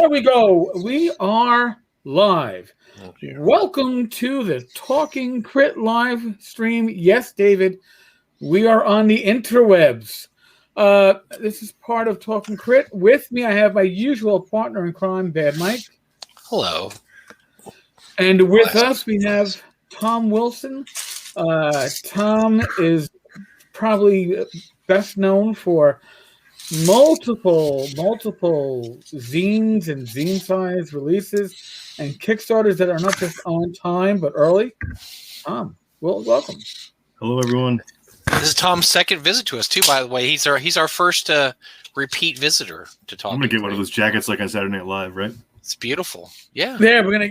There we go. We are live. Welcome to the Talking Crit live stream. Yes, David, we are on the interwebs. This is part of Talking Crit. With me, I have my usual partner in crime, Bad Mike. Hello. And with us, we have Thom Wilson. Thom is probably best known for multiple zines and zine size releases and Kickstarters that are not just on time but early. Thom, welcome. Hello, everyone. This is Tom's second visit to us too. By the way, he's our first repeat visitor to talk. I'm gonna get one of those jackets like on Saturday Night Live, right? It's beautiful. Yeah. Yeah, we're gonna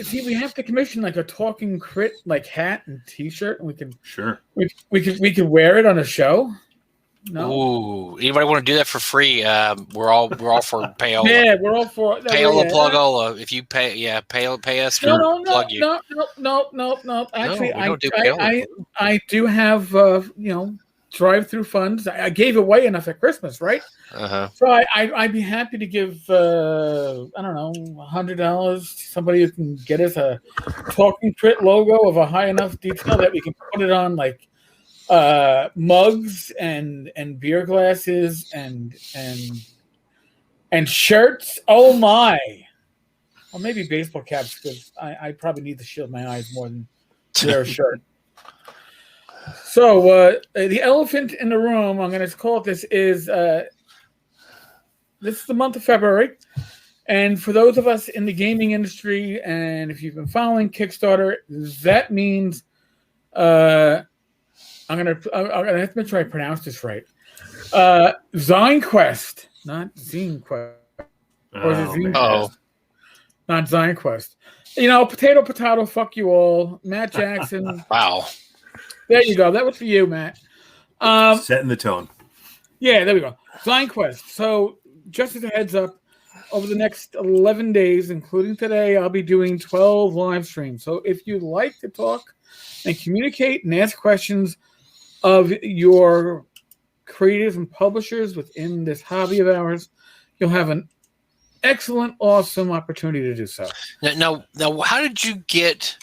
see, we have to commission like a Talking Crit like hat and T-shirt, and we can we could wear it on a show. No. Ooh, anybody want to do that for free? We're all for payola. Yeah, we're all for payola plugola. If you pay, pay us. Plug you. No. Actually, no, I do have drive-through funds. I gave away enough at Christmas, right? So I'd be happy to give I don't know, $100 to somebody who can get us a Talking Crit logo of a high enough detail that we can put it on like mugs and beer glasses and shirts. Oh my! Or maybe baseball caps, because I probably need to shield my eyes more than wear a shirt. So the elephant in the room, I'm going to call it this, is this is the month of February. And for those of us in the gaming industry, and if you've been following Kickstarter, that means I'm gonna have to make sure I pronounce this right. ZineQuest, not ZineQuest. Or is it ZineQuest? Not ZineQuest. Potato, fuck you all. Matt Jackson. Wow. There you go. That was for you, Matt. Setting the tone. Yeah, there we go. ZineQuest. So just as a heads up, over the next 11 days, including today, I'll be doing 12 live streams. So if you'd like to talk and communicate and ask questions of your creators and publishers within this hobby of ours, you'll have an excellent, awesome opportunity to do so. Now, how did you get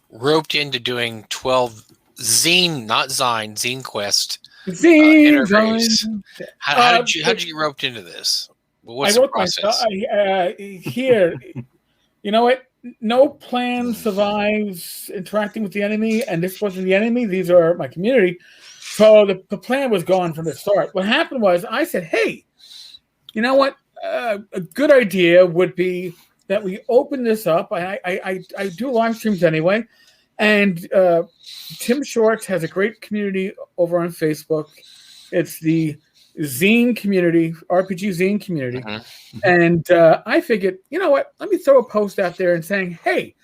roped into doing 12 zine, not Zine, ZineQuest interface? How did you get roped into this? What's the process? Here, you know what? No plan survives interacting with the enemy, and this wasn't the enemy. These are my community. So the plan was gone from the start. What happened was I said, hey, you know what? A good idea would be that we open this up. I do live streams anyway. And Tim Shorts has a great community over on Facebook. It's the Zine community, RPG Zine community. And I figured, you know what? Let me throw a post out there and saying, hey,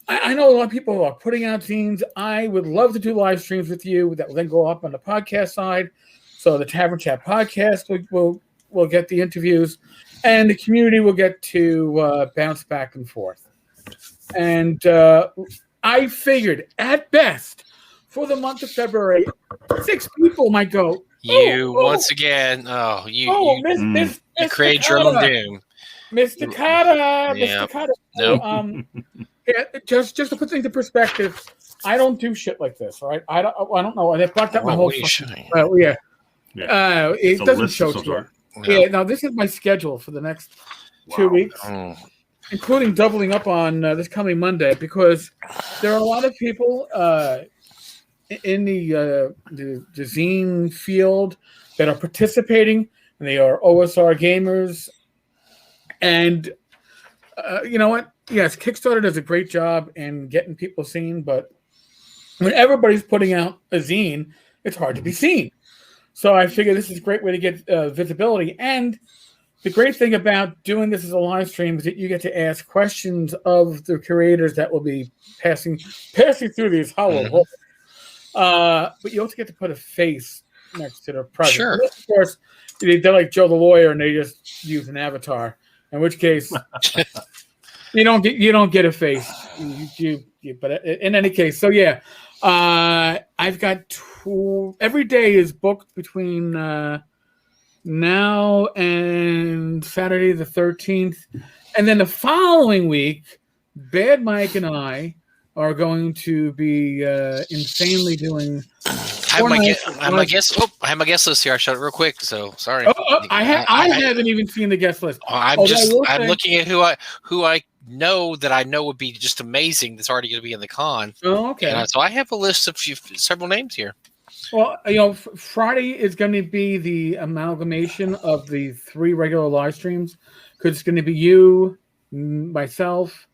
I know a lot of people are putting out zines. I would love to do live streams with you that will then go up on the podcast side. So the Tavern Chat podcast will get the interviews, and the community will get to bounce back and forth. And I figured, at best, for the month of February, 6 people might go. Once again. You create your own doom. Mr. Carter. No. Just to put things in perspective, I don't do shit like this, right? I don't know. I fucked up my whole. It doesn't show here. Yeah. Now this is my schedule for the next 2 weeks, including doubling up on this coming Monday, because there are a lot of people in the zine field that are participating, and they are OSR gamers. And you know what? Yes, Kickstarter does a great job in getting people seen, but when everybody's putting out a zine, it's hard to be seen. So I figure this is a great way to get visibility. And the great thing about doing this as a live stream is that you get to ask questions of the creators that will be passing through these hollow holes. But you also get to put a face next to their presence. Sure. And of course, they're like Joe the lawyer, and they just use an avatar. In which case, you don't get a face. But in any case, so yeah, I've got every day is booked between now and Saturday the 13th. And then the following week, Bad Mike and I are going to be insanely doing. I have my guest list here. I shut it real quick. So sorry. I haven't even seen the guest list. I'm looking at who I know that I know would be just amazing. That's already going to be in the con. Oh, okay. And so I have a list of several names here. Well, Friday is going to be the amalgamation of the 3 regular live streams, because it's going to be you, myself,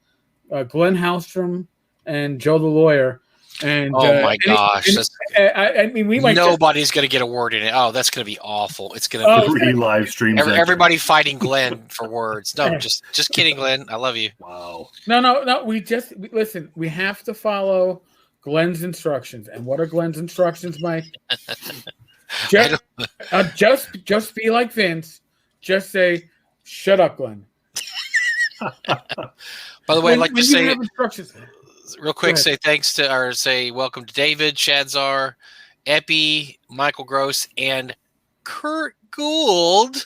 Glenn Hallstrom, and Joe the lawyer. And my gosh, I mean, nobody's going to get a word in it. Oh, that's going to be awful. It's going to be 3 live streams. Everybody fighting Glenn for words. No, just kidding, Glenn. I love you. Wow. No. Listen. We have to follow Glenn's instructions. And what are Glenn's instructions, Mike? Just be like Vince. Just say, "Shut up, Glenn." By the way, I'd like to say real quick, say welcome to David, Shadzar, Epi, Michael Gross, and Kurt Gould.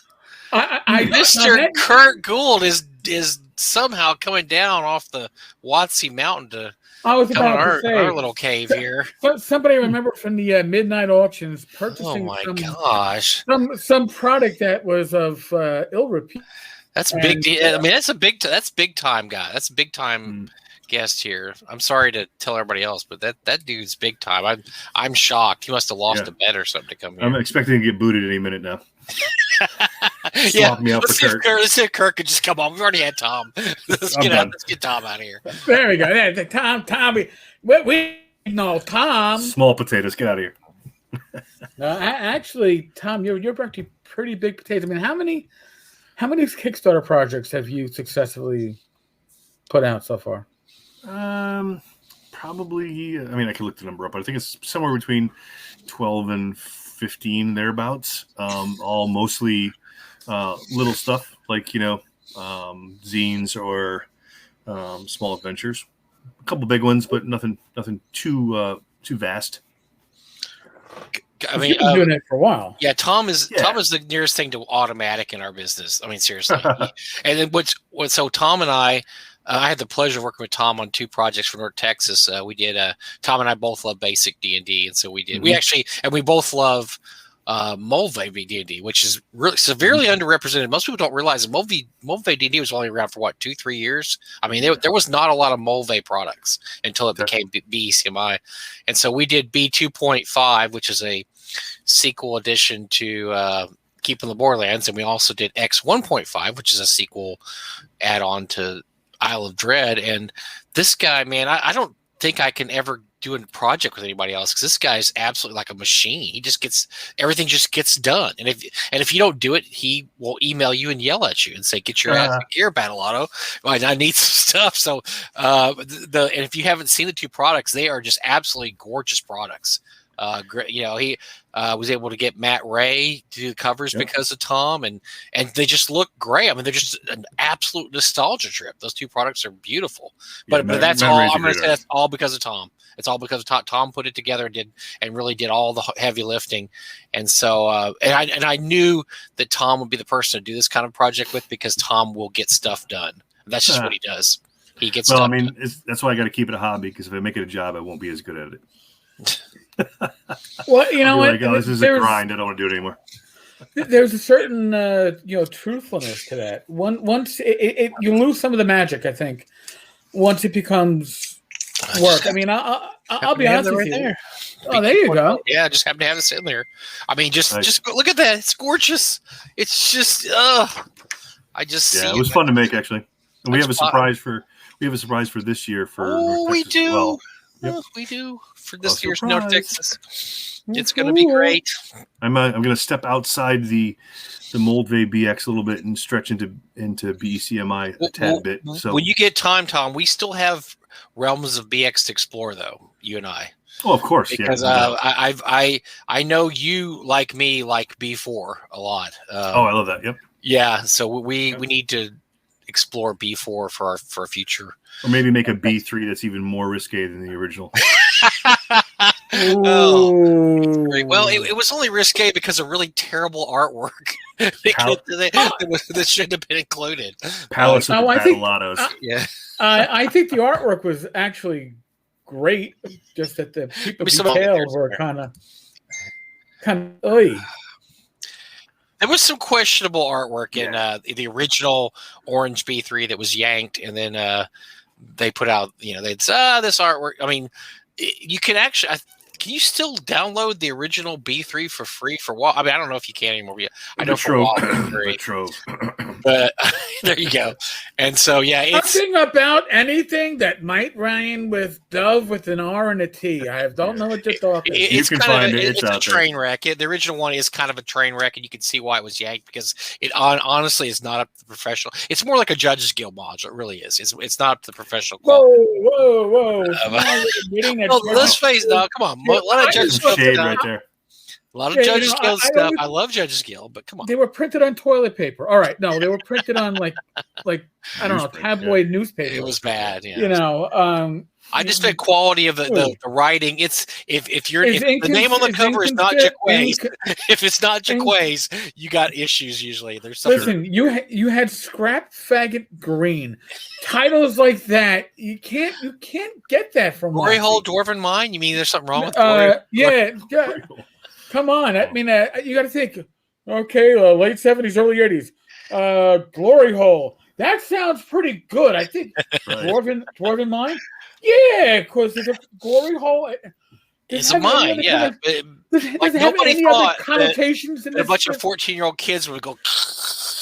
Mr. Kurt Gould is somehow coming down off the Watsy Mountain to our little cave here. Somebody remember from the midnight auctions purchasing some product that was of ill repute. That's big. I mean, that's big time guy. That's a big time guest here. I'm sorry to tell everybody else, but that dude's big time. I'm shocked. He must have lost a bet or something to come here. I'm expecting to get booted any minute now. Let's see if Kirk could just come on. We've already had Tom. Let's get Tom out of here. There we go. Yeah, Tom. We know Tom. Small potatoes. Get out of here. Actually, Tom, you're actually pretty big potatoes. I mean, how many Kickstarter projects have you successfully put out so far? Probably. I mean, I could look the number up, but I think it's somewhere between 12 and 15 thereabouts. All mostly little stuff like zines or small adventures. A couple big ones, but nothing too vast. I mean, you've been doing it for a while. Yeah, Tom is the nearest thing to automatic in our business. I mean, seriously. And then so Tom and I had the pleasure of working with Tom on 2 projects for North Texas. We did. Tom and I both love basic D&D, and so we did. Mm-hmm. We both love Mulvey D&D, which is really severely underrepresented. Most people don't realize that Mulvey D&D was only around for 2-3 years. I mean, there was not a lot of Mulvey products until it became BECMI, and so we did B2.5, which is a sequel edition to Keeping the Borderlands, and we also did X 1.5, which is a sequel add-on to Isle of Dread. And this guy, man, I don't think I can ever do a project with anybody else, because this guy's absolutely like a machine. He just everything just gets done. And if you don't do it, he will email you and yell at you and say, "Get your ass here, Battle Auto. I need some stuff." So and if you haven't seen the 2 products, they are just absolutely gorgeous products. He was able to get Matt Ray to do the covers because of Tom, and they just look great. I mean, they're just an absolute nostalgia trip. Those 2 products are beautiful, but that's all. I'm going to say that's all because of Tom. It's all because of Tom. Tom put it together and really did all the heavy lifting, and so and I knew that Tom would be the person to do this kind of project with, because Tom will get stuff done. That's just what he does. He gets. Well, I mean, that's why I got to keep it a hobby, because if I make it a job, I won't be as good at it. Well, you know what? This is a grind. I don't want to do it anymore. There's a certain truthfulness to that. Once you lose some of the magic, I think, once it becomes work. I mean, I'll be honest with you. There. Oh, there you go. Yeah, just happen to have it sitting there. I mean, just look at that. It's gorgeous. It's just it was fun to make, actually. And we have a surprise for this year for we do. Well. Yep. We do for this year's North Texas. It's going to be great. I'm going to step outside the Moldvay BX a little bit and stretch into BECMI a tad bit. So when you get time, Tom, we still have realms of BX to explore, though. You and I. Oh, of course, because I know you, like me, like B4 a lot. I love that. Yep. Yeah, so we need to explore B4 for our future. Or maybe make a B3 that's even more risque than the original. Oh, great. Well, it was only risque because of really terrible artwork that shouldn't have been included. Palace of the Battleados. Yeah. I think the artwork was actually great, just that the people details were kind of. There was some questionable artwork in the original Orange B3 that was yanked, and then they put out, they'd this artwork. I mean, you can actually. Can you still download the original B3 for free for what? I mean, I don't know if you can anymore. I know for Trove. But there you go. And so, it's something about anything that might rhyme with dove with an R and a T. I don't know what you're talking. It's kind of it's a train wreck. The original one is kind of a train wreck, and you can see why it was yanked because it honestly is not up to the professional. It's more like a Judges Guild module. It really is. It's not up to the professional. Whoa! Let's face it. No, come on. A lot of Judges Guild right there. A lot of Judges Guild stuff. I love Judges Guild, but come on. They were printed on toilet paper. All right, no, they were printed on like I don't know, tabloid newspaper. It was bad. Yeah. I just think quality of the writing. It's if the name on the cover is not Jaquays, if it's not Jaquays, you got issues usually. There's something. Listen, you had scrap faggot green titles like that. You can't get that from Glory Hole Dwarven Mine. You mean there's something wrong with Glory? Yeah. Come on, I mean you got to think. Okay, late 70s, early 80s. Glory Hole. That sounds pretty good. I think Dwarven Mine. Yeah, because there's a glory hole. It's a mine, yeah. Does it have any other connotations in this? A bunch of 14-year-old kids would go.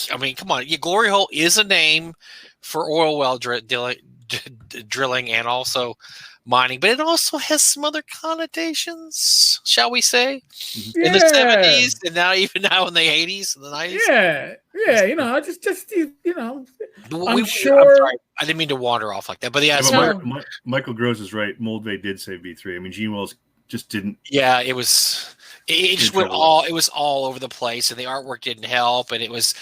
I mean, come on. Yeah, glory hole is a name for oil well drilling and also mining, but it also has some other connotations, shall we say, in the 70s and now in the 80s and the 90s. Yeah. I'm sure. I didn't mean to wander off like that, but Michael Gross is right. Moldvay did say V3. I mean, Gene Wells just didn't. Yeah, it was. It just went all. It was all over the place, and the artwork didn't help. And it was.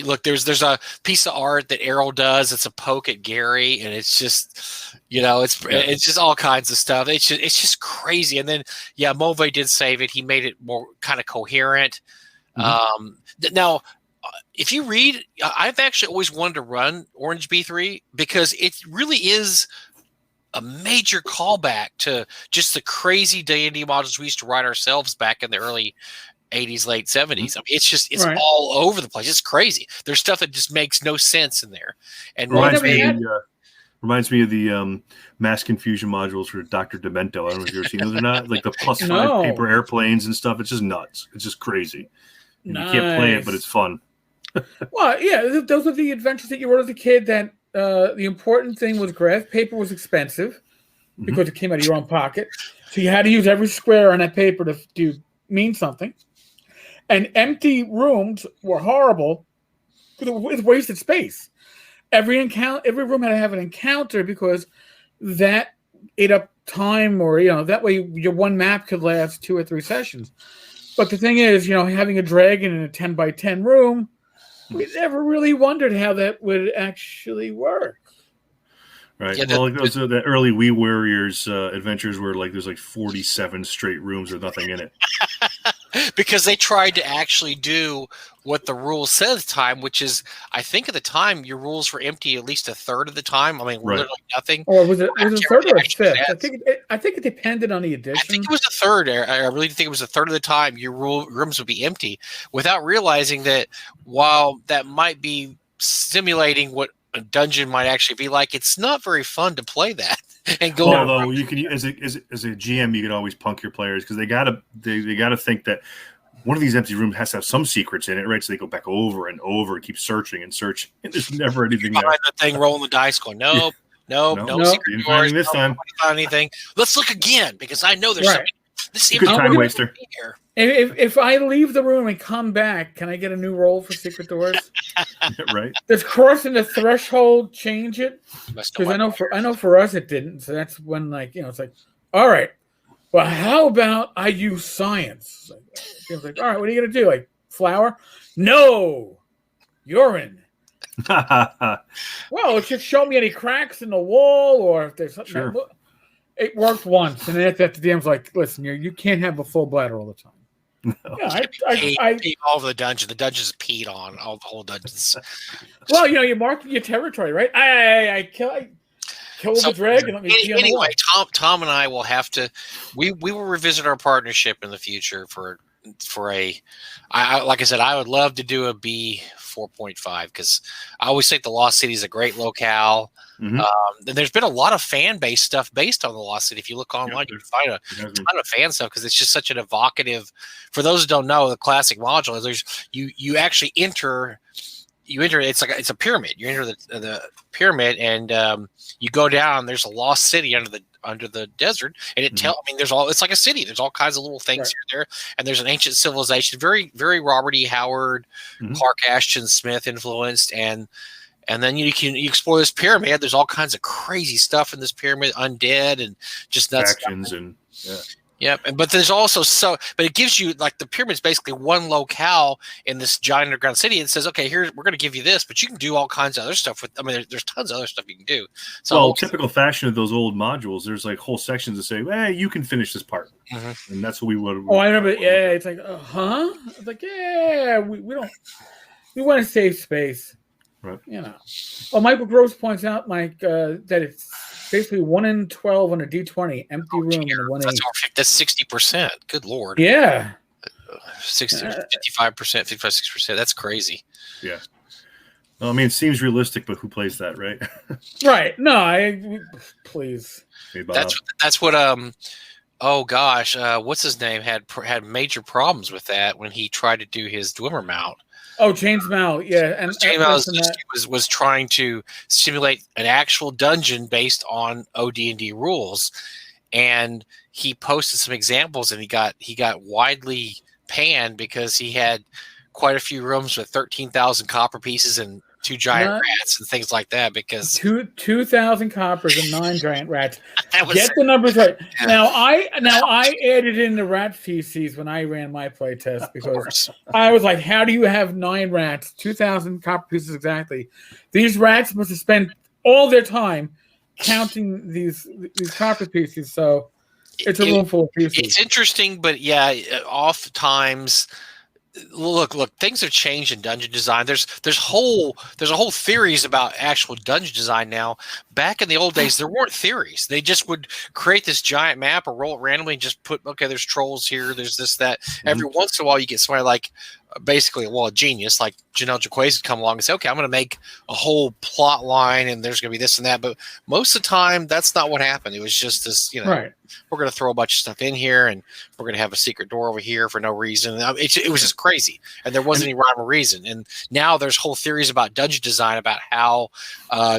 Look, there's a piece of art that Errol does. It's a poke at Gary, and it's just, it's just all kinds of stuff. It's just crazy. And then Moldvay did save it. He made it more kind of coherent. Now, if you read, I've actually always wanted to run Orange B3 because it really is a major callback to just the crazy D&D modules we used to write ourselves back in the early 80s, late 70s. I mean, it's right. All over the place. It's crazy. There's stuff that just makes no sense in there. And reminds me of the mass confusion modules for Dr. Demento. I don't know if you've ever seen those or not. Like the +5 paper airplanes and stuff. It's just nuts. It's just crazy. Nice. You can't play it, but it's fun. Well, yeah, those are the adventures that you wrote as a kid. That the important thing was graph paper was expensive because it came out of your own pocket. So you had to use every square on that paper to mean something. And empty rooms were horrible because it was wasted space. Every room had to have an encounter because that ate up time, or that way your one map could last 2 or 3 sessions. But the thing is, having a dragon in a 10 by 10 room, we never really wondered how that would actually work. Right. Yeah, those are the early Wee Warriors adventures where there's 47 straight rooms with nothing in it. Because they tried to actually do what the rules said at the time, which is, I think at the time, your rules were empty at least a third of the time. I mean, literally nothing. Or was it a third or a fifth? I think it depended on the edition. I think it was a third. I really think it was a third of the time your rooms would be empty, without realizing that while that might be simulating what a dungeon might actually be like, it's not very fun to play that. And go. Although you can, as a GM, you can always punk your players because they gotta think that one of these empty rooms has to have some secrets in it, right? So they go back over and over and keep searching and searching, and there's never anything there. The thing rolling the dice, going, nope, secret doors, this time. Find anything. Let's look again because I know there's something. This is a good time waster. If I leave the room and come back, can I get a new roll for secret doors? Right. Does crossing the threshold change it? Because I know for us it didn't. So that's when it's like, all right, well, how about I use science? It's like, all right, what are you gonna do? Like flour? No, urine. Well, it should show me any cracks in the wall or if there's something. Sure. It worked once, and then after that, the DM's like, "Listen, you can't have a full bladder all the time." No. Yeah, I all over the dungeon. The dungeon's peed on all the whole dungeons. Well, you mark your territory, right? I kill the drag and let me pee on the wall. Anyway, Tom and I will have to. We will revisit our partnership in the future for a. Like I said, I would love to do a B 4.5 because I always think the Lost City is a great locale. Mm-hmm. And there's been a lot of fan-based stuff based on the Lost City. If you look online, you can find a ton of fan stuff because it's just such an evocative. For those who don't know, the classic module is you actually enter. It's a pyramid. You enter the pyramid and you go down. There's a lost city under the desert, and it's like a city. There's all kinds of little things here there, and there's an ancient civilization, very very Robert E. Howard, Clark Ashton Smith influenced, and then you explore this pyramid. There's all kinds of crazy stuff in this pyramid, undead and just nuts. Factions and Yep, but there's also but it gives you like the pyramid's basically one locale in this giant underground city. And says, okay, we're going to give you this, but you can do all kinds of other stuff with. I mean, there's tons of other stuff you can do. So, typical fashion of those old modules, there's like whole sections that say, "Hey, you can finish this part," and that's what we would. Oh, I remember. Yeah, it's like, huh? It's like, yeah, we don't. We want to save space, right? Well, Michael Gross points out, Mike, that it's basically 1 in 12 on a D20 empty room in a 1/8. That's 60%. Good Lord. Yeah. 55%, 56%. That's crazy. Yeah. Well, I mean, it seems realistic, but who plays that, right? Right. No, please. That's what oh gosh, what's his name had major problems with that when he tried to do his Dwemer mount. Oh, James Mal, yeah, and James Mal was trying to simulate an actual dungeon based on OD&D rules, and he posted some examples, and he got widely panned because he had quite a few rooms with 13,000 copper pieces and 2 giant rats and things like that. Because 2,000 coppers and 9 giant rats. Get the numbers right. Yeah. Now I added in the rat feces when I ran my play test because I was like, how do you have 9 rats, 2,000 copper pieces exactly? These rats must have spent all their time counting these copper pieces. So it's a room full of pieces. It's interesting, but yeah, oftentimes. Look! Things have changed in dungeon design. There's a whole theories about actual dungeon design now. Back in the old days, there weren't theories. They just would create this giant map or roll it randomly and just put, okay, there's trolls here, there's this, that. Every once in a while, you get somebody like basically, a genius like Janelle Jaquays would come along and say, okay, I'm going to make a whole plot line and there's going to be this and that. But most of the time, that's not what happened. It was just this, we're going to throw a bunch of stuff in here and we're going to have a secret door over here for no reason. It was just crazy. And there wasn't any rhyme or reason. And now there's whole theories about dungeon design about how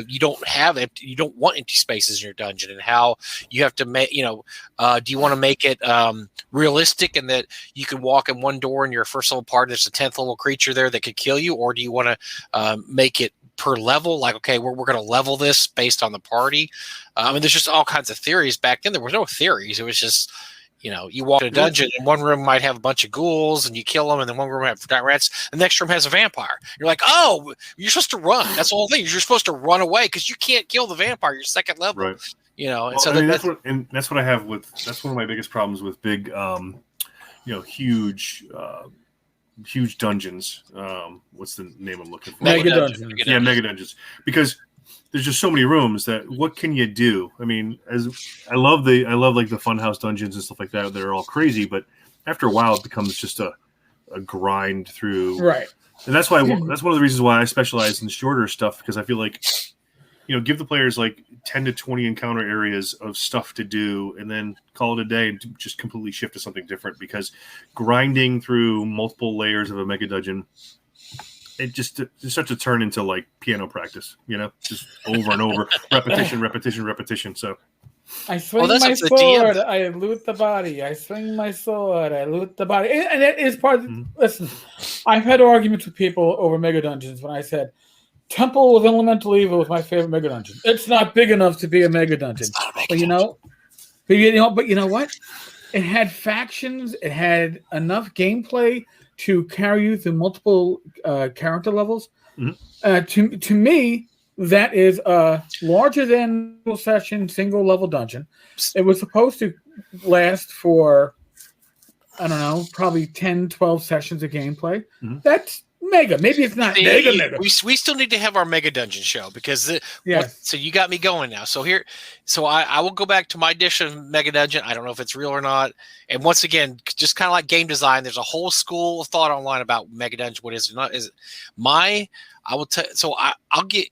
you don't want empty spaces in your dungeon and how you have to make, do you want to make it realistic and that you can walk in one door and your first level part, there's a 10th level creature there that could kill you? Or do you want to make it per level? Like, okay, we're going to level this based on the party. There's just all kinds of theories. Back then, there was no theories. It was just, you walk in a dungeon and one room might have a bunch of ghouls and you kill them, and then one room have giant rats, and the next room has a vampire. You're like, oh, you're supposed to run. That's the whole thing. You're supposed to run away because you can't kill the vampire. You're second level. Right. That's what I have with. That's one of my biggest problems with big, huge dungeons. What's the name I'm looking for? Mega dungeons. Yeah, mega dungeons. Because there's just so many rooms that what can you do? I mean, I love like the funhouse dungeons and stuff like that. They're all crazy, but after a while, it becomes just a grind through. Right. And that's why that's one of the reasons why I specialize in shorter stuff, because I feel like, give the players like 10 to 20 encounter areas of stuff to do and then call it a day and just completely shift to something different, because grinding through multiple layers of a mega dungeon, it starts to turn into like piano practice, just over and over, repetition. So I swing my sword, I loot the body. I swing my sword, I loot the body. And it is part of listen, I've had arguments with people over mega dungeons when I said Temple of Elemental Evil was my favorite mega dungeon. It's not big enough to be a mega dungeon. But you know what? It had factions. It had enough gameplay to carry you through multiple character levels. To me, that is a larger than session, single level dungeon. It was supposed to last for, I don't know, probably 10, 12 sessions of gameplay. Mm-hmm. That's mega. Maybe it's not mega. We still need to have our mega dungeon show because so you got me going now. So I will go back to my dish of mega dungeon. I don't know if it's real or not. And once again, just kind of like game design, there's a whole school of thought online about mega dungeon. What is it not? Is it I will tell. So I'll get.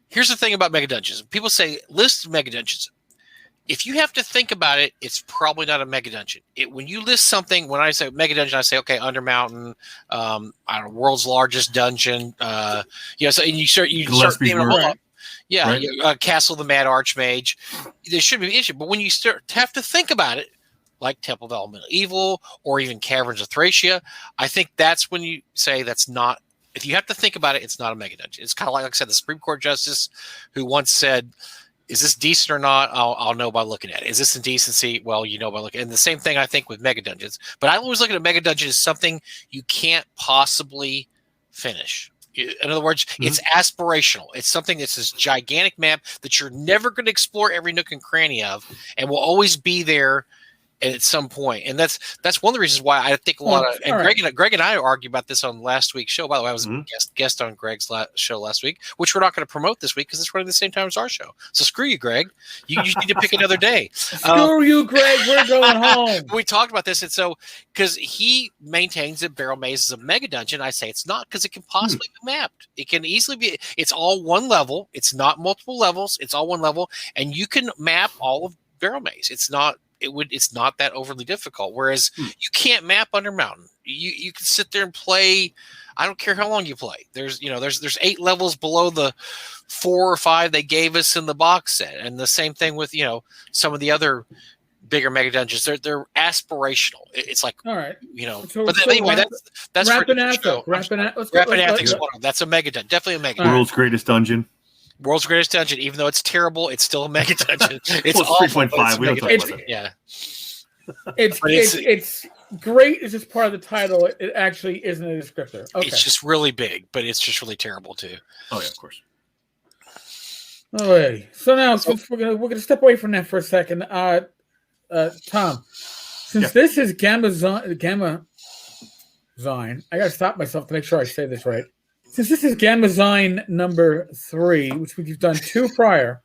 Here's the thing about mega dungeons. People say list mega dungeons. If you have to think about it, it's probably not a mega dungeon. When you list something, when I say mega dungeon, I say, okay, Undermountain, I don't know, world's largest dungeon. So and you start naming them all up. Yeah, right. Castle of the Mad Archmage. There should be an issue, but when you start to have to think about it, like Temple of Elemental Evil or even Caverns of Thracia, I think that's when you say that's not. If you have to think about it, it's not a mega dungeon. It's kind of like I said, the Supreme Court justice who once said, is this decent or not? I'll know by looking at it. Is this indecency? Well, you know by looking. And the same thing I think with mega dungeons. But I always look at a mega dungeon as something you can't possibly finish. In other words, it's aspirational. It's something that's this gigantic map that you're never going to explore every nook and cranny of, and will always be there at some point. And that's one of the reasons why I think a lot of, and Greg and I argued about this on last week's show. By the way, I was a guest on Greg's show last week, which we're not going to promote this week because it's running the same time as our show. So screw you, Greg. You need to pick another day. Screw you, Greg. We're going home. We talked about this. And so, because he maintains that Barrel Maze is a mega dungeon, I say it's not because it can possibly be mapped. It can easily be, it's all one level. It's not multiple levels. It's all one level. And you can map all of Barrel Maze. It's not that overly difficult. Whereas you can't map Undermountain. You can sit there and play. I don't care how long you play. There's 8 levels below the 4 or 5 they gave us in the box set. And the same thing with, some of the other bigger mega dungeons. They're aspirational. It's like, all right, anyway, that's Rappahannock. That's a mega dungeon. Definitely a mega dungeon. World's greatest dungeon. World's greatest dungeon, even though it's terrible, it's still a mega dungeon. It's 3.5. We don't talk about that. Yeah, it's great. It's just part of the title. It actually isn't a descriptor. Okay. It's just really big, but it's just really terrible too. Oh yeah, of course. Alrighty. So now, since we're gonna step away from that for a second, Thom, since this is Gamma Zine, I gotta stop myself to make sure I say this right. Since this is Gamma Zine number 3, which we've done 2 prior,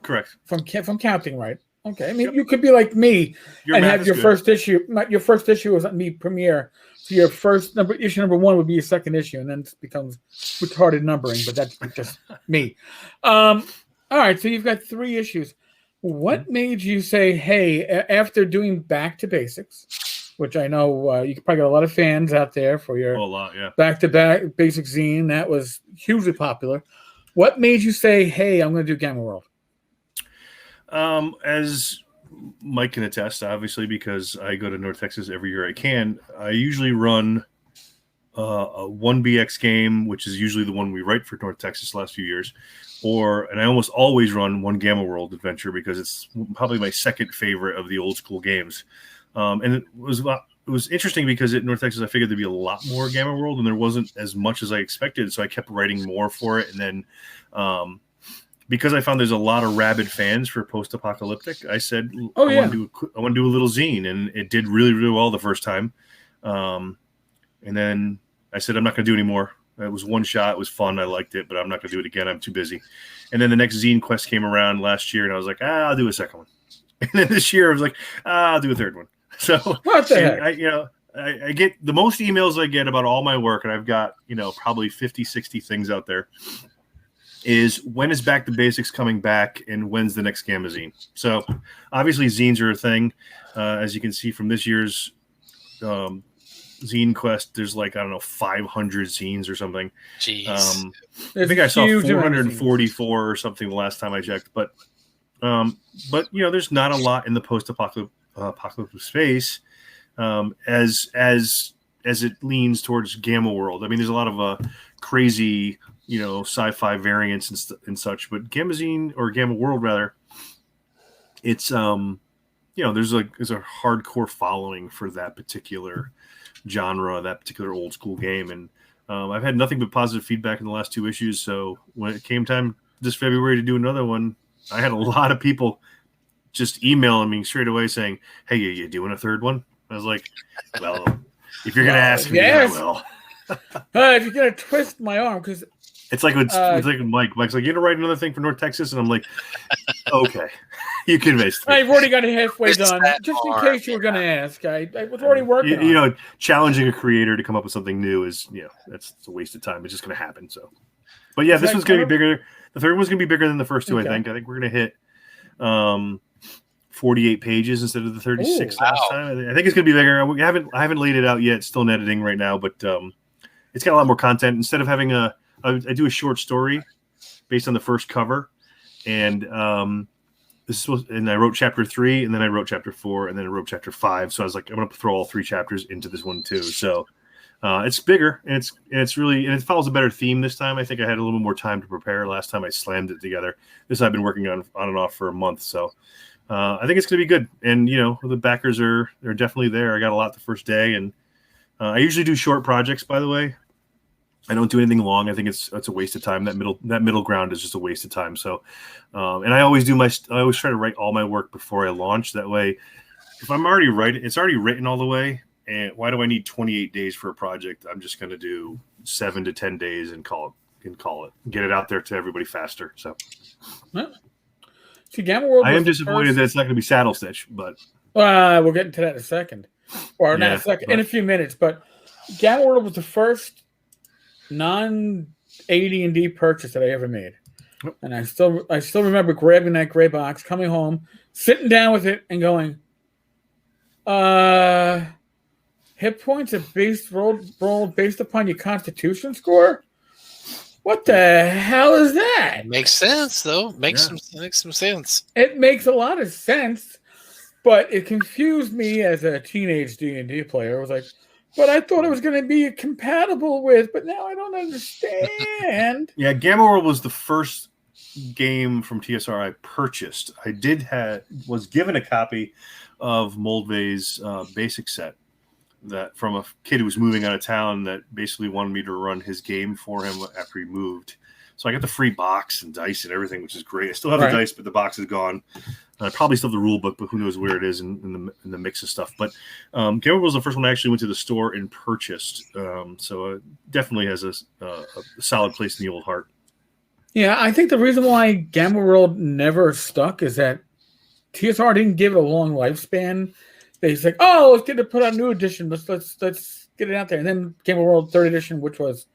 correct? From counting right. Okay, I mean you could be like me and have your first issue. Your first issue was me premiere. So your first issue number 1 would be your second issue, and then it becomes retarded numbering. But that's just me. All right, so you've got 3 issues. What made you say, "Hey"? After doing Back to Basics, which I know you probably got a lot of fans out there for your back-to-back basic zine. That was hugely popular. What made you say, hey, I'm going to do Gamma World? As Mike can attest, obviously, because I go to North Texas every year I can, I usually run a 1BX game, which is usually the one we write for North Texas the last few years, and I almost always run one Gamma World adventure because it's probably my second favorite of the old school games. And it was interesting because at North Texas, I figured there'd be a lot more Gamma World, and there wasn't as much as I expected. So I kept writing more for it. And then because I found there's a lot of rabid fans for post-apocalyptic, I said, I want to do a little zine. And it did really, really well the first time. And then I said, I'm not going to do any more. It was one shot. It was fun. I liked it, but I'm not going to do it again. I'm too busy. And then the next ZineQuest came around last year, and I was like, I'll do a second one. And then this year, I was like, I'll do a third one. So what the heck? I get the most emails I get about all my work, and I've got, probably 50, 60 things out there, is when is Back to Basics coming back, and when's the next Gamma Zine? So obviously zines are a thing. As you can see from this year's ZineQuest, there's 500 zines or something. Jeez. I think I saw 444 or something the last time I checked, but there's not a lot in the post-apocalyptic space as it leans towards Gamma World. I mean, there's a lot of crazy, sci-fi variants and such, but Gamma Zine, or Gamma World rather, it's there's a hardcore following for that particular genre, that particular old school game, and I've had nothing but positive feedback in the last 2 issues. So when it came time this February to do another one, I had a lot of people just emailing me straight away saying, "Hey, you doing a third one?" I was like, "Well, if you're gonna ask me, yes. I will." If you're gonna twist my arm, because it's like it's like Mike's like, "You gonna write another thing for North Texas?" And I'm like, "Okay, you convinced me." I've already got it halfway done. Just in case you were gonna ask, I was already working. You know, challenging a creator to come up with something new is it's a waste of time. It's just gonna happen. So, but yeah, this one's gonna be bigger. The third one's gonna be bigger than the first two. Okay. I think we're gonna hit 48 pages instead of the 36 last time. I think it's gonna be bigger. I haven't laid it out yet. Still in editing right now, but it's got a lot more content. Instead of having I do a short story based on the first cover, and and I wrote chapter 3, and then I wrote chapter 4, and then I wrote chapter 5. So I was like, I'm gonna throw all 3 chapters into this one too. So it's bigger, and it's really, and it follows a better theme this time. I think I had a little more time to prepare. Last time I slammed it together. This I've been working on and off for a month. So I think it's gonna be good. And the backers they're definitely there. I got a lot the first day, and I usually do short projects. By the way, I don't do anything long. I think it's a waste of time. That middle ground is just a waste of time. So, and I always try to write all my work before I launch. That way, if I'm already writing, it's already written all the way. And why do I need 28 days for a project? I'm just going to do 7 to 10 days and call it. Get it out there to everybody faster. So, see, Gamma World. I am disappointed that it's not going to be Saddle Stitch, but we'll get into that in a second, or not a second, in a few minutes. But Gamma World was the first non-AD&D purchase that I ever made, and I still remember grabbing that gray box, coming home, sitting down with it, and going, hit points are rolled based upon your Constitution score. What the hell is that? Makes sense, though. Makes some sense. It makes a lot of sense, but it confused me as a teenage D&D player. I was like, but I thought it was going to be compatible with, but now I don't understand. Yeah, Gamma World was the first game from TSR I purchased. I was given a copy of Moldvay's basic set that from a kid who was moving out of town that basically wanted me to run his game for him after he moved. So I got the free box and dice and everything, which is great. I still have the dice, but the box is gone. I probably still have the rule book, but who knows where it is in the mix of stuff. But Gamma World was the first one I actually went to the store and purchased. So it definitely has a solid place in the old heart. Yeah, I think the reason why Gamma World never stuck is that TSR didn't give it a long lifespan. They said, "Oh, let's get to put out a new edition. Let's get it out there." And then Gamma World 3rd edition, which was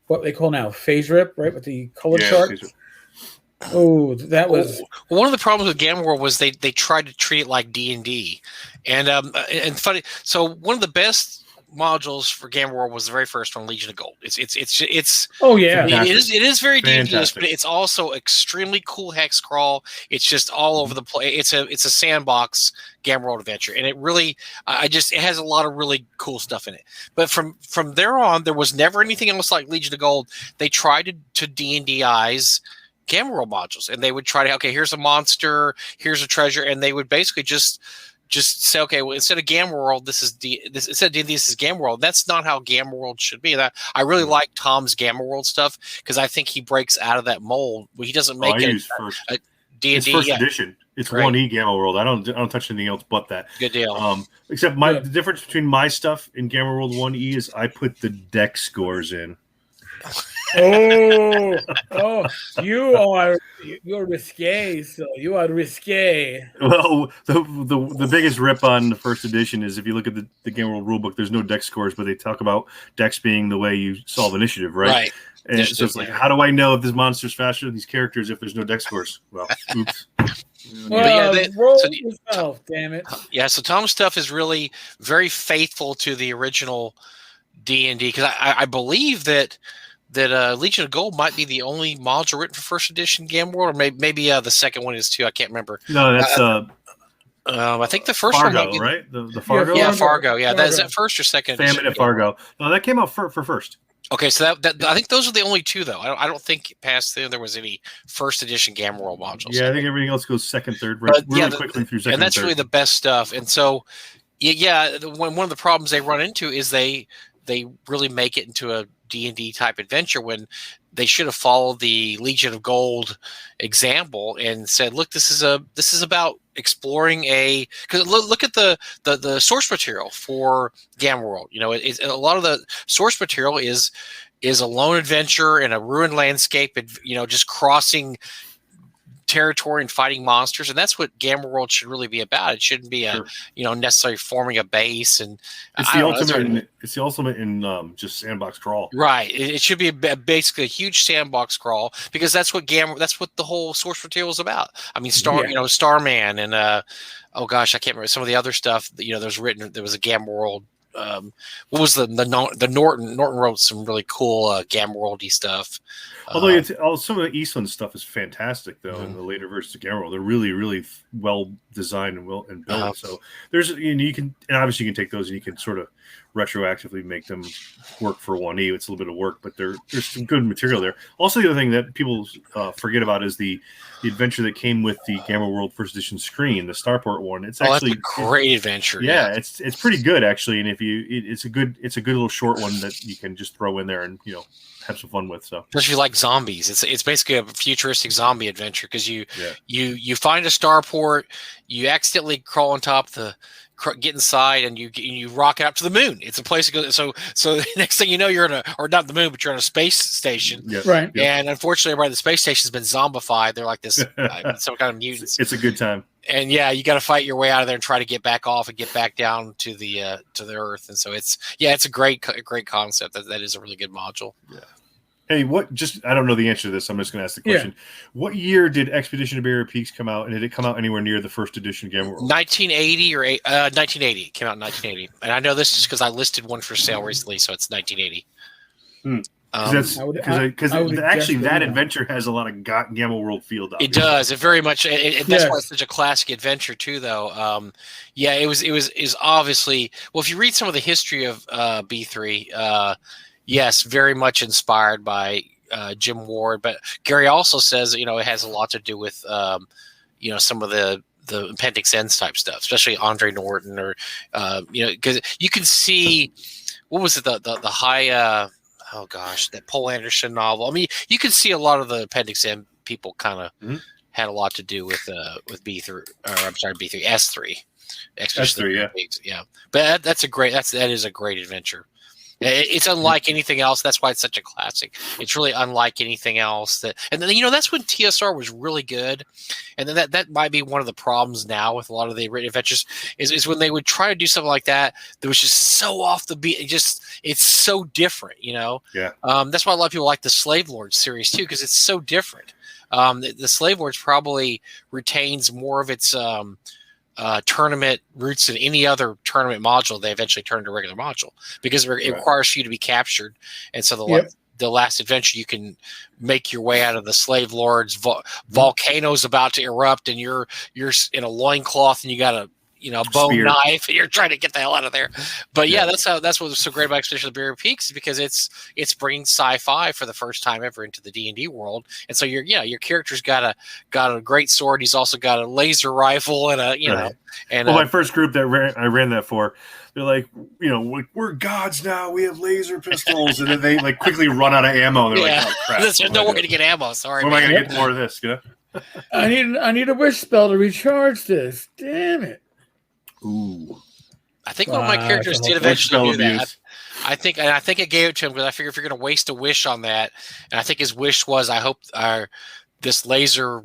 what they call now Phase Rip, right, with the color chart. Oh, that was one of the problems with Gamma World was they tried to treat it like D&D, and funny. So one of the best modules for Gamma World was the very first one, Legion of Gold. It's oh yeah, it is very D&D, but it's also extremely cool hex crawl. It's just all over the place. It's a sandbox Gamma World adventure, and it really it has a lot of really cool stuff in it. But from there on, there was never anything else like Legion of Gold. They tried to D&D-ize Gamma World modules, and they would try to, okay, here's a monster, here's a treasure, and they would basically just say, okay, well, instead of Gamma World, this is Gamma World. That's not how Gamma World should be. That I really like Tom's Gamma World stuff because I think he breaks out of that mold. He doesn't make it a D&D. It's first edition. It's 1E Gamma World. I don't touch anything else but that. Good deal. Except the difference between my stuff in Gamma World 1E is I put the deck scores in. You're risque, so you are risque. Well, the biggest rip on the first edition is if you look at the Game World rulebook, there's no deck scores, but they talk about decks being the way you solve initiative, right? Right. And so it's like, how do I know if this monster's faster than these characters if there's no deck scores? Well, oops. Roll yourself, damn it. Yeah, so Tom's stuff is really very faithful to the original D&D because I believe that Legion of Gold might be the only module written for first edition Gamma World, or maybe the second one is too. I can't remember. No, that's I think the first Fargo, one might be, right? The Fargo. Yeah, Fargo. Yeah, is that first or second? Famine at Fargo. No, that came out for first. Okay, so that I think those are the only two though. I don't think past there was any first edition Gamma World modules. Yeah, I think everything else goes second, third, really quickly through second. And that's really the best stuff. And so, one of the problems they run into is they they really make it into a D&D type adventure when they should have followed the Legion of Gold example and said, look, this is about exploring because look at the source material for Gamma World. A lot of the source material is a lone adventure in a ruined landscape, and just crossing territory and fighting monsters, and that's what Gamma World should really be about. It shouldn't be necessarily forming a base, and it's the ultimate in just sandbox crawl. Right. It should be basically a huge sandbox crawl, because that's what the whole source material is about. I mean, Starman and oh gosh, I can't remember some of the other stuff that there was a Gamma World. What was the Norton wrote some really cool Gamma World-y stuff. Although some of the Eastland stuff is fantastic, though, in the later versions of Gamma World. They're really, really well designed and built. So there's you can obviously you can take those and you can sort of retroactively make them work for 1E. It's a little bit of work, but there's some good material there. Also, the other thing that people forget about is the adventure that came with the Gamma World First Edition screen, the Starport one. It's actually that's a great adventure. Yeah, it's pretty good actually, and it's a good little short one that you can just throw in there and have some fun with. So especially if you like zombies, it's basically a futuristic zombie adventure, because you find a starport, you accidentally crawl on top get inside, and you rocket up to the moon. It's a place to go. So the next thing you know, you're or not the moon, but you're on a space station. Yep. Right. Yep. And unfortunately, everybody at the space station has been zombified. They're like this some kind of mutants. It's a good time. And you got to fight your way out of there and try to get back off and get back down to the Earth. And so it's a great concept. That is a really good module. Yeah. Hey, I don't know the answer to this. I'm just going to ask the question. Yeah. What year did Expedition to Barrier Peaks come out, and did it come out anywhere near the first edition of Gamma World? 1980 or 1980. It came out in 1980. And I know this just because I listed one for sale recently, so it's 1980. Because actually that adventure has a lot of Gamma World feel. It does. It very much. That's why it's such a classic adventure too, though. It was obviously. Well, if you read some of the history of B3, yes, very much inspired by Jim Ward, but Gary also says it has a lot to do with some of the Appendix Ends type stuff, especially Andre Norton, or because you can see what was it the high. Oh gosh, that Poul Anderson novel. I mean, you can see a lot of the Appendix N people kind of had a lot to do with B3, or I'm sorry, B3, S3, S3, yeah. But that is a great adventure. It's unlike anything else. That's why it's such a classic. It's really unlike anything else. And then that's when TSR was really good. And then that might be one of the problems now with a lot of the written adventures is when they would try to do something like that was just so off the beat. It's so different, Yeah. That's why a lot of people like the Slave Lords series too, because it's so different. The Slave Lords probably retains more of its tournament roots than any other tournament module they eventually turned into a regular module, because it requires you to be captured. And so the last adventure, you can make your way out of the Slave Lords. Volcano's about to erupt, and you're in a loincloth, and you got a bone knife, and you're trying to get the hell out of there. But that's what's so great about Expedition of the Barrier Peaks, because it's bringing sci-fi for the first time ever into the D&D world. And so your character's got a great sword. He's also got a laser rifle and my first group that I ran that for, they're like, we're gods now. We have laser pistols, and then they like quickly run out of ammo. And they're like, oh crap! There's no way to get ammo. Sorry. Where am I going to get more of this? I need a wish spell to recharge this. Damn it. Ooh. I think one of my characters did eventually do that. I think I gave it to him because I figured if you're going to waste a wish on that, and I think his wish was, I hope this laser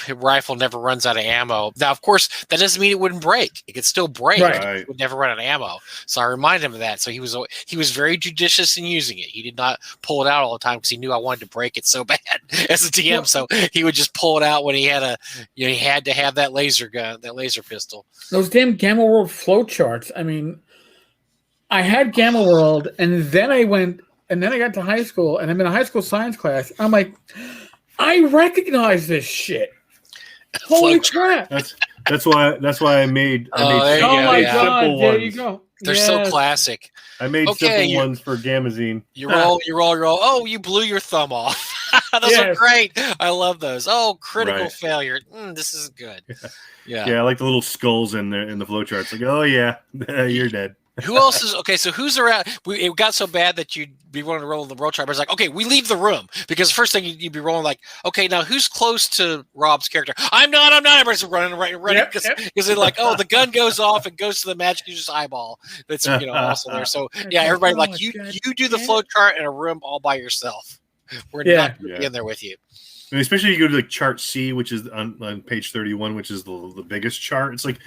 rifle never runs out of ammo. Now, of course, that doesn't mean it wouldn't break. It could still break. Right. It would never run out of ammo. So I reminded him of that. So he was very judicious in using it. He did not pull it out all the time because he knew I wanted to break it so bad as a DM. So he would just pull it out when he had he had to have that laser gun, that laser pistol. Those damn Gamma World flowcharts. I mean, I had Gamma World, and then I got to high school, and I'm in a high school science class. I'm like, I recognize this shit. Holy crap! That's why I made. Oh my god! There you go. They're so classic. I made simple ones for Gamazine. You roll. Oh, you blew your thumb off. Those are great. I love those. Oh, critical failure. This is good. Yeah. I like the little skulls in the flowcharts. Like, oh yeah, you're dead. Who else is okay? So who's around? It got so bad that you'd be willing to roll the roll chart. But it's like, okay, we leave the room because the first thing you'd be rolling like, okay, now who's close to Rob's character? I'm not. Everybody's running because they're like, oh, the gun goes off and goes to the magic user's eyeball. That's also there. So yeah, everybody like you do the flow chart in a room all by yourself. We're not in there with you. And especially you go to like chart C, which is on page 31, which is the biggest chart. It's like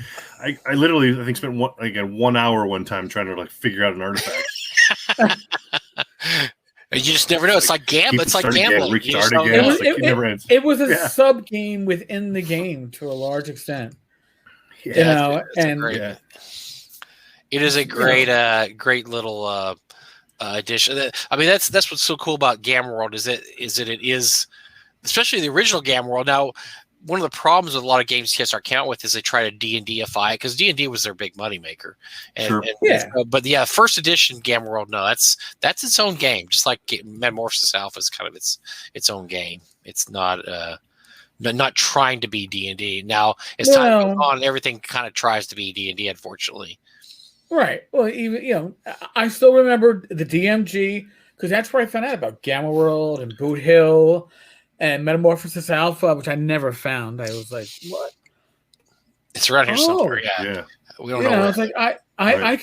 I literally I think spent 1 hour one time trying to like figure out an artifact. You just never know. It's like gambling. It's like gambling. It was a sub game within the game to a large extent. Yeah, it is a great little addition. I mean, that's what's so cool about Gamma World is that it is. Especially the original Gamma World. Now, one of the problems with a lot of games TSR came out with is they try to D&Dify because D&D was their big money maker. But first edition Gamma World, no, that's its own game. Just like Metamorphosis Alpha is kind of its own game. It's not trying to be D&D. Now, as time goes on, everything kind of tries to be D&D, unfortunately. Right. Well, even I still remember the DMG because that's where I found out about Gamma World and Boot Hill. And Metamorphosis Alpha, which I never found. I was like, "What?" It's around here somewhere. Yeah. We don't know. It's like I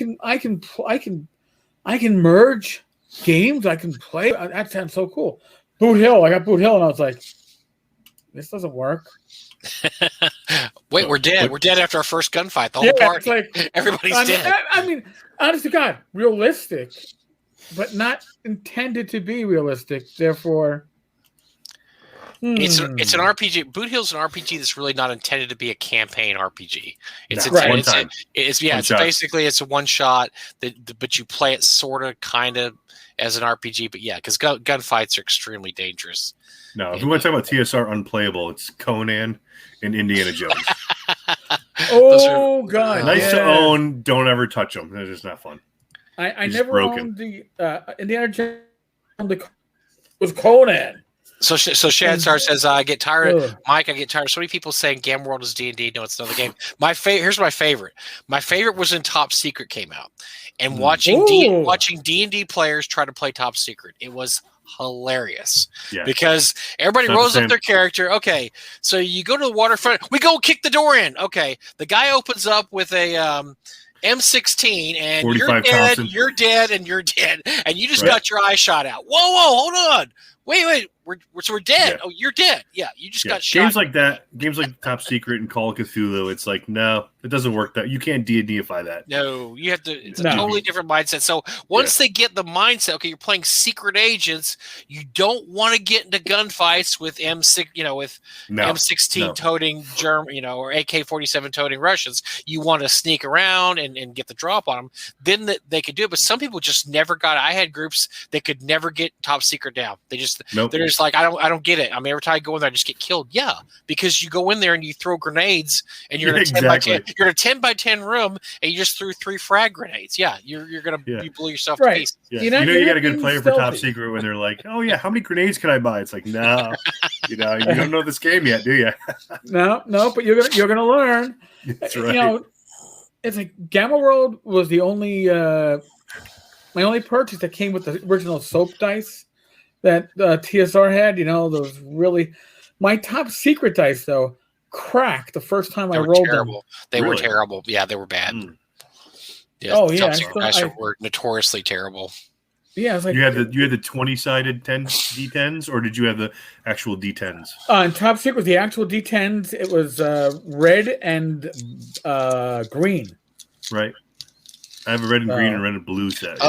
can merge games. I can play. That sounds so cool. Boot Hill. I got Boot Hill, and I was like, "This doesn't work." Wait, we're dead. We're dead after our first gunfight. The whole party. Like, everybody's dead. I mean, honest to God, realistic, but not intended to be realistic. Therefore. It's an RPG. Boot Hill's an RPG that's really not intended to be a campaign RPG. It's basically it's a one shot but you play it sort of kind of as an RPG. But yeah, because gunfights are extremely dangerous. No, if we want to talk about TSR unplayable, it's Conan and Indiana Jones. God! Nice to own. Don't ever touch them. They're just not fun. I never owned the Indiana Jones. Was Conan. So Shadstar says, I get tired. Mike, I get tired of so many people saying Gamma World is D&D. No, it's another game. Here's my favorite. My favorite was when Top Secret came out. And watching D&D players try to play Top Secret. It was hilarious. Yeah. Because everybody rolls up their character. Okay, so you go to the waterfront. We go kick the door in. Okay, the guy opens up with a M16 and you're dead, Thompson. You're dead, and you're dead. And you just got your eye shot out. Whoa, hold on. Wait, we're dead. Yeah. Oh, you're dead. Yeah, you just got shot. Games like Top Secret and Call of Cthulhu, it's like, no, it doesn't work. That you can't D&Dify that. No, you have to. It's a totally different mindset. So once they get the mindset, okay, you're playing secret agents. You don't want to get into gunfights with M16 toting German, or AK-47 toting Russians. You want to sneak around and get the drop on them. Then they could do it, but some people just never got it. I had groups that could never get Top Secret down. They're just like, I don't get it. I mean, every time I go in there, I just get killed. Yeah, because you go in there and you throw grenades, and you're in a 10 by 10. You're in a 10 by 10 room, and you just threw 3 frag grenades. Yeah, you're gonna you blow yourself to pieces. Yeah. You got a good player for Top Secret when they're like, oh yeah, how many grenades can I buy? It's like, no, you don't know this game yet, do you? no, but you're gonna learn. That's right. It's like Gamma World was the only my only purchase that came with the original soap dice that TSR had. Those really my Top Secret dice though cracked the first time I rolled them. They were terrible. Yeah, they were bad. Yeah, Top Secret dice were notoriously terrible. Yeah, it's like you had the 20-sided D10s, or did you have the actual D10s? In Top Secret, the actual D10s, it was red and green. Right. I have a red and green and red and blue set.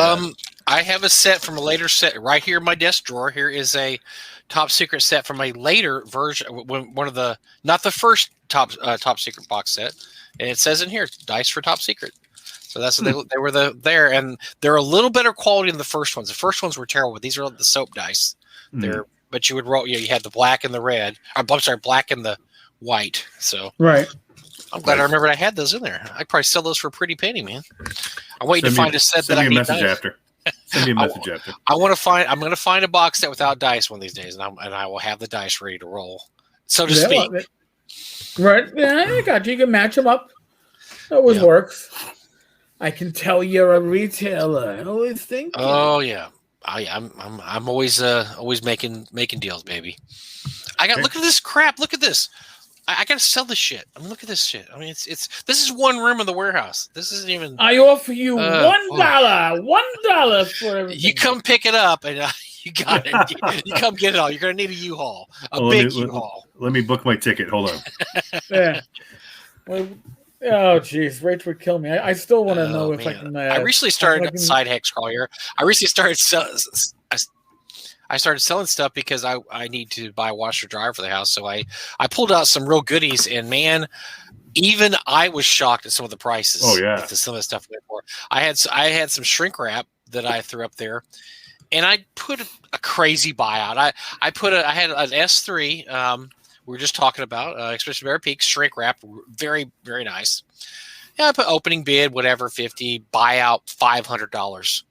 I have a set from a later set right here in my desk drawer. Here is a Top Secret set from a later version, one of the not the first Top Secret box set, and it says in here dice for Top Secret. So that's they were there, and they're a little better quality than the first ones. The first ones were terrible. These are the soap dice. But you would roll. You had the black and the red. I'm sorry, black and the white. So right. I'm glad I remembered I had those in there. I'd probably sell those for a pretty penny, man. I'm waiting to find a set that I need. Send me a message after. I'm going to find a box set without dice one of these days, and I will have the dice ready to roll, so to speak. Right? Yeah, I got you. You can match them up. It always works. I can tell you're a retailer. I always think. Oh yeah, I'm always making deals, baby. Look at this crap. Look at this. I gotta sell this shit. I mean, look at this shit. I mean, it's this is one room in the warehouse. This isn't even. I offer you $1 for everything. You come pick it up, and you got it. You come get it all. You're gonna need a U-Haul, big U-Haul. Let me book my ticket. Hold on. Yeah. Well, oh, jeez, Rach would kill me. I still want to know if I can. I recently started side hex crawl here. I recently started. I started selling stuff because I need to buy a washer dryer for the house. So I pulled out some real goodies, and man, even I was shocked at some of the prices. Oh yeah, some of the stuff for. I had some shrink wrap that I threw up there, and I put a crazy buyout. I had an S3. We were just talking about Expression Bear Peak shrink wrap, very very nice. Yeah, I put opening bid whatever 50, buyout $500,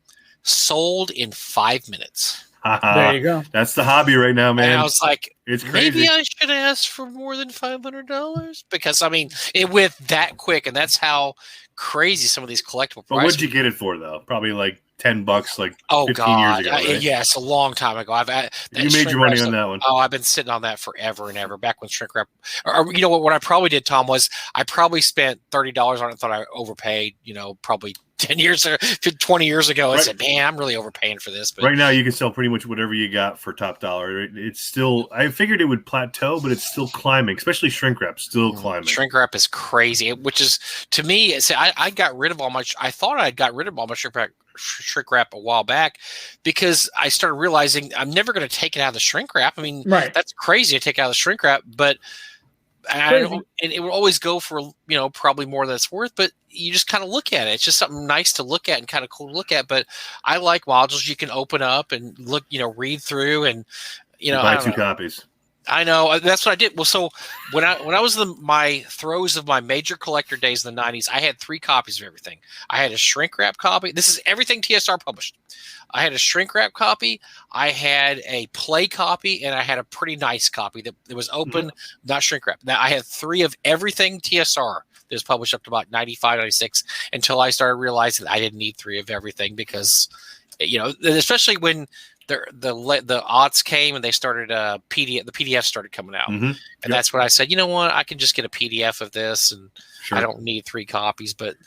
sold in 5 minutes. There you go. That's the hobby right now, man. And I was like, it's crazy. Maybe I should ask for more than $500 because I mean it went that quick, and that's how crazy some of these collectible prices. But what'd you get it for though? Probably like $10, like 15 years ago. Right? Yes, a long time ago. You made your money on that one. Oh, I've been sitting on that forever and ever. Back when shrink wrap, or you know what I probably did, Tom, was I probably spent $30 on it. And thought I overpaid. You know, probably 10 years or 20 years ago. I said, man, I'm really overpaying for this. But right now, you can sell pretty much whatever you got for top dollar. It's still. I figured it would plateau, but it's still climbing. Especially shrink wrap, still climbing. Shrink wrap is crazy, which is to me. I got rid of all my. I thought I got rid of all my shrink wrap a while back because I started realizing I'm never going to take it out of the shrink wrap. I mean, that's crazy to take out of the shrink wrap, but and it would always go for, you know, probably more than it's worth, but you just kind of look at it. It's just something nice to look at and kind of cool to look at. But I like modules you can open up and look, you know, read through and, you know, buy two copies. I know that's what I did. Well, so when I was my throes of my major collector days in the 90s, I had 3 copies of everything. I had a shrink wrap copy. This is everything TSR published. I had a shrink wrap copy. I had a play copy, and I had a pretty nice copy that was open, not shrink wrap. Now I had 3 of everything TSR that was published up to about 95, 96 until I started realizing I didn't need 3 of everything because, you know, especially when the odds came and they started the PDF started coming out, and that's when I said, you know what, I can just get a PDF of this, and I don't need 3 copies. But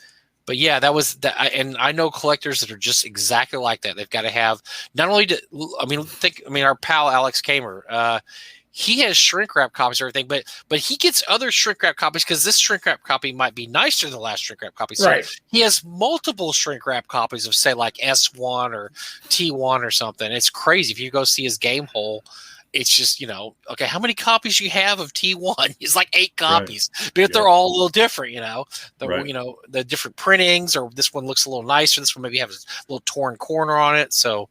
yeah, that was that. And I know collectors that are just exactly like that. They've got to have not only our pal Alex Kamer. He has shrink wrap copies of everything, but he gets other shrink wrap copies because this shrink wrap copy might be nicer than the last shrink wrap copy. So he has multiple shrink wrap copies of, say, like S1 or T1 or something. It's crazy. If you go see his game hole, it's just, you know, okay, how many copies you have of T1? It's like 8 copies, but they're all a little different, you know. You know, the different printings, or this one looks a little nicer. This one maybe has a little torn corner on it. So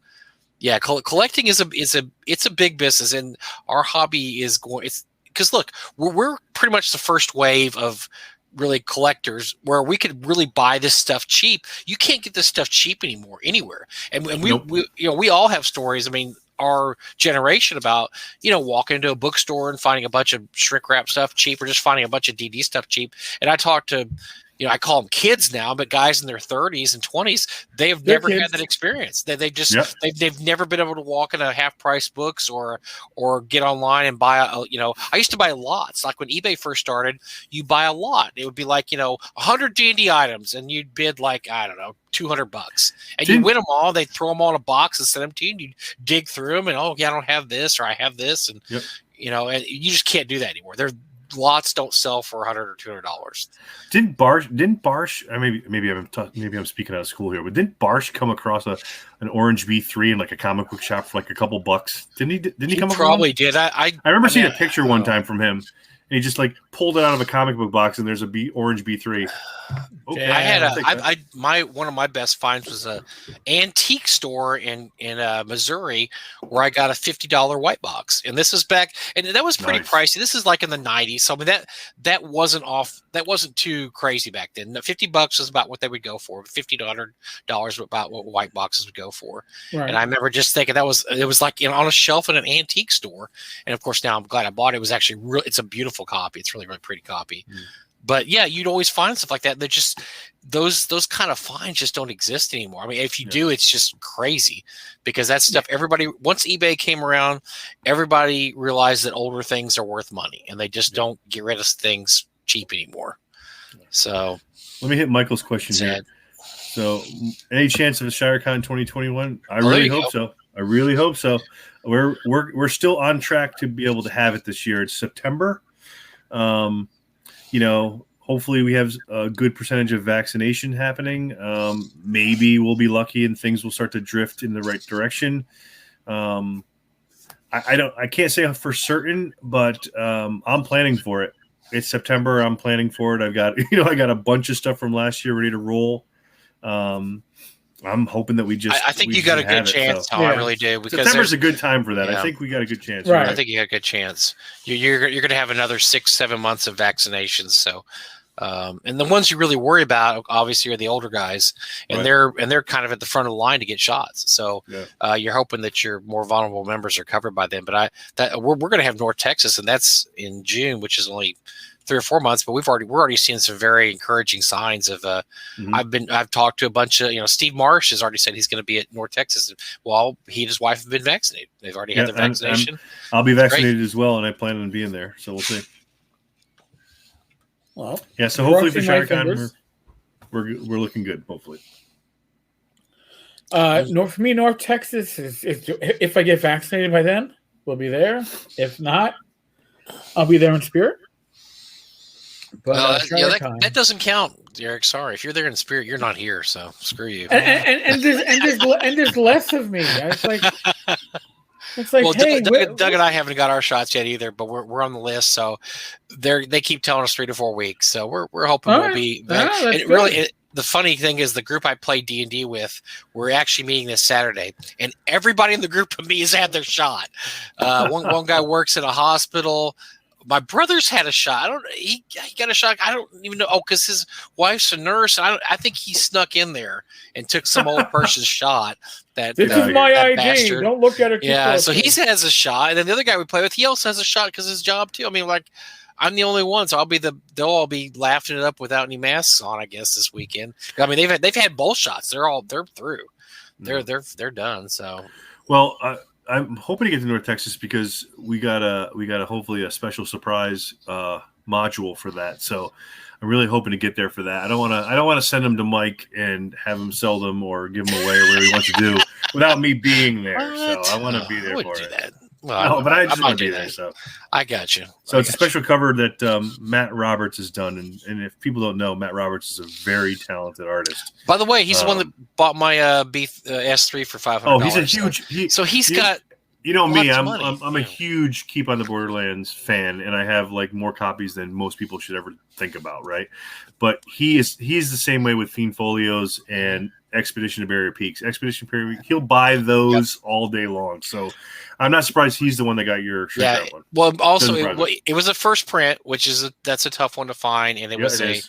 yeah, collecting is a big business, and our hobby is going. It's because look, we're pretty much the first wave of really collectors where we could really buy this stuff cheap. You can't get this stuff cheap anymore anywhere, and we you know, we all have stories. I mean, our generation about, you know, walking into a bookstore and finding a bunch of shrink wrap stuff cheap, or just finding a bunch of DD stuff cheap. And I talk to, you know, I call them kids now, but guys in their 30s and 20s, they've never had that experience. They just they've never been able to walk into half price books or get online and buy you know, I used to buy lots. Like when eBay first started, you buy a lot. It would be like, you know, 100 D&D items, and you'd bid like, I don't know, $200, and you win them all. They throw them all in a box and send them to you, and you dig through them, and, oh yeah, I don't have this, or I have this, and you know, and you just can't do that anymore. Lots don't sell for $100 or $200. Didn't Barsh? Maybe I'm speaking out of school here, but didn't Barsh come across an Orange B3 in like a comic book shop for like a couple bucks? Didn't he come? Probably did. I remember seeing a picture one time from him, and he just like pulled it out of a comic book box, and there's a Orange B3. Okay. I had one of my best finds was a antique store in Missouri where I got a $50 white box, and this is back, and that was pretty pricey. This is like in the 90s, so I mean that wasn't too crazy back then. $50 was about what they would go for. $50 to $100 was about what white boxes would go for. Right. And I remember just thinking it was like, you know, on a shelf in an antique store. And of course now I'm glad I bought it. It was actually it's a beautiful copy. It's really, really pretty copy. But yeah, you'd always find stuff like that. They're just those kind of finds just don't exist anymore. I mean, if you do, it's just crazy because that stuff. Everybody, once eBay came around, everybody realized that older things are worth money, and they just don't get rid of things cheap anymore. So let me hit Michael's question here. So, any chance of a ShireCon 2021? I really hope so. I really hope so. We're still on track to be able to have it this year. It's September. Hopefully we have a good percentage of vaccination happening. Maybe we'll be lucky and things will start to drift in the right direction. I can't say for certain, but I'm planning for it. It's September. I'm planning for it. I got a bunch of stuff from last year ready to roll. I'm hoping that I think you got a good chance. I really do. Because September's a good time for that. I think we got a good chance. Right. I think you got a good chance. You're going to have another 6-7 months of vaccinations. So, and the ones you really worry about, obviously, are the older guys, and they're kind of at the front of the line to get shots. So, you're hoping that your more vulnerable members are covered by them. But we're going to have North Texas, and that's in June, which is only 3 or 4 months, but we're already seeing some very encouraging signs of. I've talked to a bunch of Steve Marsh has already said he's going to be at North Texas. Well, he and his wife have been vaccinated. They've already had their vaccination. I'll be vaccinated as well, and I plan on being there. So we'll see. Well, so hopefully for ShireCon we're looking good. Hopefully. For me, North Texas is if I get vaccinated by then, we'll be there. If not, I'll be there in spirit. But that doesn't count, Derek. Sorry, if you're there in spirit, you're not here. So screw you. And there's less of me. It's like, well, hey, Doug and I haven't got our shots yet either, but we're on the list. So they keep telling us 3 to 4 weeks. So we're hoping we'll be. The funny thing is, the group I play D&D with, we're actually meeting this Saturday, and everybody in the group of me has had their shot. One guy works in a hospital. My brother's had a shot. He got a shot. I don't even know. Oh, because his wife's a nurse. I think he snuck in there and took some old person's shot. This is my ID. Bastard. Don't look at it. So he has a shot, and then the other guy we play with, he also has a shot because his job too. I mean, like, I'm the only one, so they'll all be laughing it up without any masks on, I guess, this weekend. I mean, they've had both shots. They're through. They're done. So well. I'm hoping to get to North Texas because we got hopefully a special surprise module for that. So I'm really hoping to get there for that. I don't want to send them to Mike and have him sell them or give them away or whatever he wants to do without me being there. What? So I want to be there for it. That. Well, but I just want to be there. So I got you. So it's a special cover that Matt Roberts has done, and if people don't know, Matt Roberts is a very talented artist. By the way, he's the one that bought my Beef S3 for $500. Oh, he's a huge. He's got. You know me, I'm a huge Keep on the Borderlands fan, and I have like more copies than most people should ever think about, right? But he's the same way with Fiend Folios and Expedition to Barrier Peaks. Expedition to Barrier Peaks, he'll buy those all day long. So I'm not surprised he's the one that got your shirt one. Well, also it was a first print, which that's a tough one to find, and his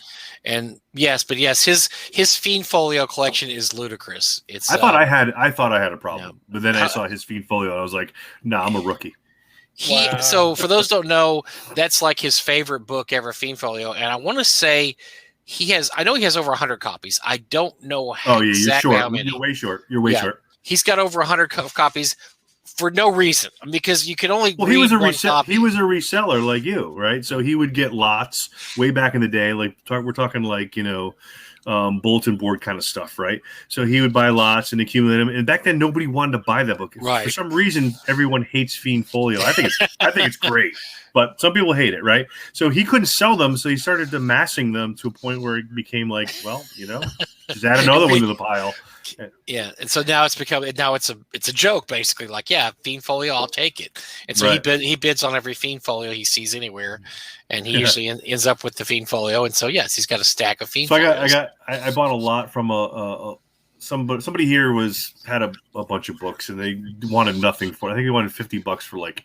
Fiend Folio collection is ludicrous. I thought I had a problem, but then I saw his Fiend Folio and I was like, nah, I'm a rookie. So for those who don't know, that's like his favorite book ever, Fiend Folio, and I want to say I know he has over 100 copies. I don't know exactly how many. You're way short. You're way short. He's got over 100 copies for no reason, because you can only he was a reseller like you, right? So he would get lots way back in the day. Like we're talking like bulletin board kind of stuff, right? So he would buy lots and accumulate them. And back then, nobody wanted to buy that book. Right. For some reason, everyone hates Fiend Folio. I think it's great, but some people hate it, right? So he couldn't sell them, so he started amassing them to a point where it became like, well, just add another one to the pile. Yeah, and so now it's a joke basically. Like, yeah, Fiend Folio, I'll take it. And so he bids on every Fiend Folio he sees anywhere, and he usually ends up with the Fiend Folio. And so yes, he's got a stack of Fiend Folios. I bought a lot from somebody here had a bunch of books, and they wanted nothing for it. I think they wanted $50 for like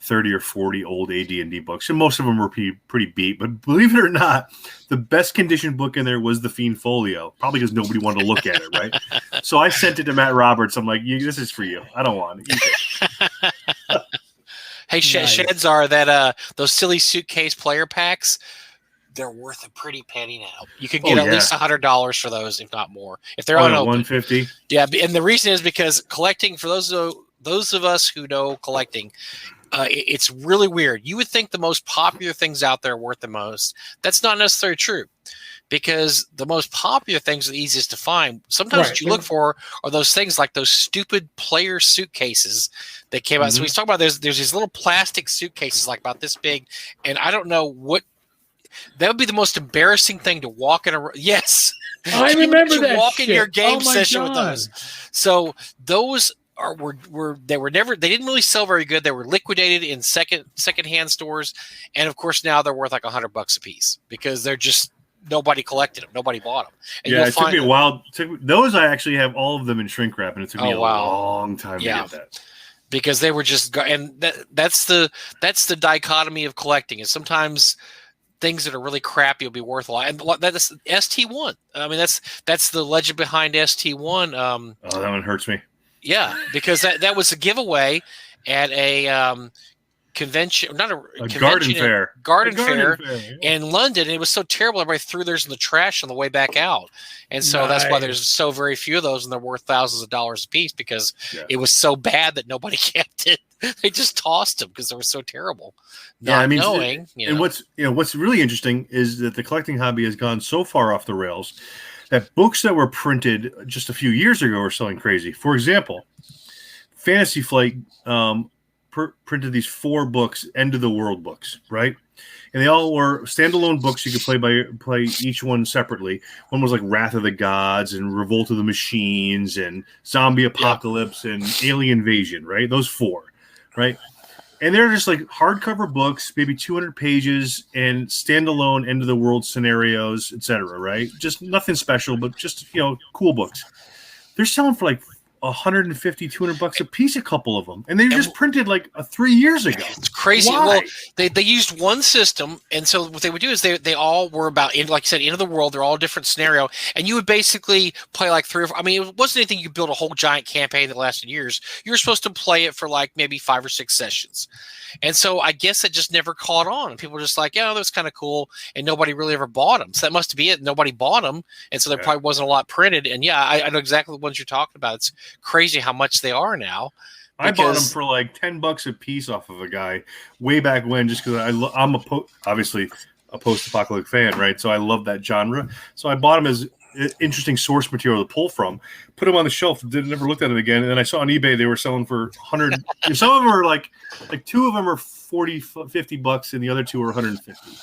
30 or 40 old AD&D books, and most of them were pretty beat. But believe it or not, the best conditioned book in there was the Fiend Folio, probably because nobody wanted to look at it, right? So I sent it to Matt Roberts. I'm like, this is for you. I don't want it. Hey, Sheds are that those silly suitcase player packs. they're worth a pretty penny now. You could get at least $100 for those, if not more. If they're unopened, $150. Yeah, and the reason is because collecting, for those of us who know collecting, it's really weird. You would think the most popular things out there are worth the most. That's not necessarily true, because the most popular things are the easiest to find. Sometimes what you look for are those things like those stupid player suitcases that came out. So we talk about there's these little plastic suitcases like about this big, and I don't know what that would be the most embarrassing thing to walk in a. Yes, I remember that. Walk in your game session with those. So those. They didn't really sell very good. They were liquidated in secondhand stores, and of course now they're worth like $100 a piece because they're just nobody collected them, nobody bought them. And it took me a while. Those I actually have all of them in shrink wrap, and it took me a long time to get that because they were just and that's the dichotomy of collecting is sometimes things that are really crappy will be worth a lot. And that's ST1. I mean that's the legend behind ST1. That one hurts me. Yeah, because that was a giveaway at a convention, not a convention, garden fair in London. And it was so terrible, everybody threw theirs in the trash on the way back out. And so that's why there's so very few of those, and they're worth thousands of dollars a piece because it was so bad that nobody kept it. They just tossed them because they were so terrible. And what's really interesting is that the collecting hobby has gone so far off the rails that books that were printed just a few years ago are selling crazy. For example, Fantasy Flight printed these 4 books, End of the World books, right? And they all were standalone books. You could play each one separately. One was like Wrath of the Gods and Revolt of the Machines and Zombie Apocalypse and Alien Invasion, right? Those 4, right? And they're just like hardcover books, maybe 200 pages, and standalone end of the world scenarios, etc. Right? Just nothing special, but just cool books. They're selling for like $150, $200 a piece, a couple of them, and they just printed like 3 years ago. It's crazy. Why? Well, they used one system, and so what they would do is they all were about, like you said, end of the world. They're all a different scenario, and you would basically play like 3 or 4. I mean, it wasn't anything you could build a whole giant campaign that lasted years. You were supposed to play it for like maybe 5 or 6 sessions. And so I guess it just never caught on. People were just like, that was kind of cool, and nobody really ever bought them. So that must be it. Nobody bought them, and so there probably wasn't a lot printed. And I know exactly the ones you're talking about. It's crazy how much they are now. I bought them for like $10 a piece off of a guy way back when, just because I'm obviously a post-apocalyptic fan, right? So I love that genre. So I bought them as interesting source material to pull from, put them on the shelf, never looked at them again. And then I saw on eBay they were selling for 100. Some of them are like 2 of them are $40-$50 and the other 2 are 150.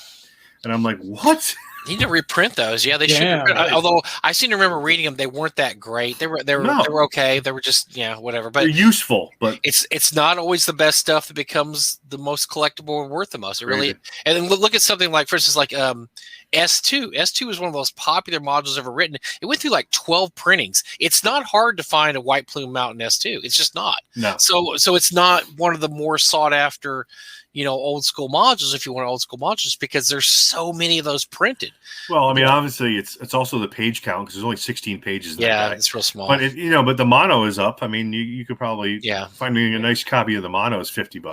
And I'm like, what? You need to reprint those. Yeah, they should. Although I seem to remember reading them, they weren't that great. They were okay. They were just whatever. But they're useful. But it's not always the best stuff that becomes the most collectible and worth the most. It really. And then look at something like, for instance, like S2. S2 is one of the most popular modules ever written. It went through like 12 printings. It's not hard to find a White Plume Mountain S2. It's just not. No. So it's not one of the more sought after, old school modules, if you want old school modules, because there's so many of those printed. Well, I mean, obviously it's also the page count because there's only 16 pages. It's real small. But but the mono is up. I mean, you could probably finding a nice copy of the mono is $50.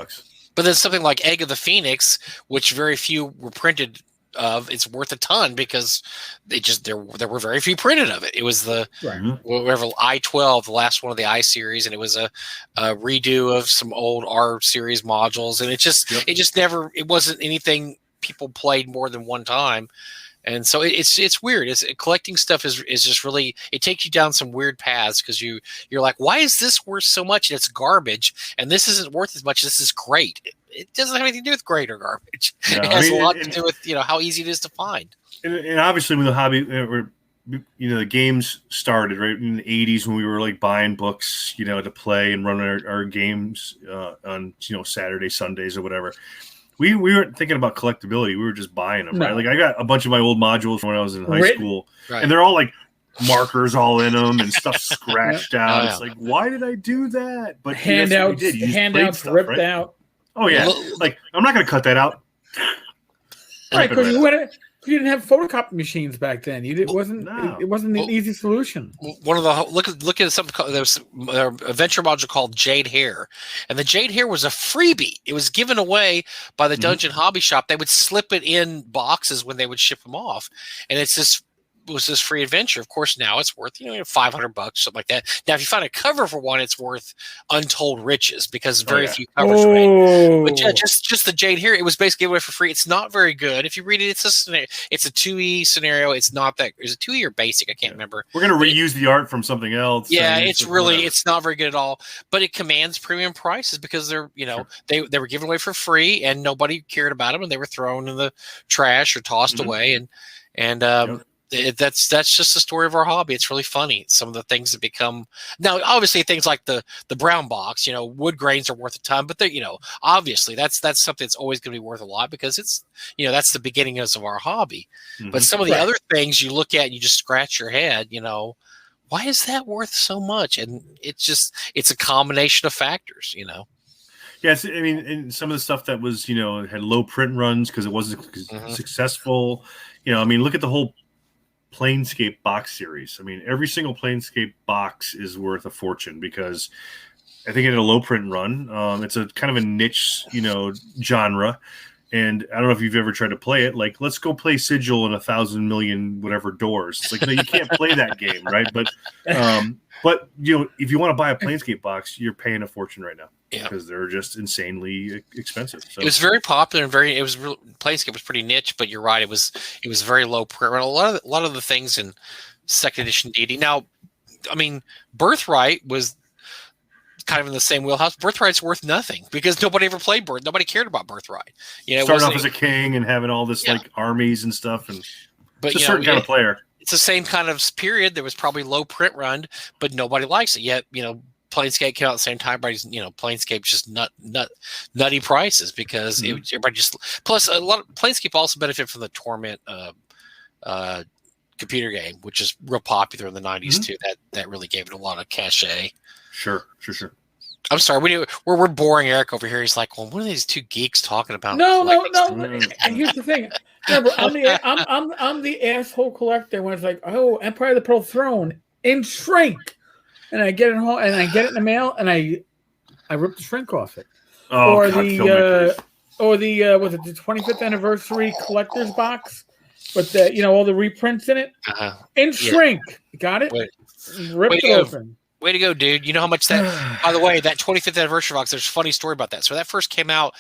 But then something like Egg of the Phoenix, which very few were printed of, it's worth a ton because there were very few printed of it. It was the whatever I-12, the last one of the I series, and it was a redo of some old R series modules, and it wasn't anything people played more than one time. And so it's weird. Collecting stuff is just really, it takes you down some weird paths because you're like, why is this worth so much? And it's garbage, and this isn't worth as much. This is great. It doesn't have anything to do with great or garbage. No, it has a lot to do with how easy it is to find. And obviously, with the hobby, the games started right in the 80s when we were like buying books, to play and run our games on Saturday, Sundays, or whatever. We weren't thinking about collectability. We were just buying them, right? Like I got a bunch of my old modules when I was in high school, and they're all like markers all in them and stuff scratched out. It's like, why did I do that? But handouts ripped out. Oh yeah, like I'm not going to cut that out. Right, because You didn't have photocopy machines back then. It wasn't an easy solution. One of the look at something called, there was a venture module called Jade Hair, and the Jade Hair was a freebie. It was given away by the Dungeon Hobby Shop. They would slip it in boxes when they would ship them off, and was this free adventure. Of course, now it's worth $500, something like that. Now, if you find a cover for one, it's worth untold riches because very few covers are made. But yeah, just the Jade here, it was basically given away for free. It's not very good. If you read it, it's a 2E scenario. It's not that. Is it 2E or basic? I can't remember. We're gonna reuse the art from something else. Yeah, it's not very good at all. But it commands premium prices because they're they were given away for free and nobody cared about them and they were thrown in the trash or tossed away and. That's just the story of our hobby. It's really funny. Some of the things that become now, obviously, things like the brown box. Wood grains are worth a ton, but they, obviously, that's something that's always going to be worth a lot because it's, that's the beginning of our hobby. But some of the other things you look at and you just scratch your head. Why is that worth so much? And it's a combination of factors. Yes, I mean, and some of the stuff that was had low print runs because it wasn't successful. Look at the whole Planescape box series. I mean, every single Planescape box is worth a fortune because I think it had a low print run. It's a kind of a niche, genre. And I don't know if you've ever tried to play it. Like, let's go play Sigil in 1,000 million whatever doors. It's like, no, you can't play that game, right? But if you want to buy a Planescape box, you're paying a fortune right now because they're just insanely expensive. So. It was very popular and Planescape was pretty niche, but you're right. It was very low print. A lot of the things in second edition D&D. Now, I mean, Birthright was kind of in the same wheelhouse. Birthright's worth nothing because nobody ever played Nobody cared about Birthright. Starting off as a king and having all this like armies and stuff, but it's a certain kind of player. It's the same kind of period. There was probably low print run, but nobody likes it yet. Planescape came out at the same time. Everybody's Planescape just nutty prices because everybody just plus a lot of Planescape also benefit from the Torment computer game, which is real popular in the 90s too. That really gave it a lot of cachet. Sure. I'm sorry. We're boring Eric over here. He's like, well, what are these two geeks talking about? No. Here's the thing. Remember, I'm the asshole collector when it's like, oh, Empire of the Pearl Throne in shrink, and I get it home and I get it in the mail and I rip the shrink off it. Oh, or God, the was it the 25th anniversary collector's box with the all the reprints in it in shrink. Got it? Ripped it open. Way to go, dude. You know how much that, by the way, that 25th anniversary box, there's a funny story about that. So that first came out,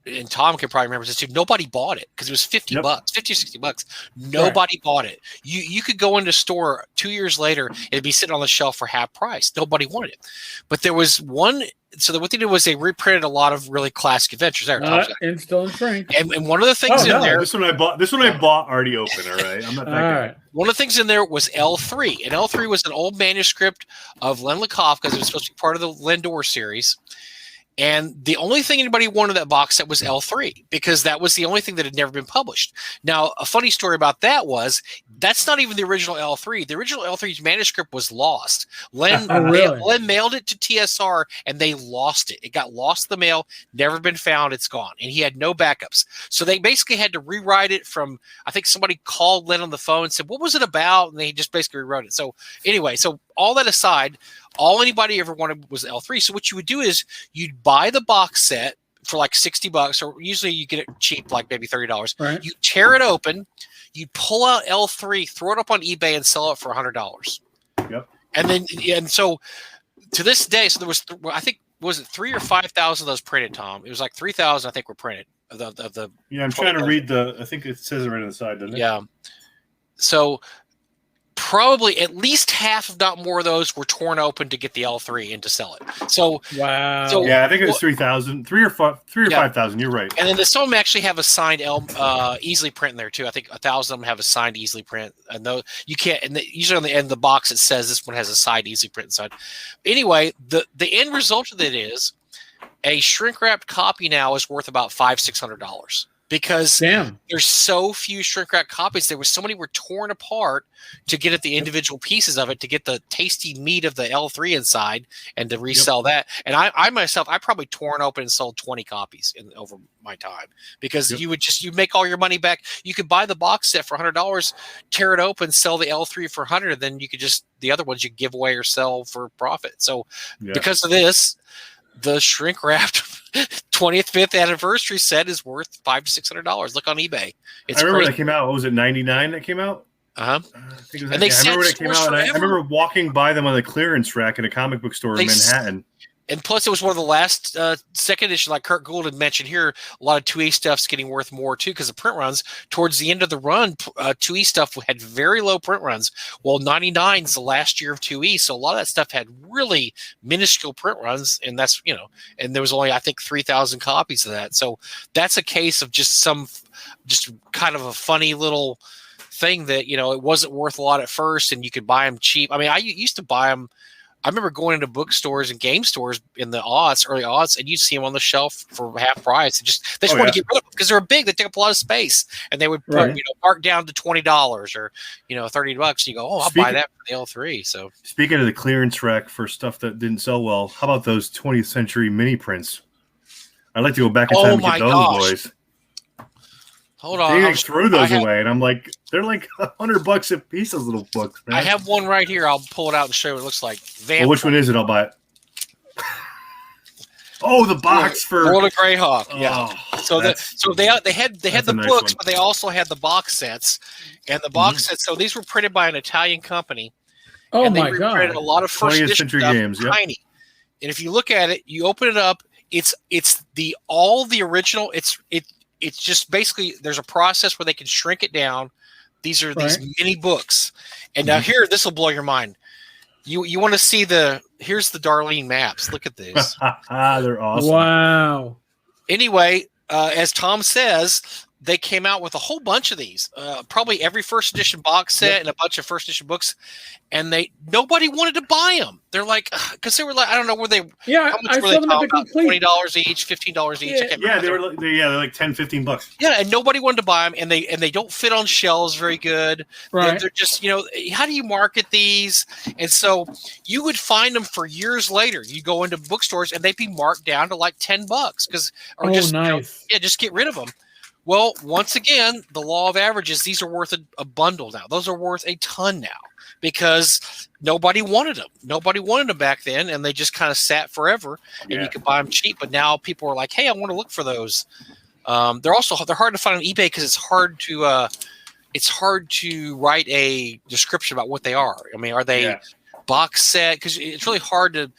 and Tom can probably remember this too. Nobody bought it because it was $50, $50 or $60. Nobody bought it. You could go into a store 2 years later, it'd be sitting on the shelf for half price. Nobody wanted it. But there was one. So what they did was they reprinted a lot of really classic adventures. There, and still in shrink. And one of the things in there. This one I bought already open. All right, I'm not that good. One of the things in there was L3, and L3 was an old manuscript of Len Lekoff because it was supposed to be part of the Lindor series. And the only thing anybody wanted in that box set was L3 because that was the only thing that had never been published. Now, a funny story about that was that's not even the original L3. The original L3's manuscript was lost. Len mailed it to TSR and they lost it. It got lost in the mail, never been found. It's gone. And he had no backups. So they basically had to rewrite it from, I think somebody called Len on the phone and said, what was it about? And they just basically rewrote it. So anyway, all that aside, all anybody ever wanted was L3. So what you would do is you'd buy the box set for like $60, or usually you get it cheap, like maybe $30. Right. You tear it open, you pull out L3, throw it up on eBay, and sell it for $100. Yep. And so to this day, so there was, I think, was it 3,000 or 5,000 of those printed, Tom? It was like 3,000, I think, were printed. Of the I'm trying to read I think it says it right on the side, doesn't it? Yeah. So probably at least half, if not more, of those were torn open to get the L3 and to sell it. So wow. So, I think it was 3,000, 3,000 or 5,000. You're right. And then some of them actually have a signed easily print in there too. I think 1,000 of them have a signed easily print. And those you can't. And usually on the end of the box it says this one has a signed easily print inside. Anyway, the end result of it is a shrink wrapped copy now is worth about $500-$600. because Damn. there's so few shrink wrap copies. There was so many were torn apart to get at the individual pieces of it, to get the tasty meat of the L3 inside and to resell that. And I myself, I probably torn open and sold 20 copies over my time, because you make all your money back. You could buy the box set for $100, tear it open, sell the L3 for $100, and then you could the other ones you give away or sell for profit. So because of this, the shrink wrapped 25th anniversary set is worth $500 to $600. Look on eBay. It's I remember crazy. that came out. What was it, 99 that came out? Uh-huh. I remember that came out, and I remember walking by them on the clearance rack in a comic book store in Manhattan. And plus, it was one of the last second edition, like Kurt Gould had mentioned here. A lot of 2E stuff's getting worth more too, because the print runs towards the end of the run, 2E stuff had very low print runs. Well, 99 is the last year of 2E, so a lot of that stuff had really minuscule print runs, and that's and there was only, I think, 3,000 copies of that. So that's a case of just kind of a funny little thing that it wasn't worth a lot at first, and you could buy them cheap. I mean, I used to buy them. I remember going into bookstores and game stores in the early aughts, and you'd see them on the shelf for half price. They just want to get rid of them because they're big. They take up a lot of space, and they would put, mark down to $20 or $30. And you go, I'll buy that for the L3. So speaking of the clearance rack for stuff that didn't sell well, how about those 20th century mini prints? I'd like to go back in time and get those boys. Hold on. They threw those away, and I'm like, they're like $100 a piece, those little books, man. I have one right here. I'll pull it out and show you what it looks like. Well, which one is it? I'll buy it. The box for World of Greyhawk. Yeah. So they had the books, but they also had the box sets, and the box sets. So these were printed by an Italian company. Oh and my they god! Printed a lot of first 20th edition century stuff, games, tiny. And if you look at it, you open it up. It's all the original. It's just basically there's a process where they can shrink it down. These are these mini books. And now here, this will blow your mind. You want to see here's the Darlene maps. Look at this. They're awesome. Wow. Anyway, as Tom says, they came out with a whole bunch of these, probably every first edition box set and a bunch of first edition books, and nobody wanted to buy them. They're like, because they were like, I don't know where they. Yeah, how much were they talking about? $20 each, $15 each. They're like $10, $15. Yeah, and nobody wanted to buy them, and they don't fit on shelves very good. Right. They're just how do you market these? And so you would find them for years later. You go into bookstores and they'd be marked down to like $10 nice. Just get rid of them. Well, once again, the law of averages, these are worth a bundle now. Those are worth a ton now because nobody wanted them. Nobody wanted them back then, and they just kind of sat forever, and you could buy them cheap. But now people are like, hey, I want to look for those. They're hard to find on eBay because it's hard to write a description about what they are. I mean, are they box set? Because it's really hard to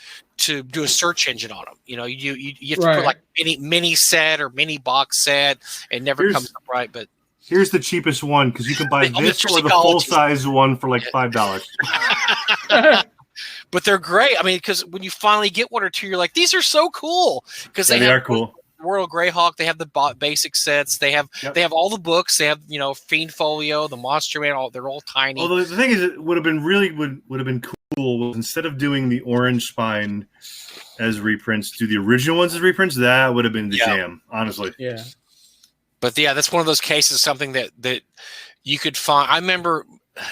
do a search engine on them. You have to put like mini set or mini box set. It never comes up right. But here's the cheapest one because you can buy this or the full size one for like $5. But they're great. I mean, because when you finally get one or two, you're like, these are so cool because they are cool. World Greyhawk. They have the basic sets. They have all the books. They have Fiend Folio, the Monster Man. They're all tiny. Well, the thing is, it would have been cool was instead of doing the orange spine as reprints, do the original ones as reprints. That would have been the jam, honestly. Yeah. But that's one of those cases, something that you could find. I remember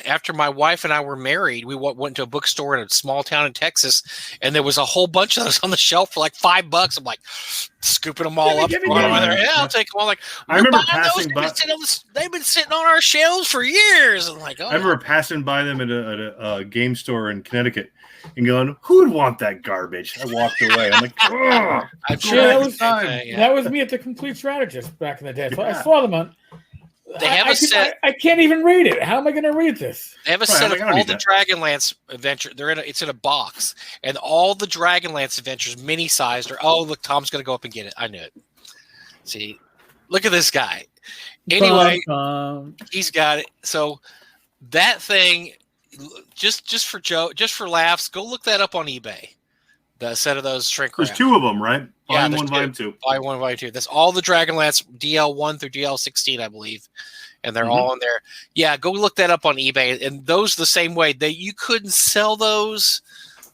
after my wife and I were married, we went to a bookstore in a small town in Texas, and there was a whole bunch of those on the shelf for like $5. I'm like scooping them all up. I'll take them all. Like, I remember passing by. They've been sitting on our shelves for years. I'm like, I remember passing by them at a game store in Connecticut and going, "Who would want that garbage?" I walked away. I'm like, "Oh, I'm sure that was me at the Complete Strategist back in the day. So I saw them on. They have a set. I can't even read it. How am I going to read this? They have a set of all the Dragonlance adventure. It's in a box, and all the Dragonlance adventures, mini sized. Look, Tom's going to go up and get it. I knew it. See, look at this guy. Anyway, he's got it. So that thing, just for laughs, go look that up on eBay. The set of those shrink wrap. There's two of them, right? Volume 1, Volume 2. Volume 1, Volume 2. That's all the Dragonlance DL1 through DL16, I believe. And they're all in there. Yeah, go look that up on eBay. And those the same way. You couldn't sell those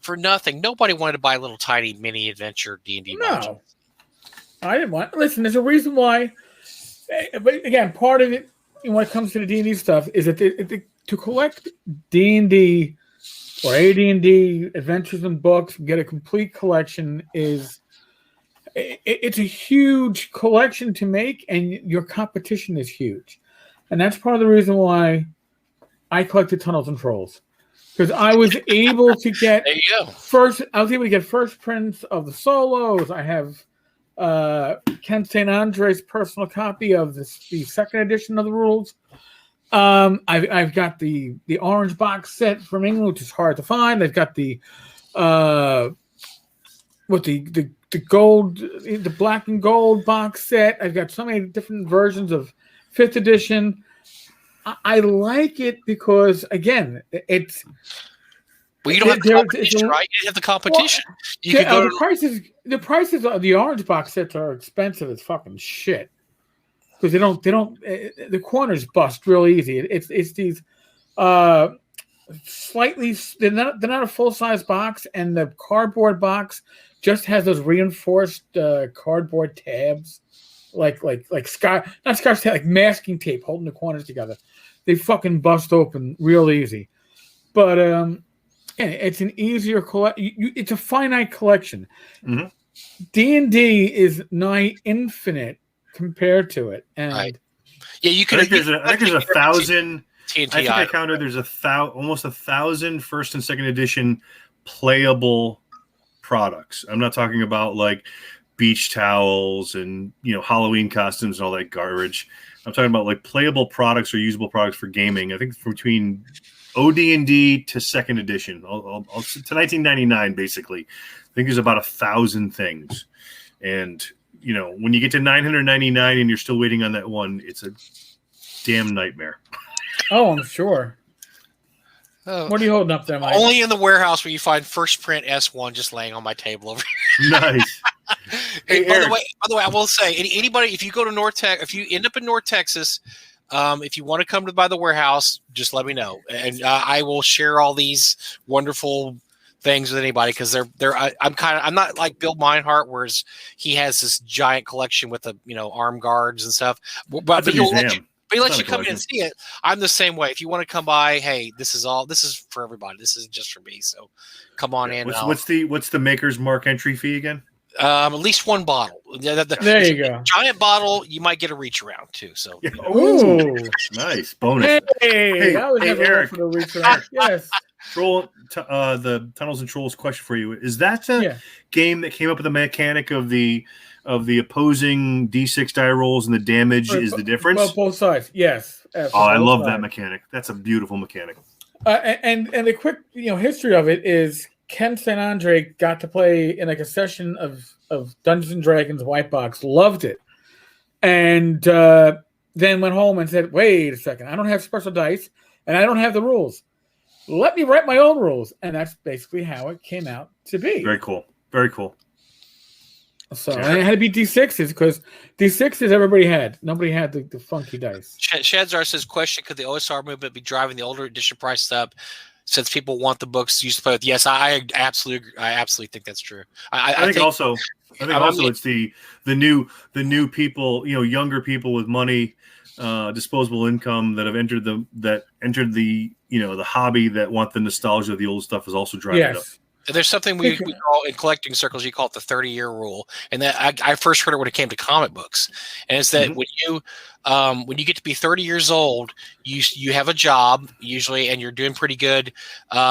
for nothing. Nobody wanted to buy a little tiny mini adventure D&D module. I didn't want. Listen, there's a reason why. But again, part of it when it comes to the D&D stuff is that to collect D&D or AD&D adventures and books, get a complete collection it's a huge collection to make, and your competition is huge. And that's part of the reason why I collected Tunnels and Trolls. Because I was able to get first prints of the solos. I have Ken St. Andre's personal copy of the second edition of the rules. I've got the orange box set from England, which is hard to find. I've got the gold, the black and gold box set. I've got so many different versions of 5th edition. I like it because, again, it's. Well, you don't have the competition, right? You have the competition. Well, the prices of the orange box sets are expensive as fucking shit because they don't. The corners bust real easy. It's these slightly. They're not a full size box, and the cardboard box just has those reinforced cardboard tabs, like masking tape holding the corners together. They fucking bust open real easy, but it's an easier it's a finite collection. Mm-hmm. D&D is nigh infinite compared to it, and right. Yeah, you can. I think there's 1,000. TNT. I think I counted. There's almost 1,000 first and second edition playable products. I'm not talking about like beach towels and Halloween costumes and all that garbage. I'm talking about like playable products or usable products for gaming. I think between OD&D to second edition, to 1999, basically, I think there's about 1,000 things. And when you get to 999 and you're still waiting on that one, it's a damn nightmare. Oh, I'm sure. What are you holding up there, Mike? Only in the warehouse where you find first print S1 just laying on my table over here. Nice. Hey, by the way, I will say, anybody, if you go to if you end up in North Texas, if you want to come by the warehouse, just let me know, and I will share all these wonderful things with anybody because I'm not like Bill Meinhardt, whereas he has this giant collection with the armed guards and stuff. But he'll let you come in and see it. I'm the same way. If you want to come by, hey, this is for everybody. This isn't just for me. So come on in. What's the Maker's Mark entry fee again? At least one bottle. There you go. Giant bottle, you might get a reach around too. So, ooh, nice bonus. Hey, that was Eric. For the reach around. Yes. The Tunnels and Trolls question for you: is that a game that came up with the mechanic of the opposing D6 die rolls and the damage is the difference? Both sides, yes. I love that mechanic. That's a beautiful mechanic. And the quick history of it is Ken St. Andre got to play in like a session of Dungeons and Dragons White Box, loved it, and then went home and said, "Wait a second, I don't have special dice and I don't have the rules. Let me write my own rules," and that's basically how it came out to be. Very cool. Very cool. So and it had to be D6s because D6s everybody had. Nobody had the funky dice. Shadzar says, question, could the OSR movement be driving the older edition prices up since people want the books used to play with? Yes, I absolutely agree. I absolutely think that's true. I think also it's the new people, younger people with money, disposable income that have entered the hobby that want the nostalgia of the old stuff is also driving it up. There's something we call in collecting circles, you call it the 30-year rule. And that I first heard it when it came to comic books. And it's that when you get to be 30 years old, you have a job usually, and you're doing pretty good.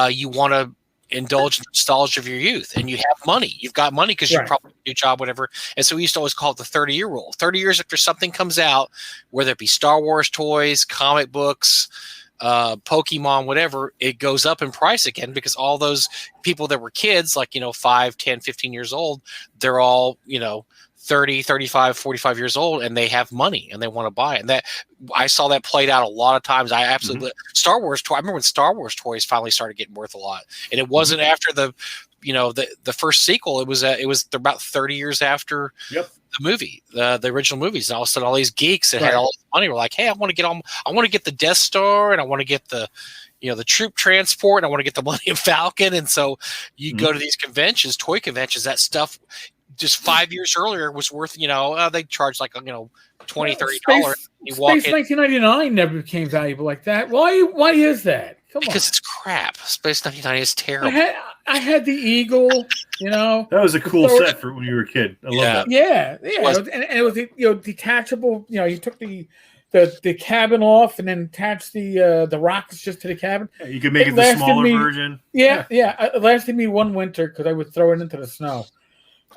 You want to indulge in the nostalgia of your youth, and you have money. You've got money because you probably do a job, whatever. And so we used to always call it the 30-year rule. 30 years after something comes out, whether it be Star Wars toys, comic books, Pokemon, whatever, it goes up in price again because all those people that were kids, like 5, 10, 15 years old, they're all 30, 35, 45 years old, and they have money and they want to buy it. And that I saw that played out a lot of times. I absolutely Star Wars toy. I remember when Star Wars toys finally started getting worth a lot, and it wasn't after the first sequel. It was about 30 years after the movie, the original movies. And all of a sudden, all these geeks that had all this money were like, "Hey, I want to get the Death Star, and I want to get the troop transport, and I want to get the Millennium Falcon." And so you go to these conventions, toy conventions, that stuff. just 5 years earlier was worth, they charge like, $20, $30. You Space walk in 1999 never became valuable like that. Why is that? Come because on. it's crap. Space 99 is terrible. I had the Eagle, That was a cool set for when you were a kid. I love that. Yeah. And it was detachable. You took the cabin off and then attached the rockets just to the cabin. Yeah, you could make it the smaller version. Yeah. It lasted me one winter because I would throw it into the snow.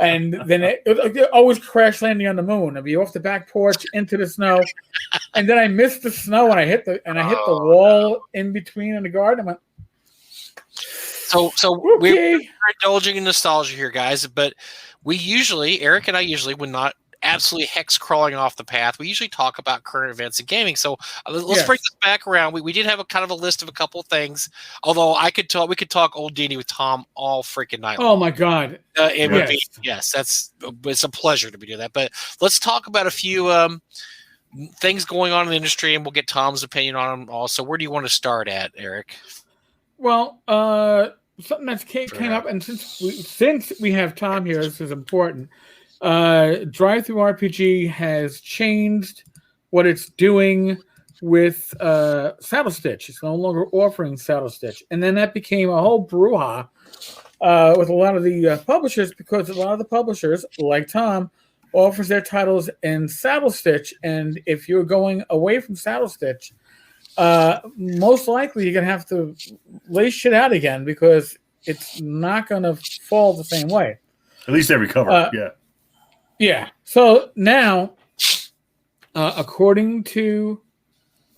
And then it always crash landing on the moon. I'd be off the back porch into the snow, and then I missed the snow and I hit the wall in between in the garden. I went. So we're indulging in nostalgia here, guys. But Eric and I usually, when not absolutely hex crawling off the path, we usually talk about current events in gaming. So let's bring this back around. We did have a kind of a list of a couple of things. Although we could talk old D&D with Tom all freaking night long. Oh my God! It would be it's a pleasure to be doing that. But let's talk about a few things going on in the industry, and we'll get Tom's opinion on them all. So where do you want to start at, Eric? Well, something that came up, and since we have Tom here, this is important. Drive-Thru RPG has changed what it's doing with Saddle Stitch. It's no longer offering Saddle Stitch. And then that became a whole brouhaha with a lot of the publishers, because a lot of the publishers, like Tom, offers their titles in Saddle Stitch. And if you're going away from Saddle Stitch, most likely you're going to have to lay shit out again, because it's not going to fall the same way. At least every cover, Yeah. So now, according to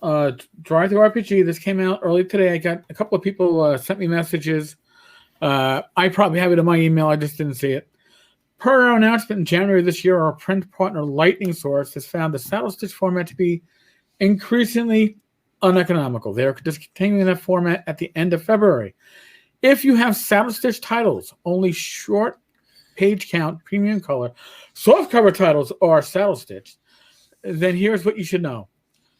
Drive-Thru RPG, this came out early today. I got a couple of people sent me messages. I probably have it in my email. I just didn't see it. Per our announcement in January this year, our print partner Lightning Source has found the Saddle Stitch format to be increasingly uneconomical. They are discontinuing that format at the end of February. If you have Saddle Stitch titles, only short page count, premium color, softcover titles are Saddle Stitch, then here's what you should know.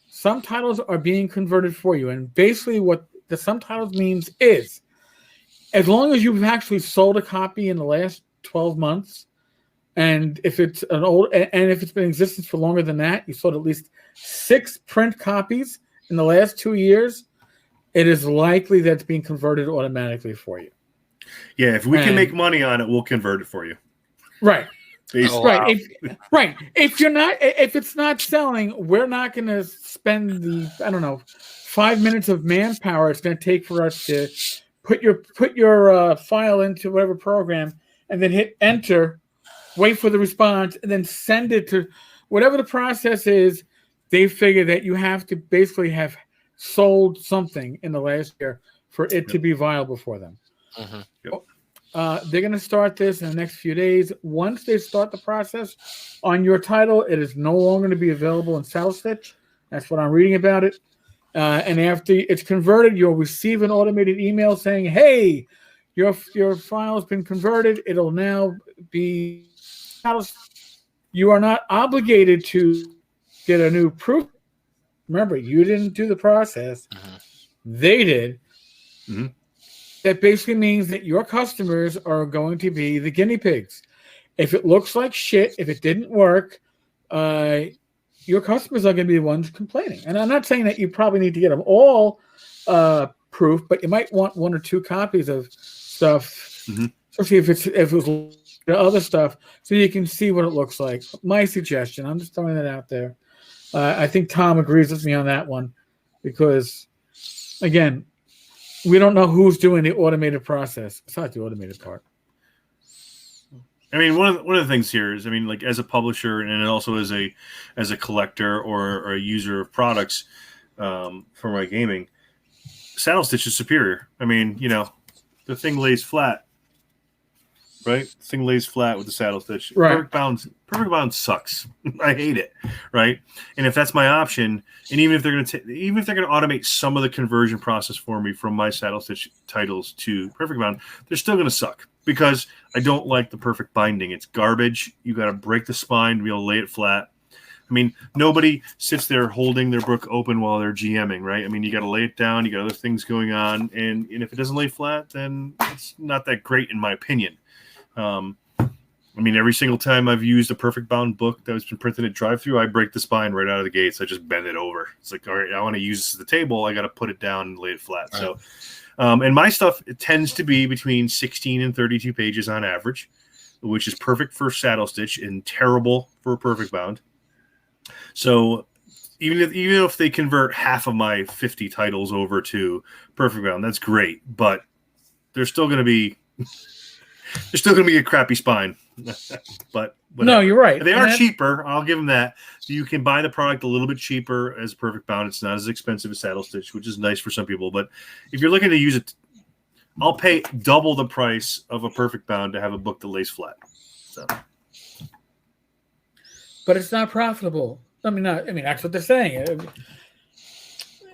Some titles are being converted for you. And basically what the some titles means is, as long as you've actually sold a copy in the last 12 months, and if it's if it's been in existence for longer than that, you sold at least 6 print copies in the last 2 years, it is likely that it's being converted automatically for you. Yeah, if we can make money on it, we'll convert it for you. Right. Right. If it's not selling, we're not going to spend the 5 minutes of manpower it's going to take for us to put your file into whatever program and then hit enter, wait for the response, and then send it to whatever the process is. They figure that you have to basically have sold something in the last year for it to be viable for them. Mm-hmm. They're going to start this in the next few days. Once they start the process on your title, it is no longer going to be available in Saddle Stitch. That's what I'm reading about it. And after it's converted, you'll receive an automated email saying, "Hey, your file has been converted. It'll now be Saddle Stitch." You are not obligated to get a new proof. Remember, you didn't do the process. Mm-hmm. They did. Mm-hmm. That basically means that your customers are going to be the guinea pigs. If it looks like shit, if it didn't work, your customers are going to be the ones complaining. And I'm not saying that you probably need to get them all proof, but you might want 1 or 2 copies of stuff, especially if it was other stuff, so you can see what it looks like. My suggestion, I'm just throwing that out there. I think Tom agrees with me on that one, because, again, we don't know who's doing the automated process. It's not the automated part. I mean, one of the things here is, like, as a publisher and also as a collector or a user of products for my gaming, Saddle Stitch is superior. The thing lays flat, right? The thing lays flat with the Saddle Stitch. Right. Perfect Bound sucks. I hate it, right? And if that's my option, and even if they're going to automate some of the conversion process for me from my Saddle Stitch titles to Perfect Bound, they're still going to suck, because I don't like the perfect binding. It's garbage. You got to break the spine to be able to lay it flat. Nobody sits there holding their book open while they're GMing, right? You got to lay it down. You got other things going on, and if it doesn't lay flat, then it's not that great, in my opinion. I mean, every single time I've used a perfect bound book that has been printed at drive-through, I break the spine right out of the gates. I just bend it over. It's like, all right, I want to use this as the table. I got to put it down and lay it flat. Right. So, and my stuff, it tends to be between 16 and 32 pages on average, which is perfect for saddle stitch and terrible for a perfect bound. So even if they convert half of my 50 titles over to perfect bound, that's great. But there's still going to be a crappy spine. But no, you're right. They are cheaper. I'll give them that. You can buy the product a little bit cheaper as perfect bound. It's not as expensive as saddle stitch, which is nice for some people. But if you're looking to use it, I'll pay double the price of a perfect bound to have a book that lays flat. So, but it's not profitable. I mean, that's what they're saying.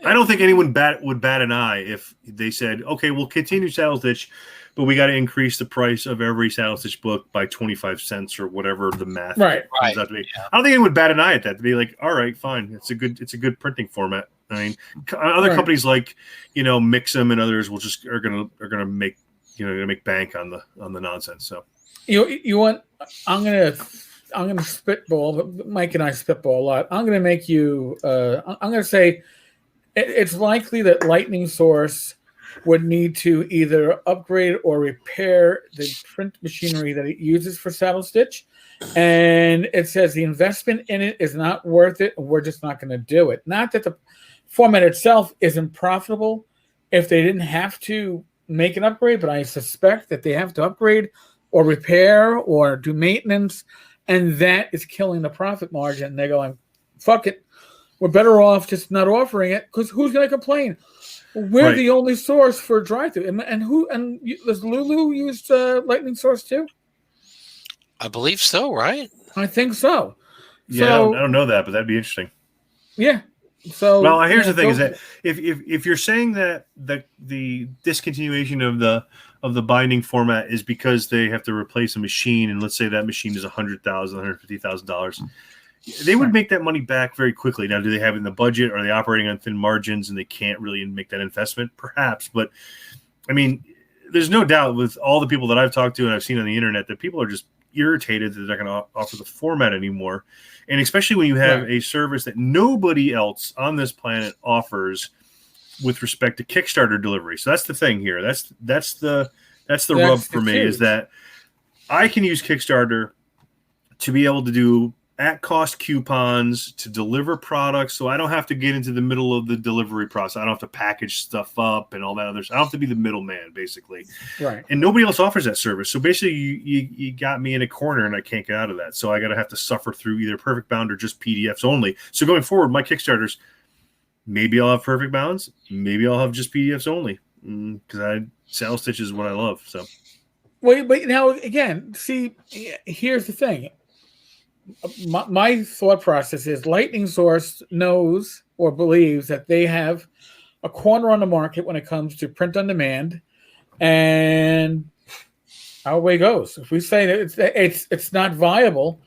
I don't think anyone would bat an eye if they said, "Okay, we'll continue saddle stitch, but we got to increase the price of every saddle stitch book by 25 cents or whatever the math comes out to be." Yeah. I don't think anyone would bat an eye at that. To be like, "All right, fine, it's a good printing format." I mean, other companies like Mixam and others are gonna make bank on the nonsense. So you want I'm gonna spitball, but Mike and I spitball a lot. I'm gonna make you. I'm gonna say it's likely that Lightning Source would need to either upgrade or repair the print machinery that it uses for saddle stitch, and it says the investment in it is not worth it, and we're just not going to do it. Not that the format itself isn't profitable if they didn't have to make an upgrade, but I suspect that they have to upgrade or repair or do maintenance, and that is killing the profit margin. And they're going, fuck it, we're better off just not offering it, because who's going to complain? We're the only source for drive-through. And does Lulu use Lightning Source too? I believe so, right? I think so. Yeah, so, I don't know that, but that'd be interesting. Yeah. So well, here's the thing: is that if you're saying that the discontinuation of the binding format is because they have to replace a machine, and let's say that machine is $150,000, they would make that money back very quickly. Now, do they have it in the budget? Are they operating on thin margins and they can't really make that investment? Perhaps, but I mean, there's no doubt with all the people that I've talked to and I've seen on the internet that people are just irritated that they're not going to offer the format anymore. And especially when you have a service that nobody else on this planet offers with respect to Kickstarter delivery. So that's the thing here. That's the rub for me, is that I can use Kickstarter to be able to do at-cost coupons to deliver products, so I don't have to get into the middle of the delivery process. I don't have to package stuff up and all that other stuff. I don't have to be the middleman, basically. Right. And nobody else offers that service. So basically, you got me in a corner, and I can't get out of that. So I got to have to suffer through either Perfect Bound or just PDFs only. So going forward, my Kickstarters, maybe I'll have Perfect Bounds, maybe I'll have just PDFs only, because saddle stitch is what I love. So. Wait, but now again, see, here's the thing. My thought process is Lightning Source knows or believes that they have a corner on the market when it comes to print on demand, and our way goes. If we say that it's not viable,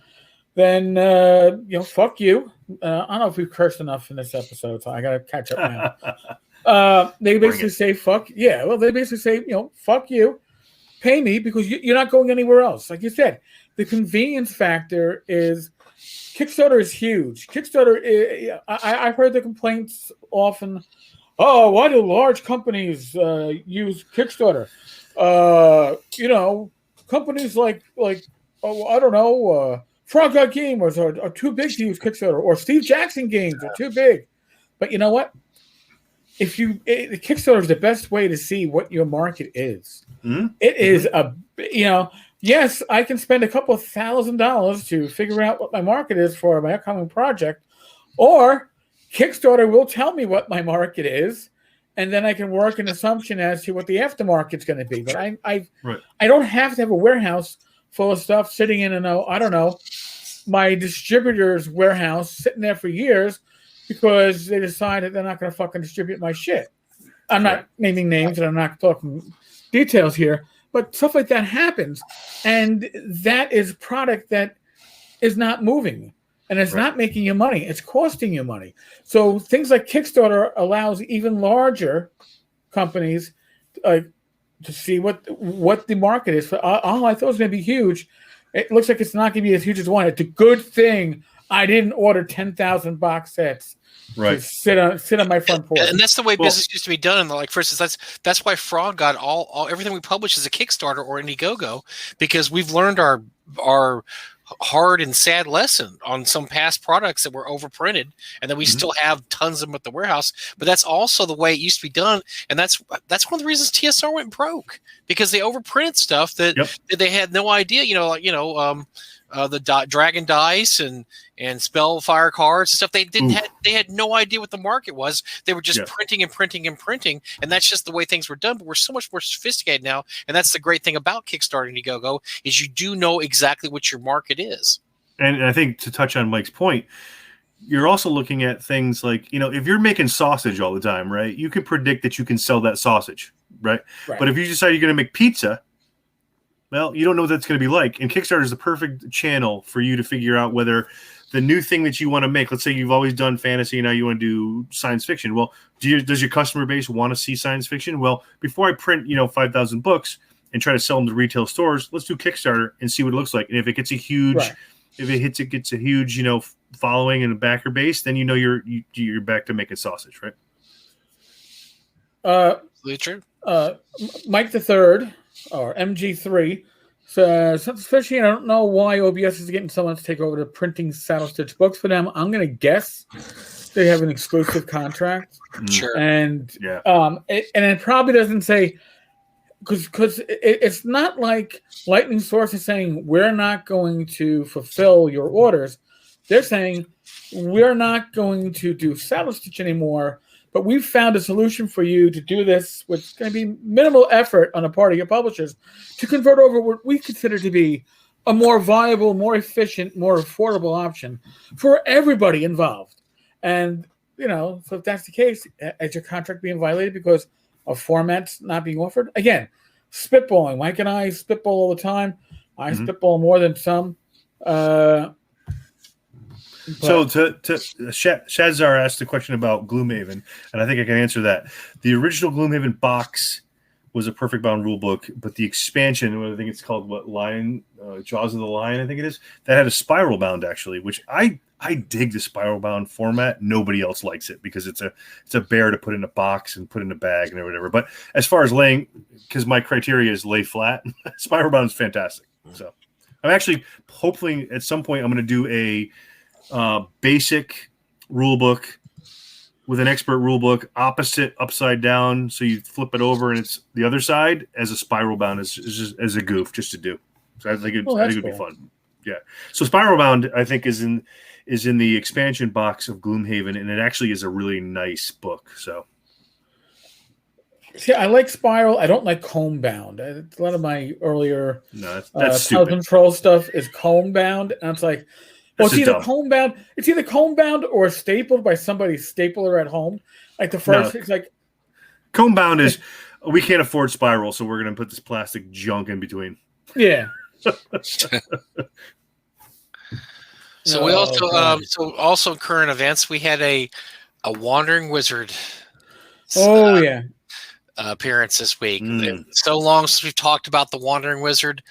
then fuck you. I don't know if we've cursed enough in this episode, so I got to catch up now. They basically say fuck. Yeah, well, they basically say fuck you, pay me, because you're not going anywhere else. Like you said. The convenience factor is Kickstarter is huge. Kickstarter, I've heard the complaints often. Oh, why do large companies use Kickstarter? Companies like I don't know, Frog God Gamers are too big to use Kickstarter, or Steve Jackson Games are too big. But you know what? Kickstarter is the best way to see what your market is. Mm-hmm. It is yes, I can spend a couple of $1,000s to figure out what my market is for my upcoming project, or Kickstarter will tell me what my market is, and then I can work an assumption as to what the aftermarket's going to be. But I don't have to have a warehouse full of stuff sitting in my distributor's warehouse sitting there for years because they decided they're not going to fucking distribute my shit. I'm not naming names and I'm not talking details here. But stuff like that happens, and that is product that is not moving, and it's not making you money. It's costing you money. So things like Kickstarter allows even larger companies to see what the market is. I thought it was going to be huge, It looks like it's not going to be as huge as one. It's a good thing I didn't order 10,000 box sets to sit on my front porch. And that's the way business used to be done. Like, for instance, that's why Frog got all everything we publish is a Kickstarter or Indiegogo, because we've learned our hard and sad lesson on some past products that were overprinted, and then we still have tons of them at the warehouse. But that's also the way it used to be done, and that's one of the reasons TSR went broke, because they overprinted stuff that they had no idea. The Dragon Dice and Spellfire cards and stuff. They had no idea what the market was. They were just printing and printing and printing, and that's just the way things were done. But we're so much more sophisticated now, and that's the great thing about Kickstarter and Indiegogo is you do know exactly what your market is. And I think, to touch on Mike's point, you're also looking at things like, if you're making sausage all the time, right, you can predict that you can sell that sausage, right? But if you decide you're going to make pizza, well, you don't know what that's going to be like. And Kickstarter is the perfect channel for you to figure out whether the new thing that you want to make, let's say you've always done fantasy, now you want to do science fiction. Well, does your customer base want to see science fiction? Well, before I print, 5,000 books and try to sell them to retail stores, let's do Kickstarter and see what it looks like. And if it gets a huge, gets a huge, following and a backer base, then you're back to making sausage, right? Absolutely true. Mike the Third, or MG3, says, especially I don't know why OBS is getting someone to take over the printing saddle stitch books for them. I'm going to guess they have an exclusive contract. Sure. And it probably doesn't say, because it's not like Lightning Source is saying we're not going to fulfill your orders. They're saying we're not going to do saddle stitch anymore, but we've found a solution for you to do this with going to be minimal effort on the part of your publishers to convert over what we consider to be a more viable, more efficient, more affordable option for everybody involved. And, so if that's the case, is your contract being violated because of formats not being offered? Again, spitballing. Mike and I spitball all the time. I spitball more than some. So Shazar asked a question about Gloomhaven, and I think I can answer that. The original Gloomhaven box was a perfect bound rule book, but the expansion, I think it's called Jaws of the Lion, I think it is, that had a spiral bound actually, which I dig the spiral bound format. Nobody else likes it because it's a bear to put in a box and put in a bag and whatever. But as far as laying, because my criteria is lay flat, spiral bound is fantastic. So I'm actually hopefully at some point I'm going to do a basic rule book with an expert rule book opposite upside down, so you flip it over and it's the other side as a spiral bound is just as a goof just to do. So I think it'd be fun. Yeah. So spiral bound I think is in the expansion box of Gloomhaven, and it actually is a really nice book. So see, I like spiral. I don't like comb bound. A lot of my earlier that's control stuff is comb bound, and it's like, well, it's either comb bound or stapled by somebody's stapler at home. Like the first, it's like comb bound is we can't afford spiral, so we're going to put this plastic junk in between. Yeah. So we also current events. We had a Wandering Wizard. Appearance this week. So long since we've talked about the Wandering Wizard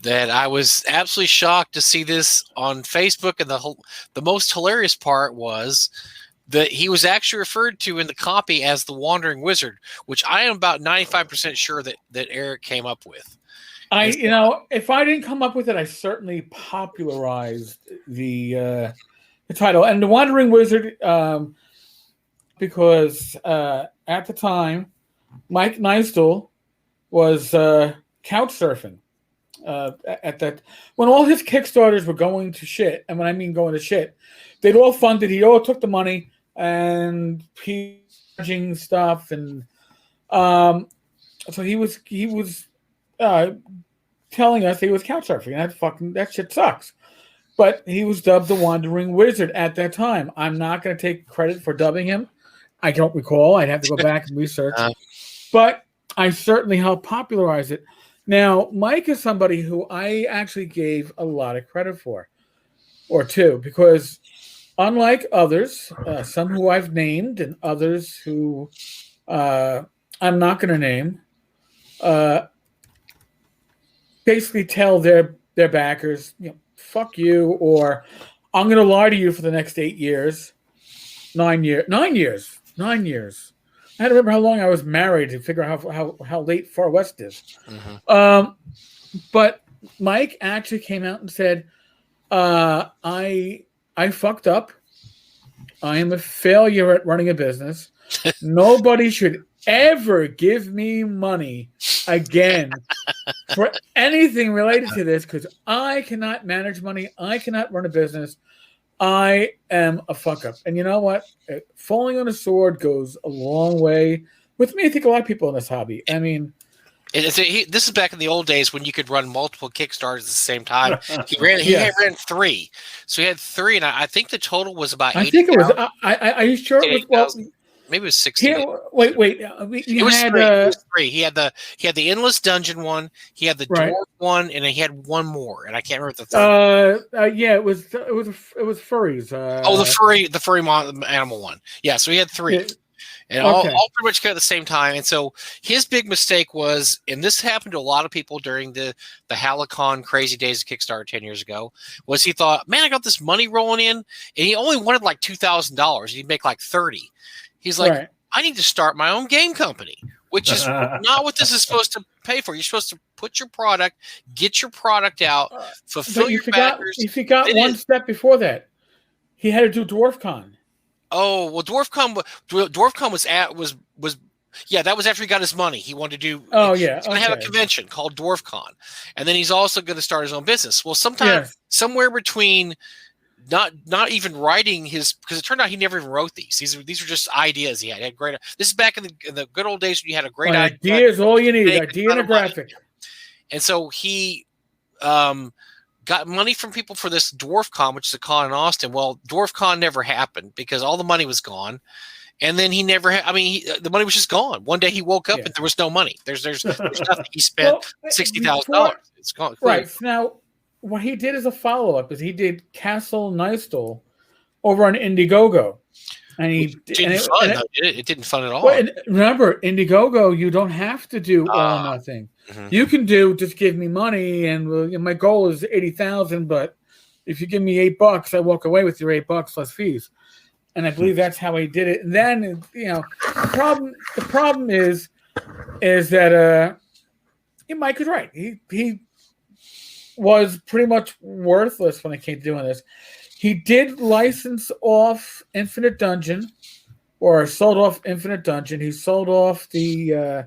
that I was absolutely shocked to see this on Facebook. And the most hilarious part was that he was actually referred to in the copy as the Wandering Wizard, which I am about 95% sure that Eric came up with. If I didn't come up with it, I certainly popularized the title. And the Wandering Wizard, because at the time, Mike Neistel was couch surfing at that when all his Kickstarters were going to shit. And when I mean going to shit, they'd all funded. He all took the money and charging stuff, and so he was telling us he was couch surfing. And that shit sucks. But he was dubbed the Wandering Wizard at that time. I'm not going to take credit for dubbing him. I don't recall. I'd have to go back and research. But I certainly helped popularize it. Now, Mike is somebody who I actually gave a lot of credit for, or two, because unlike others, some who I've named and others who I'm not going to name, basically tell their their backers, fuck you, or I'm going to lie to you for the next 8 years, 9 years, 9 years, 9 years. I had to remember how long I was married to figure out how late Far West is. Mm-hmm. But Mike actually came out and said, I fucked up. I am a failure at running a business. Nobody should ever give me money again for anything related to this because I cannot manage money. I cannot run a business. I am a fuck up. And you know what? Falling on a sword goes a long way. With me, I think a lot of people in this hobby. I mean, this is back in the old days when you could run multiple Kickstarters at the same time. He ran 3. So he had 3, and I think the total was about 80. I think it was. Are you sure it was? Well, maybe it was 60. Wait. It was 3. He had the endless dungeon one. He had the dwarf one, and he had one more, and I can't remember the third. Yeah, it was furries. The furry animal one. Yeah, so he had 3. Yeah. And all pretty much at the same time. And so his big mistake was, and this happened to a lot of people during the Halicon crazy days of Kickstarter 10 years ago, was he thought, man, I got this money rolling in, and he only wanted like $2,000. He'd make like 30. He's like, I need to start my own game company, which is not what this is supposed to pay for. You're supposed to put your product, get your product out, fulfill your backers. He forgot one step before that. He had to do DwarfCon. Oh, well, DwarfCon was that was after he got his money. He wanted to do. Oh yeah, he's going to have a convention called DwarfCon, and then he's also going to start his own business. Well, somewhere between not even writing his, because it turned out he never even wrote these. These were just ideas he had. He had great. This is back in the good old days when you had a great idea. Idea is all you need. Idea and a graphic. And so he got money from people for this DwarfCon, which is a con in Austin. Well, DwarfCon never happened because all the money was gone. And then he never had, the money was just gone. One day he woke up and there was no money. There's nothing. He spent $60,000. It's gone. Right. Now, what he did as a follow-up is he did Castle Nystal over on Indiegogo. And it didn't fun at all. Well, and remember, Indiegogo, you don't have to do all or nothing. Mm-hmm. You can do just give me money, and my goal is 80,000. But if you give me $8, I walk away with your $8 plus fees. And I believe that's how he did it. And then the problem is that Mike is right. He was pretty much worthless when it came to doing this. He did license off Infinite Dungeon, or sold off Infinite Dungeon. He sold off the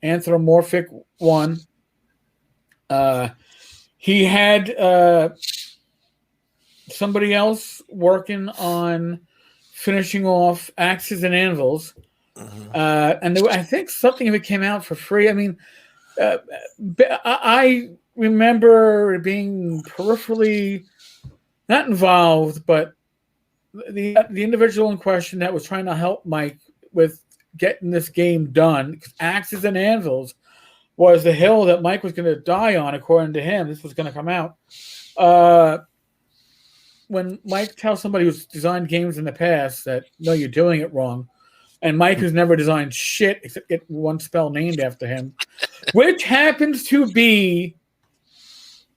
anthropomorphic one. He had somebody else working on finishing off Axes and Anvils. And I think something of it came out for free. I mean, I remember being peripherally not involved, but the individual in question that was trying to help Mike with getting this game done, because Axes and Anvils was the hill that Mike was going to die on, according to him. This was going to come out. When Mike tells somebody who's designed games in the past that, no, you're doing it wrong, and Mike has never designed shit except get one spell named after him, which happens to be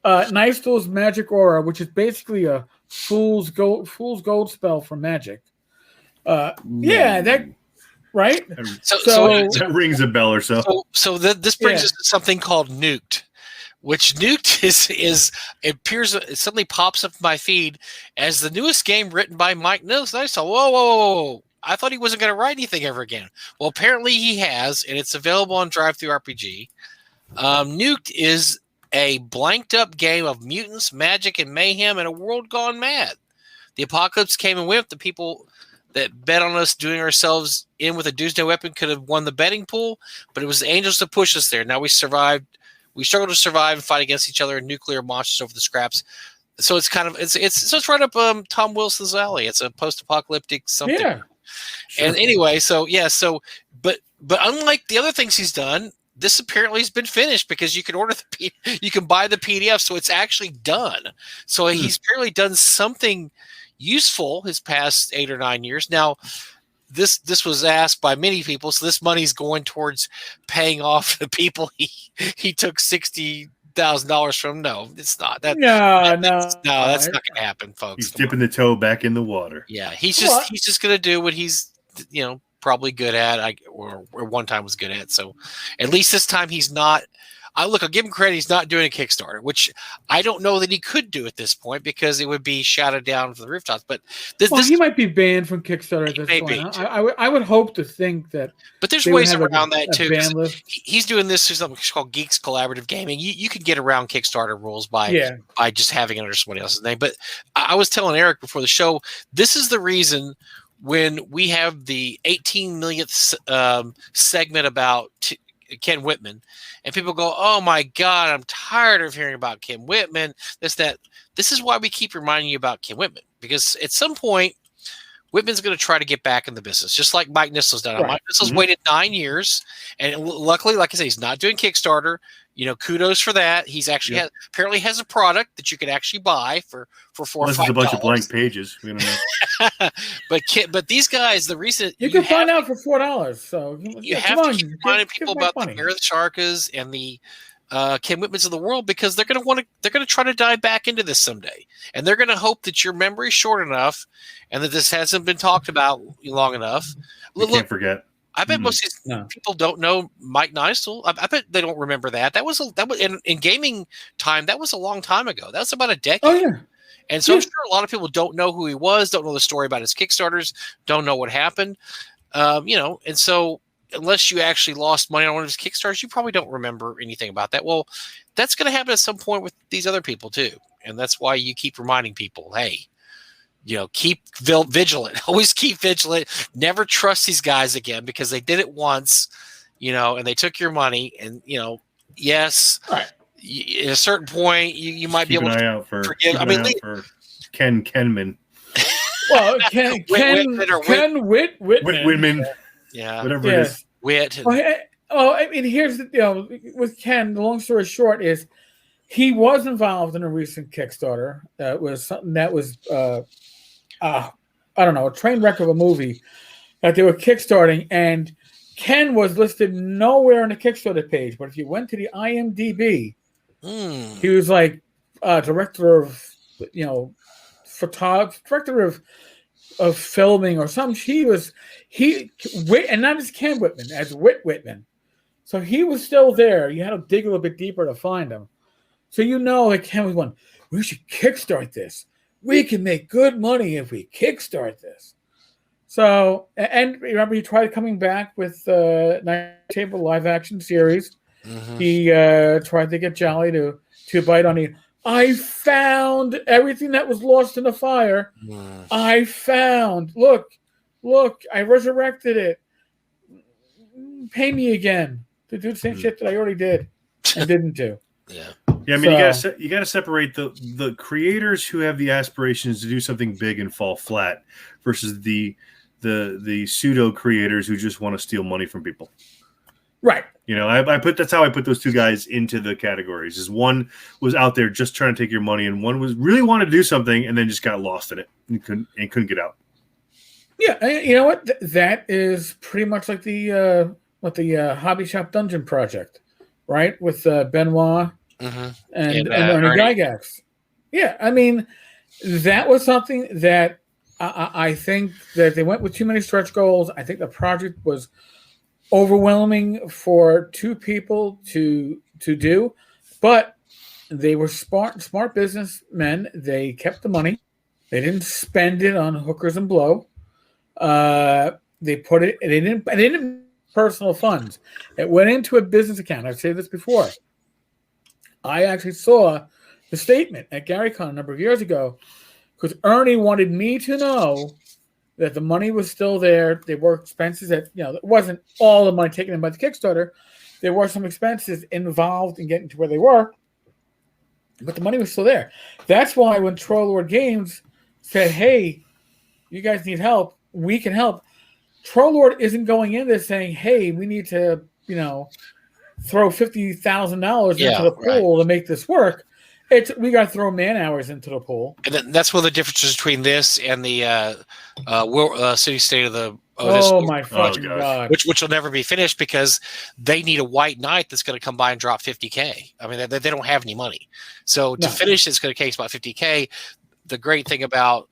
Nystal's Magic Aura, which is basically a Fool's Gold spell for Magic. That right. So that rings a bell or so. So this brings us to something called Nuked, which Nuked is it appears, it suddenly pops up in my feed as the newest game written by Mike Nystal. Whoa. I thought he wasn't going to write anything ever again. Well, apparently he has, and it's available on DriveThruRPG. Nuked is a blanked up game of mutants, magic, and mayhem in a world gone mad. The apocalypse came and went. The people that bet on us doing ourselves in with a doomsday weapon could have won the betting pool, but it was the angels that pushed us there. Now we survived. We struggled to survive and fight against each other and nuclear monsters over the scraps. So it's kind of it's right up Thom Wilson's alley. It's a post-apocalyptic something. Yeah. Sure. And anyway, but unlike the other things he's done, this apparently has been finished because you can you can buy the PDF, so it's actually done. So he's apparently done something useful his past 8 or 9 years. Now, this was asked by many people, so this money's going towards paying off the people he took $60,000 $100,000 from. No, it's not. No, that's not going to happen, folks. He's dipping the toe back in the water. Yeah, he's just going to do what he's probably good at, or one time was good at. So at least this time he's not. I'll give him credit. He's not doing a Kickstarter, which I don't know that he could do at this point because it would be shouted down from the rooftops. But he might be banned from Kickstarter at this point. I would hope to think that. But there's ways around that too. He's doing this through something called Geeks Collaborative Gaming. You can get around Kickstarter rules by just having it under somebody else's name. But I was telling Eric before the show, this is the reason when we have the 18 millionth segment about Ken Whitman, and people go, "Oh my God, I'm tired of hearing about Ken Whitman." This is why we keep reminding you about Ken Whitman, because at some point, Whitman's going to try to get back in the business, just like Mike Nissel's done. Right. Mike Nissel's waited 9 years, and luckily, like I say, he's not doing Kickstarter. Kudos for that. He's actually apparently has a product that you could actually buy for $4 or $5. This is a bunch of blank pages. We don't know. but these guys, the reason you can find out for $4. So you have to keep reminding people about the Mayor of the Sharkas and the Ken Whitmans of the world, because they're going to try to dive back into this someday, and they're going to hope that your memory is short enough, and that this hasn't been talked about long enough. Can't forget. I bet most of these people don't know Mike Neistel. I bet they don't remember that. That was in gaming time. That was a long time ago. That was about a decade. Oh yeah. And so I'm sure a lot of people don't know who he was, don't know the story about his Kickstarters, don't know what happened. And so unless you actually lost money on one of his Kickstarters, you probably don't remember anything about that. Well, that's going to happen at some point with these other people too. And that's why you keep reminding people, hey, keep vigilant. Always keep vigilant. Never trust these guys again, because they did it once, and they took your money. And yes, right. At a certain point, you might keep be able to forgive. Keep an eye out for Ken Kenman. Well, Ken Whitman. Yeah, whatever it is. Wit. I mean, here's with Ken. The long story short is, he was involved in a recent Kickstarter. That was something that was, I don't know, a train wreck of a movie that they were kickstarting, and Ken was listed nowhere on the Kickstarter page. But if you went to the IMDb, he was like director of, director of filming or something. And not as Ken Whitman, as Whitman. So he was still there. You had to dig a little bit deeper to find him. So like Ken was one, we should kickstart this. We can make good money if we kickstart this. So, and remember, he tried coming back with Night Table live action series. Mm-hmm. He tried to get Jolly to bite on it. I found everything that was lost in the fire. I found. Look, I resurrected it. Pay me again to do the same shit that I already did and didn't do. Yeah. Yeah, I mean, you got to separate the creators who have the aspirations to do something big and fall flat versus the pseudo creators who just want to steal money from people. Right. That's how I put those two guys into the categories. Is one was out there just trying to take your money, and one was really wanted to do something and then just got lost in it and couldn't get out. Yeah, you know what? That is pretty much like the Hobby Shop Dungeon project, right? With Benoit. Mm-hmm. And Ernie Gygax. Yeah, I mean, that was something that I think that they went with too many stretch goals. I think the project was overwhelming for two people to do, but they were smart businessmen. They kept the money. They didn't spend it on hookers and blow. They put it. They didn't personal funds. It went into a business account. I've said this before. I actually saw the statement at GaryCon a number of years ago because Ernie wanted me to know that the money was still there. There were expenses that, it wasn't all the money taken in by the Kickstarter. There were some expenses involved in getting to where they were, but the money was still there. That's why when Throwi Games said, hey, you guys need help, we can help. Throwi isn't going in there saying, hey, we need to, throw $50,000 into the pool to make this work. We got to throw man hours into the pool. And that's one of the differences between this and the City State of the my fucking god! Which will never be finished because they need a white knight that's going to come by and drop $50K. I mean, they don't have any money, so to finish it's going to take about $50K. The great thing about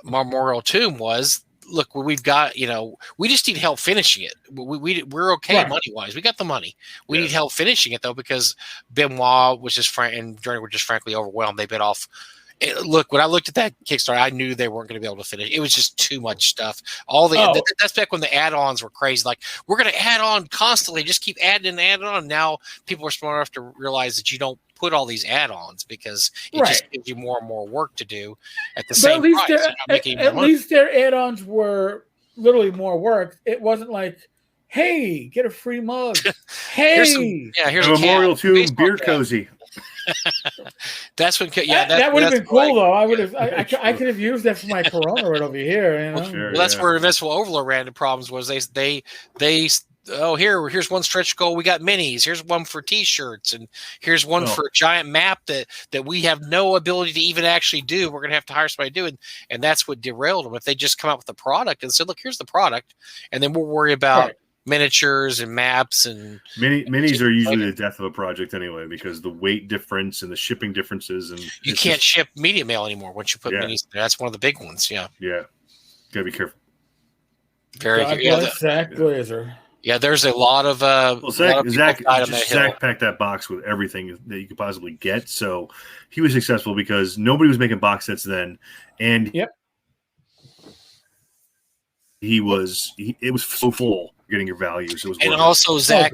Memorial Tomb was, look, we've got, we just need help finishing it. We're okay money wise. We got the money. We need help finishing it though, because Benoit was just and Journey were just frankly overwhelmed. They bit off. Look, when I looked at that Kickstarter, I knew they weren't going to be able to finish. It was just too much stuff. That's back when the add-ons were crazy. Like, we're going to add on constantly, just keep adding and adding on. Now people are smart enough to realize that you don't put all these add-ons because it just gives you more and more work to do at the same price. At least their add-ons were literally more work. It wasn't like, hey, get a free mug. Hey, here's a Memorial Tomb beer cozy. That's when, that would have been cool though. I could have used that for my Corona right over here. Well, that's where Invincible Overlord ran into problems. Was they here's one stretch goal. We got minis. Here's one for T-shirts, and here's one for a giant map that we have no ability to even actually do. We're gonna have to hire somebody to do it, and that's what derailed them. If they just come out with a product and said, "Look, here's the product," and then we'll worry about miniatures and maps and minis are usually the death of a project anyway, because the weight difference and the shipping differences, and you can't ship media mail anymore once you put minis there. That's one of the big ones. Gotta be careful. Very good. Zach Glazer. Yeah, there's a lot of Zach packed that box with everything that you could possibly get, so he was successful because nobody was making box sets then, and it was so full. Getting your values. And also Zach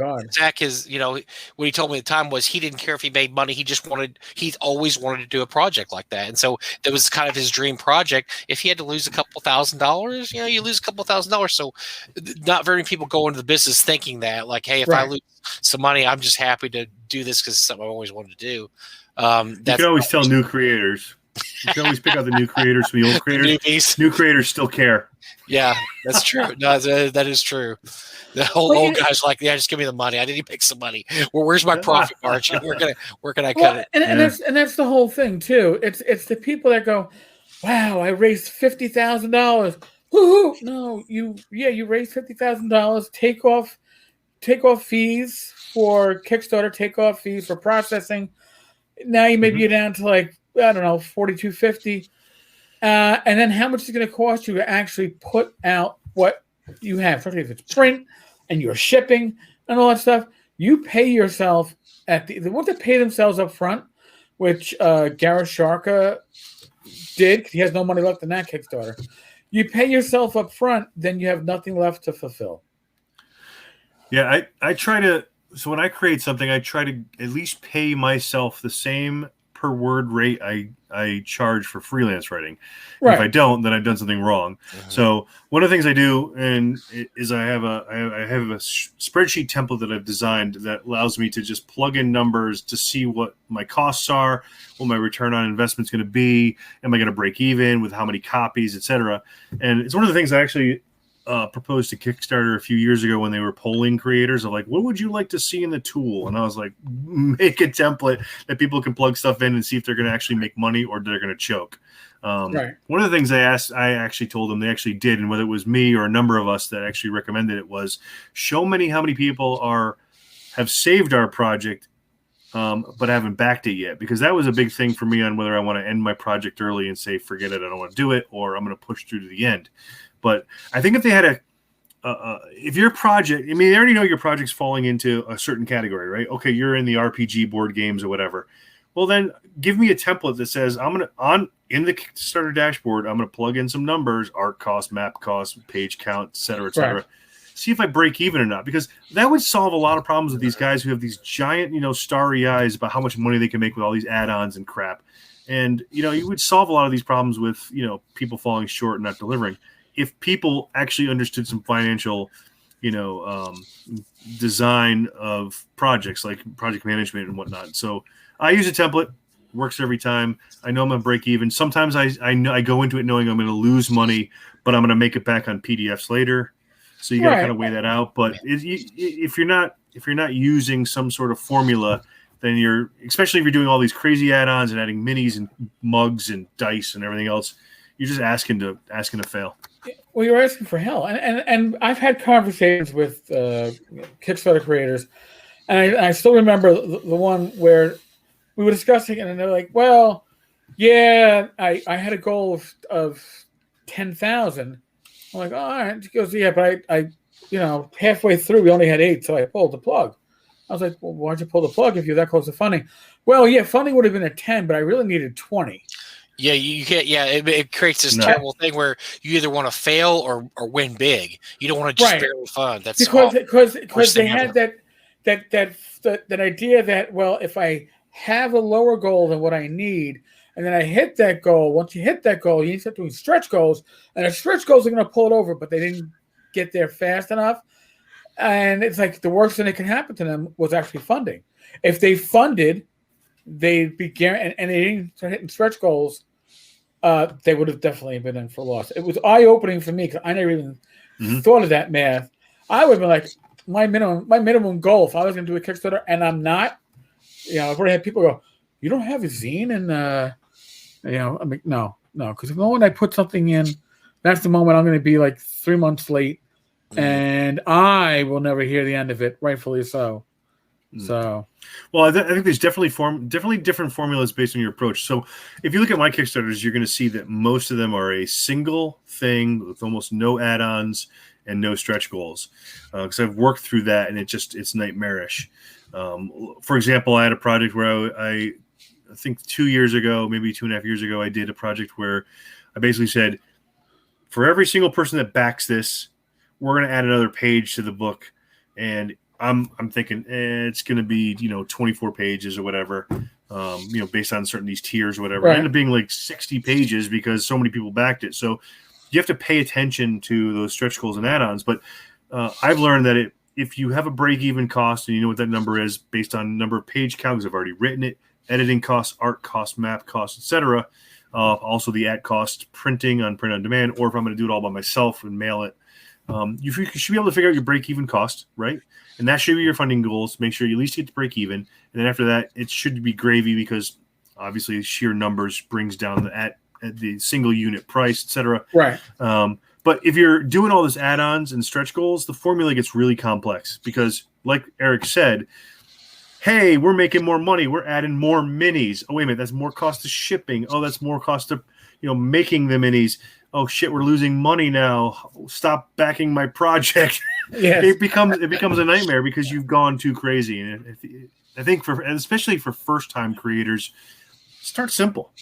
is, what he told me at the time was he didn't care if he made money. He always wanted to do a project like that. And so that was kind of his dream project. If he had to lose a couple $1,000s, you lose a couple $1,000s. So not very many people go into the business thinking that, like, hey, if I lose some money, I'm just happy to do this because it's something I always wanted to do. You can always tell new creators. You can always pick out the new creators from the old creators. New creators still care. Yeah, that's true. No, that is true. The whole old guy's like, just give me the money. I need to make some money. Well, where's my profit margin? Where can I cut it? And that's the whole thing too. It's the people that go, wow, I raised $50,000. Woohoo! No, you raised $50,000. Take off fees for Kickstarter. Take off fees for processing. Now you maybe you're down to like, I don't know, $4,250. And then how much is it going to cost you to actually put out what you have, especially if it's print and you're shipping and all that stuff. You pay yourself they want to pay themselves up front, which Gareth Sharka did because he has no money left in that Kickstarter. You pay yourself up front, then you have nothing left to fulfill. Yeah, I try to. So when I create something, I try to at least pay myself the same per word rate I charge for freelance writing. Right. If I don't, then I've done something wrong. Mm-hmm. So one of the things I do is I have a spreadsheet template that I've designed that allows me to just plug in numbers to see what my costs are, what my return on investment is going to be, am I going to break even with how many copies, etc. And it's one of the things I actually proposed to Kickstarter a few years ago when they were polling creators of like, what would you like to see in the tool? And I was like, make a template that people can plug stuff in and see if they're going to actually make money or they're going to choke. One of the things I actually told them they actually did, and whether it was me or a number of us that actually recommended it, was how many people have saved our project but haven't backed it yet, because that was a big thing for me on whether I want to end my project early and say, forget it, I don't want to do it, or I'm going to push through to the end. But I think if they had if your project, I mean, they already know your project's falling into a certain category, right? Okay, you're in the RPG board games or whatever. Well, then give me a template that says in the Kickstarter dashboard, I'm going to plug in some numbers, art cost, map cost, page count, et cetera, et cetera. Right. See if I break even or not, because that would solve a lot of problems with these guys who have these giant, starry eyes about how much money they can make with all these add-ons and crap. And, you would solve a lot of these problems with, people falling short and not delivering. If people actually understood some financial, design of projects like project management and whatnot. So I use a template, works every time. I know I'm going to break even. Sometimes I go into it knowing I'm going to lose money, but I'm going to make it back on PDFs later. So you got to kind of weigh that out. But if you're not using some sort of formula then you're, especially if you're doing all these crazy add-ons and adding minis and mugs and dice and everything else, you're just asking to fail. Well, you're asking for hell, and I've had conversations with Kickstarter creators, and I still remember the one where we were discussing it, and they're like, "Well, yeah, I had a goal of 10,000." I'm like, "All right." She goes, "Yeah, but I halfway through we only had 8, so I pulled the plug." I was like, "Well, why'd you pull the plug if you're that close to funding?" "Well, yeah, funding would have been at 10, but I really needed 20." Yeah, you can't. Yeah, it creates this terrible thing where you either want to fail or win big. You don't want to just barely fund. That's because they had that idea that, well, if I have a lower goal than what I need, and then I hit that goal. Once you hit that goal, you start doing stretch goals, and the stretch goals are going to pull it over, but they didn't get there fast enough. And it's like the worst thing that can happen to them was actually funding. If they funded, they'd be guaranteed, and they didn't start hitting stretch goals, they would have definitely been in for loss. It was eye-opening for me because I never even thought of that math. I would have been like, my minimum goal, if I was going to do a Kickstarter, and I'm not, I've already had people go, "You don't have a zine?" And, I'm like, no, because the moment I put something in, that's the moment I'm going to be like 3 months late, and I will never hear the end of it, rightfully so. So, well, I think there's definitely different formulas based on your approach. So, if you look at my Kickstarters, you're going to see that most of them are a single thing with almost no add-ons and no stretch goals. Because I've worked through that, and it's nightmarish. For example, I had a project where I think 2 years ago, maybe 2.5 years ago, I did a project where I basically said, for every single person that backs this, we're going to add another page to the book, and I'm thinking it's going to be 24 pages or whatever, based on certain these tiers or whatever. Right. It ended up being like 60 pages because so many people backed it. So you have to pay attention to those stretch goals and add-ons. But I've learned that if you have a break-even cost and you know what that number is based on number of page counts, I've already written it, editing costs, art costs, map costs, etc. Also the at cost, printing on print on demand, or if I'm going to do it all by myself and mail it. You should be able to figure out your break-even cost, right? And that should be your funding goals. Make sure you at least get to break even. And then after that, it should be gravy because obviously sheer numbers brings down the single unit price, et cetera. Right. But if you're doing all this add-ons and stretch goals, the formula gets really complex because, like Eric said, hey, we're making more money. We're adding more minis. Oh, wait a minute. That's more cost of shipping. Oh, that's more cost of making the minis. Oh shit, we're losing money now. Stop backing my project. Yes. It becomes a nightmare because you've gone too crazy. And I think especially for first-time creators, start simple.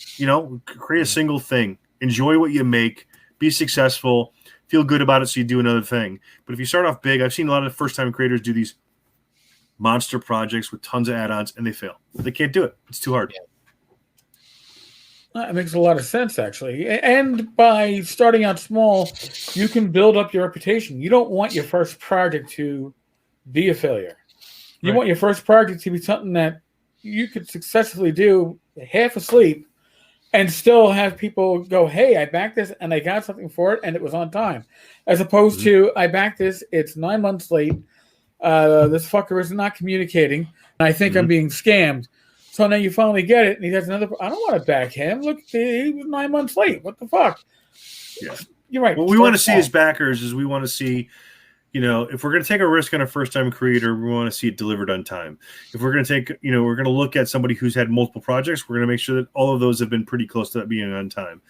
Create a single thing. Enjoy what you make. Be successful. Feel good about it so you do another thing. But if you start off big, I've seen a lot of first-time creators do these monster projects with tons of add-ons, and they fail. They can't do it. It's too hard. Yeah. That makes a lot of sense, actually. And by starting out small, you can build up your reputation. You don't want your first project to be a failure. You want your first project to be something that you could successfully do half asleep and still have people go, "Hey, I backed this and I got something for it and it was on time." As opposed to, "I backed this, it's 9 months late. This fucker is not communicating. And I think I'm being scammed." So now you finally get it, and he has another. I don't want to back him. Look, he was 9 months late. What the fuck? Yeah, you're right. What we want to see as backers is we want to see, if we're going to take a risk on a first-time creator, we want to see it delivered on time. If we're going to take, we're going to look at somebody who's had multiple projects, we're going to make sure that all of those have been pretty close to that being on time.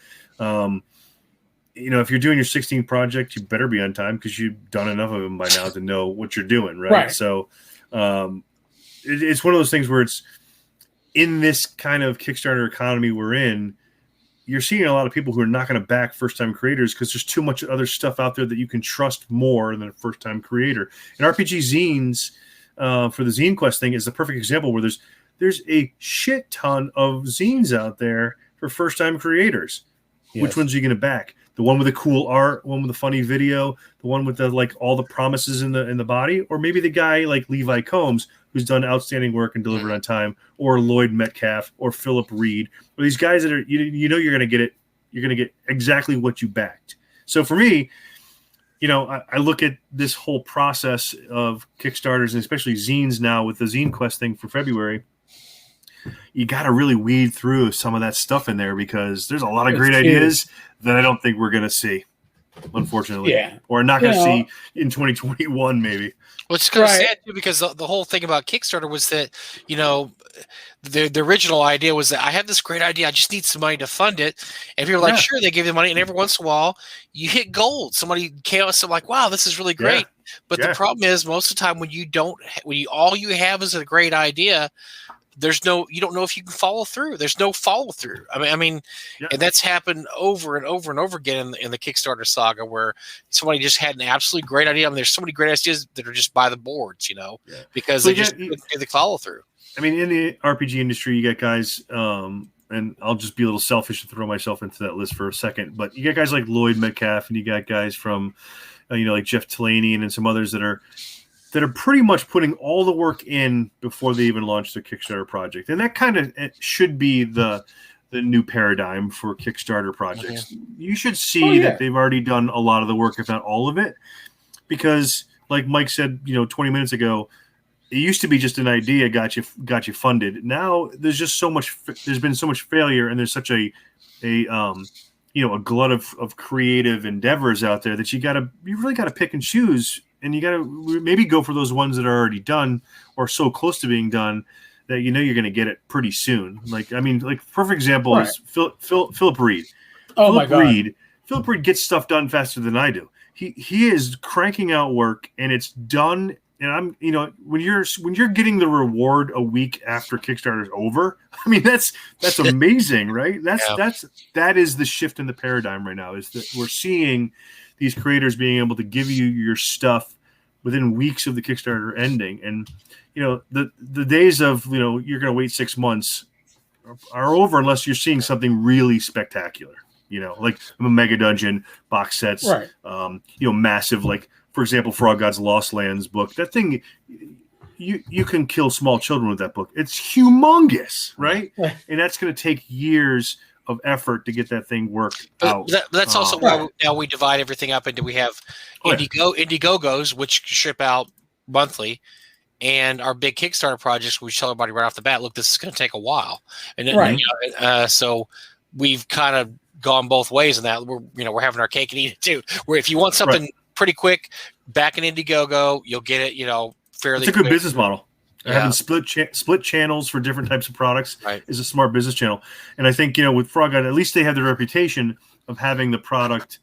If you're doing your 16th project, you better be on time because you've done enough of them by now to know what you're doing, right? So it's one of those things where it's, in this kind of Kickstarter economy we're in, you're seeing a lot of people who are not going to back first-time creators because there's too much other stuff out there that you can trust more than a first-time creator. And RPG Zines for the ZineQuest thing is the perfect example where there's a shit ton of zines out there for first-time creators. Yes. Which ones are you going to back? The one with the cool art, one with the funny video, the one with the all the promises in the body, or maybe the guy like Levi Combs who's done outstanding work and delivered on time, or Lloyd Metcalf, or Philip Reed, or these guys that are you're going to get it. You're going to get exactly what you backed. So for me, I look at this whole process of Kickstarters and especially zines now with the ZineQuest thing for February. you got to really weed through some of that stuff in there because there's a lot of great ideas that I don't think we're going to see, unfortunately. Yeah. Or not going to see in 2021, maybe. Well, it's kind of sad too because the whole thing about Kickstarter was that, the original idea was that I have this great idea. I just need some money to fund it. And people are like, sure, they give you the money. And every once in a while, you hit gold. Somebody came out and like, wow, this is really great. Yeah. But the problem is most of the time all you have is a great idea, you don't know if you can follow through. There's no follow through. I mean, and that's happened over and over and over again in the Kickstarter saga where somebody just had an absolutely great idea. I mean, there's so many great ideas that are just by the boards, because they just didn't do the follow through. I mean, in the RPG industry, you get guys, and I'll just be a little selfish and throw myself into that list for a second, but you get guys like Lloyd Metcalf and you got guys from, like Jeff Talanian and some others that are pretty much putting all the work in before they even launch their Kickstarter project. And that kind of should be the new paradigm for Kickstarter projects. Mm-hmm. You should see that they've already done a lot of the work, if not all of it, because like Mike said, 20 minutes ago, it used to be just an idea got you funded. Now there's just there's been so much failure, and there's such a glut of creative endeavors out there that you really gotta pick and choose, and you gotta maybe go for those ones that are already done or so close to being done that you're gonna get it pretty soon. Like perfect example is Philip Reed. Oh my God. Philip Reed gets stuff done faster than I do. He is cranking out work and it's done. And I'm, when you're getting the reward a week after Kickstarter's over, I mean, that's amazing, right? That is the shift in the paradigm right now, is that we're seeing these creators being able to give you your stuff within weeks of the Kickstarter ending. And, the days of, you're going to wait 6 months are over unless you're seeing something really spectacular, like a Mega Dungeon box sets, right. Massive, like, for example, Frog God's Lost Lands book. That thing, you can kill small children with that book. It's humongous, right? And that's going to take years of effort to get that thing worked out. That's also why now we divide everything up into, we have Indiegogos, which ship out monthly, and our big Kickstarter projects, we tell everybody right off the bat, look, this is going to take a while. And then, so we've kind of gone both ways in that. We're having our cake and eat it too. Where if you want something pretty quick, back in Indiegogo, you'll get it, fairly. It's a good business model. Having split channels for different types of products is a smart business channel. And I think, with Frog God, at least they have the reputation of having the product,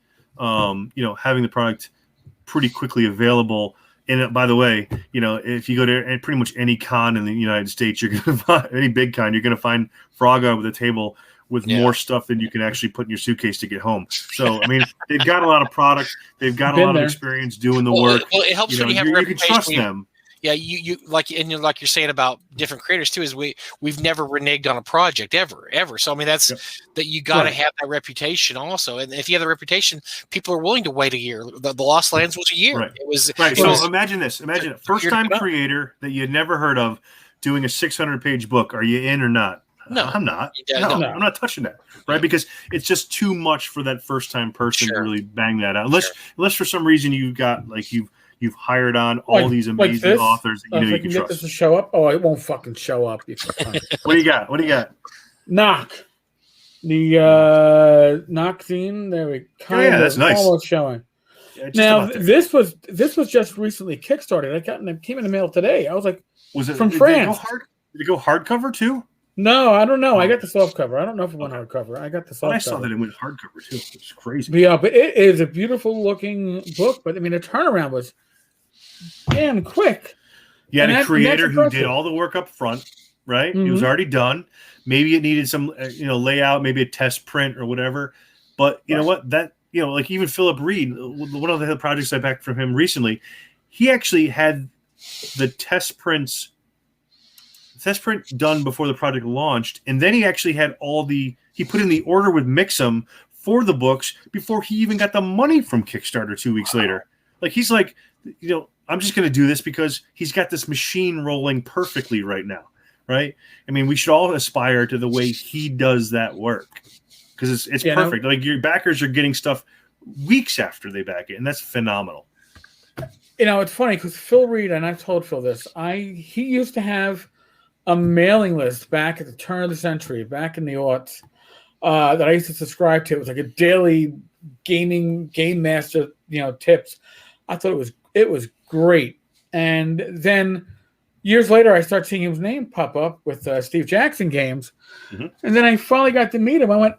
pretty quickly available. And by the way, if you go to pretty much any con in the United States, you're going to find any big con, you're going to find Frog God with a table with more stuff than you can actually put in your suitcase to get home. So, I mean, they've got a lot of product. They've got a lot of experience doing the work. Well, it helps when you have a reputation. You can trust them. Yeah, you like you're saying about different creators too, is we've never reneged on a project ever. So I mean that you got to have that reputation also, and if you have the reputation, people are willing to wait a year. The Lost Lands was a year. Right. It was So imagine this. Imagine a first-time creator that you had never heard of doing a 600-page book. Are you in or not? No, I'm not. I'm not touching that, right? Because it's just too much for that first-time person to really bang that out. Unless for some reason you've got you've hired on all these amazing authors that you can get trust. This to show up. Oh, it won't fucking show up. What do you got? Knock. The Knock Zine. There we go. That's nice. Almost showing. Now this was just recently Kickstarted. It came in the mail today. I was like, was it from France? Did it go hardcover too? No, I don't know. I got the soft cover. I don't know if it went hardcover. I got the soft cover. I saw that it went hardcover too. It's crazy. But it is a beautiful looking book. But I mean, the turnaround was damn quick. You had a creator who did all the work up front, right? Mm-hmm. It was already done. Maybe it needed some, layout, maybe a test print or whatever. But you know what? That like even Philip Reed, one of the projects I backed from him recently, he actually had the test print done before the project launched, and then he actually had he put in the order with Mixam for the books before he even got the money from Kickstarter 2 weeks later. Like he's like, I'm just going to do this because he's got this machine rolling perfectly right now, right? I mean, we should all aspire to the way he does that work because it's perfect. Like your backers are getting stuff weeks after they back it, and that's phenomenal. It's funny because Phil Reed, and I've told Phil this, he used to have a mailing list back at the turn of the century, back in the aughts, that I used to subscribe to. It was like a daily game master, tips. I thought it was great. And then years later, I started seeing his name pop up with Steve Jackson Games. Mm-hmm. And then I finally got to meet him. I went,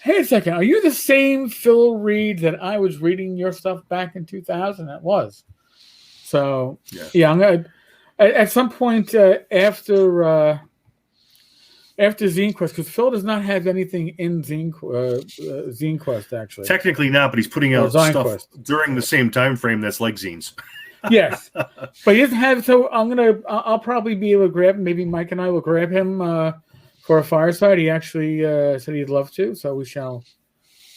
hey, a second, are you the same Phil Reed that I was reading your stuff back in 2000? It was. So, yeah, I'm going to, at some point after ZineQuest, because Phil does not have anything in ZineQuest, actually. Technically not, but he's putting out stuff during the same time frame that's like zines. Yes, but he doesn't have. So I'll probably be able to grab him. Maybe Mike and I will grab him for a fireside. He actually said he'd love to. So we shall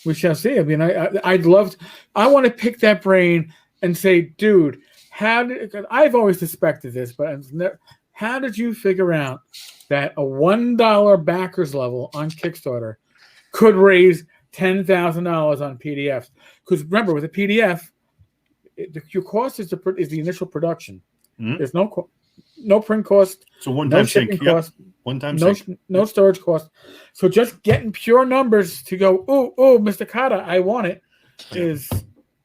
see. I mean, I want to pick that brain and say, dude, I've always suspected this, but how did you figure out that a $1 backers level on Kickstarter could raise $10,000 on PDFs? Because remember, with a PDF, your cost is the initial production. Mm-hmm. There's no print cost. So one-time shipping cost. One-time no storage cost. So just getting pure numbers to go, oh, Mr. Kata, I want it,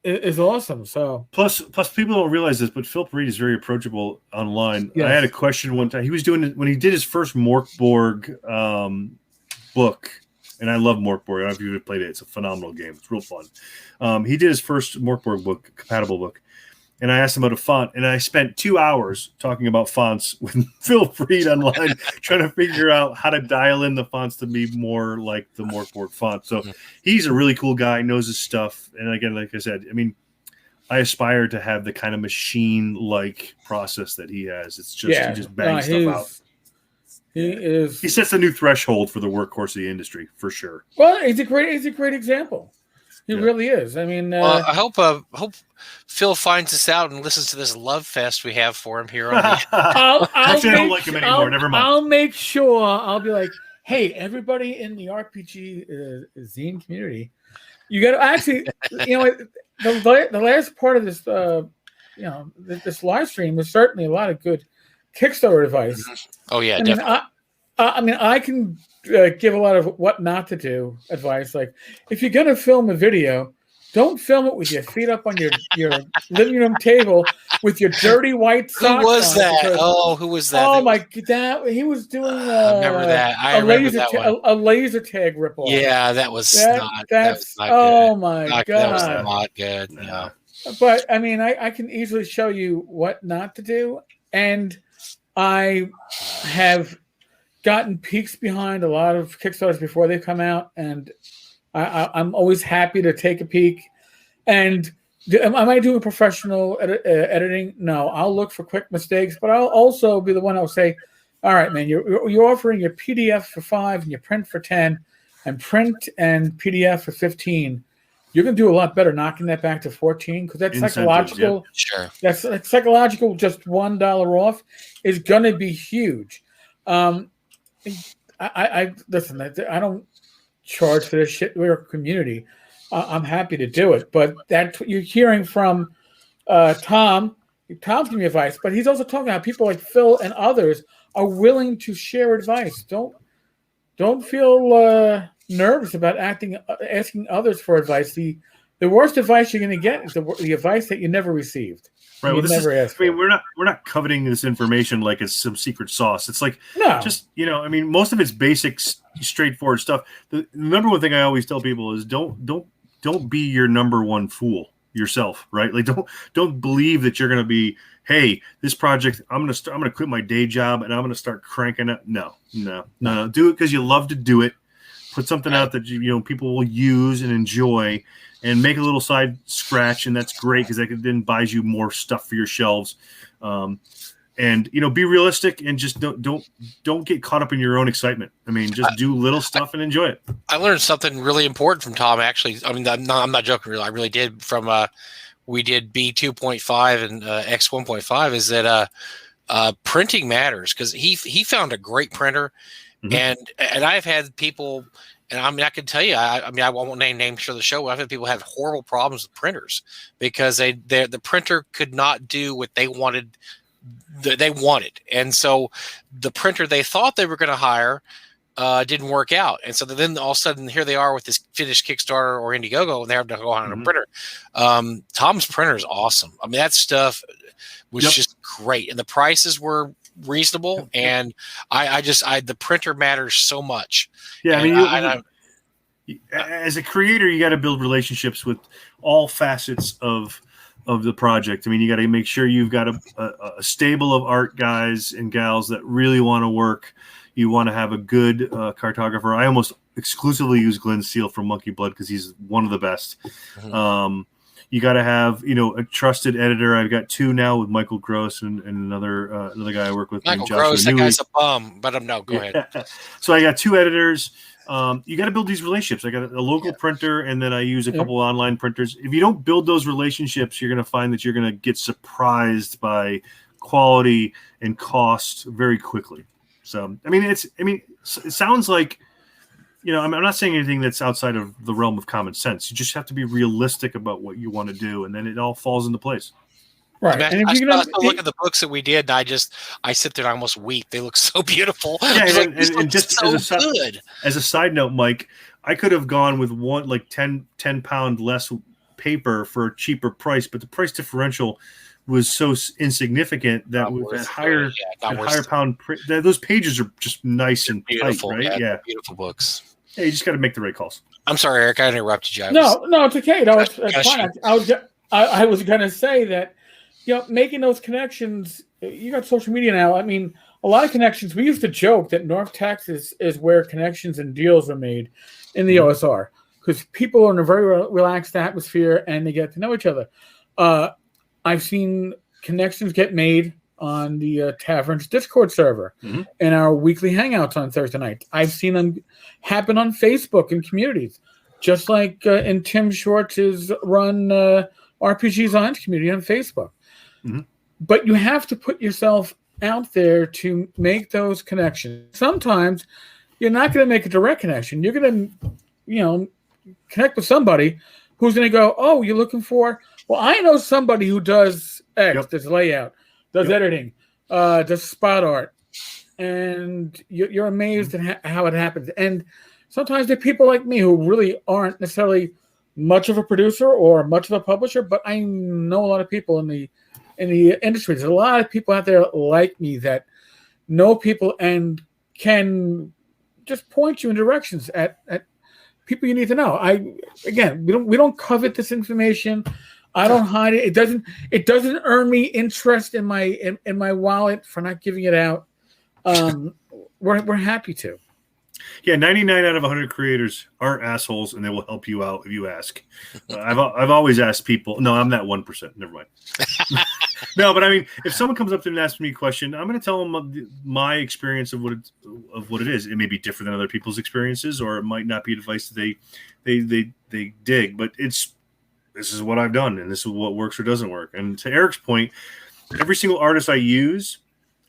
is awesome. So plus people don't realize this, but Philip Reed is very approachable online. Yes. I had a question one time. He was doing it when he did his first Morkborg book. And I love Morkborg. I don't know if you've played it. It's a phenomenal game. It's real fun. He did his first Morkborg book, compatible book. And I asked him about a font. And I spent 2 hours talking about fonts with Phil Reed online, trying to figure out how to dial in the fonts to be more like the Morkborg font. So he's a really cool guy, knows his stuff. And again, like I said, I mean, I aspire to have the kind of machine-like process that he has. It's just he just bangs stuff out. He sets a new threshold for the workhorse of the industry for sure. Well, he's a great example. He really is. I mean, I hope Phil finds us out and listens to this love fest we have for him here on the. I don't like him anymore. Never mind. I'll make sure. I'll be like, hey, everybody in the RPG zine community, you got to actually, the last part of this, this live stream was certainly a lot of good Kickstarter advice. Oh yeah, definitely. I can give a lot of what not to do advice. Like, if you're gonna film a video, don't film it with your feet up on your living room table with your dirty white socks. Who was that? Who was that? Oh my god, he was doing. I remember that. I remember that one. A laser tag ripoff. Yeah, that was not good. Oh my god, that was not good. Yeah. But I mean, I can easily show you what not to do, and I have gotten peeks behind a lot of Kickstarters before they come out, and I'm always happy to take a peek. And am I doing professional editing? No, I'll look for quick mistakes, but I'll also be the one who'll say, all right, man, you're offering your PDF for $5 and your print for $10 and print and PDF for $15. You're going to do a lot better knocking that back to $14 because that's psychological. Yeah. Sure. That's psychological. Just $1 off is going to be huge. I listen. I don't charge for this shit. We're a community. I'm happy to do it, but that's what you're hearing from Tom. Tom's giving me advice, but he's also talking about people like Phil and others are willing to share advice. Don't feel nervous about asking others for advice. The worst advice you're going to get is the advice that you never received. Right. Well, we're not coveting this information like it's some secret sauce. It's like most of it's basic, straightforward stuff. The number one thing I always tell people is don't be your number one fool yourself. Right? Like don't believe that you're going to be. Hey, this project, I'm gonna quit my day job and I'm gonna start cranking it. No. Do it because you love to do it. Put something out that people will use and enjoy, and make a little side scratch, and that's great because that then buys you more stuff for your shelves. And be realistic and just don't get caught up in your own excitement. I mean, just do little stuff and enjoy it. I learned something really important from Tom. Actually, I mean, I'm not joking. Really, I really did. From we did B 2.5 and X 1.5. Is that printing matters because he found a great printer. Mm-hmm. And I've had people, and I mean, I can tell you, I won't name names for the show. I've had people have horrible problems with printers because the printer could not do what they wanted they wanted. And so the printer they thought they were going to hire didn't work out. And so then all of a sudden, here they are with this finished Kickstarter or Indiegogo, and they have to go on a printer. Tom's printer is awesome. I mean, that stuff was just great. And the prices were reasonable. And the printer matters so much. Yeah. And I mean, as a creator, you got to build relationships with all facets of the project. I mean, you got to make sure you've got a stable of art guys and gals that really want to work. You want to have a good cartographer. I almost exclusively use Glenn Steele from Monkey Blood because he's one of the best. You got to have, a trusted editor. I've got 2 now with Michael Gross and another guy I work with. Michael Gross, that guy's a bum, but no, go ahead. So I got 2 editors. You got to build these relationships. I got a local printer, and then I use a couple online printers. If you don't build those relationships, you're going to find that you're going to get surprised by quality and cost very quickly. So, it sounds like, I'm not saying anything that's outside of the realm of common sense. You just have to be realistic about what you want to do, and then it all falls into place. Right. I mean, and I look at the books that we did, and I sit there and I almost weep. They look so beautiful. Yeah, and just so as a side note, Mike, I could have gone with 10 pound less paper for a cheaper price, but the price differential was so insignificant that with that higher pound print, those pages are just nice and beautiful, tight, right? Yeah, beautiful books. Yeah, you just got to make the right calls. I'm sorry, Eric, I interrupted you. No, it's okay. No, it's fine. I was going to say that, making those connections. You got social media now. I mean, a lot of connections. We used to joke that North Texas is where connections and deals are made in the OSR because people are in a very relaxed atmosphere and they get to know each other. I've seen connections get made on the Tavern's Discord server in our weekly hangouts on Thursday nights. I've seen them happen on Facebook and communities, just like in Tim Schwartz's run RPG Zine community on Facebook. But you have to put yourself out there to make those connections. Sometimes you're not going to make a direct connection. You're going to, connect with somebody who's going to go, oh, you're looking for... Well, I know somebody who does X, does layout, does editing, does spot art, and you're amazed at how it happens. And sometimes there are people like me who really aren't necessarily much of a producer or much of a publisher, but I know a lot of people in the industry. There's a lot of people out there like me that know people and can just point you in directions at people you need to know. We don't covet this information. I don't hide it. It doesn't earn me interest in my wallet for not giving it out. We're happy to. Yeah, 99 out of 100 creators aren't assholes, and they will help you out if you ask. I've always asked people. No, I'm that 1%. Never mind. No, but I mean, if someone comes up to me and asks me a question, I'm going to tell them my experience of what it is. It may be different than other people's experiences, or it might not be advice that they dig. But this is what I've done, and this is what works or doesn't work. And to Eric's point, every single artist I use,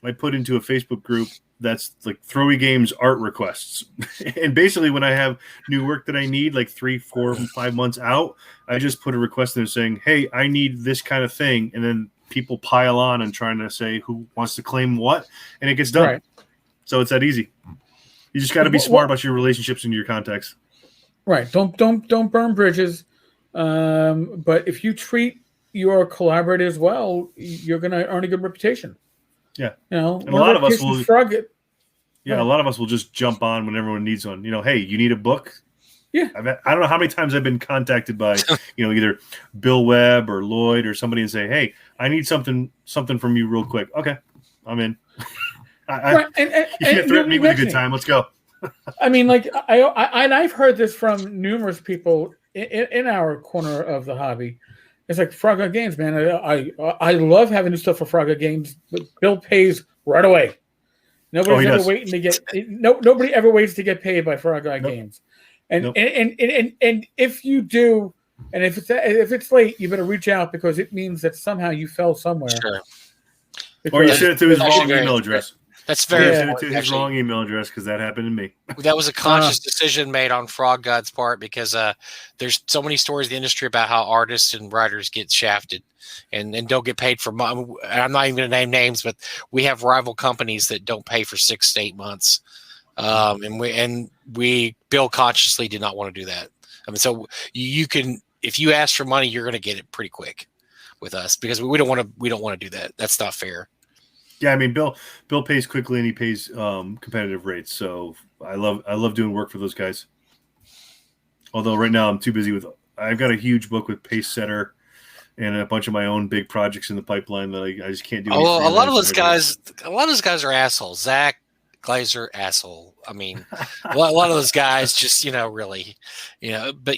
I put into a Facebook group that's like Throwi Games art requests. And basically when I have new work that I need, like 3, 4, 5 months out, I just put a request in there saying, hey, I need this kind of thing. And then people pile on and trying to say who wants to claim what, and it gets done. Right. So it's that easy. You just got to be smart about your relationships and your contacts. Right. Don't burn bridges. But if you treat your collaborators well, you're going to earn a good reputation. Yeah. And a lot of us will a lot of us will just jump on when everyone needs one. Hey, you need a book? Yeah. I don't know how many times I've been contacted by, either Bill Webb or Lloyd or somebody and say, hey, I need something from you real quick. Okay. I'm in. Right. You can't threaten me with a good time. Let's go. I mean, like I've heard this from numerous people in our corner of the hobby. It's like Frog Gun Games, man. I love having new stuff for Frog Gun Games, but Bill pays right away. Nobody ever waits to get paid by Frog Gun Games. And if you do, and if it's late, you better reach out because it means that somehow you fell somewhere. Sure. Or you send it to his wrong email address. That's very to his wrong email address, because that happened to me. That was a conscious decision made on Frog God's part, because there's so many stories in the industry about how artists and writers get shafted and don't get paid for money. I'm not even going to name names, but we have rival companies that don't pay for 6 to 8 months. And we Bill consciously did not want to do that. I mean, so you can, if you ask for money, you're going to get it pretty quick with us, because we don't want to do that. That's not fair. Yeah, I mean, Bill pays quickly, and he pays competitive rates. So I love doing work for those guys. Although right now I'm too busy with. I've got a huge book with Pace Setter and a bunch of my own big projects in the pipeline that I just can't do. A lot of those guys are assholes. Zach Glazer, asshole. I mean, a lot of those guys just really, but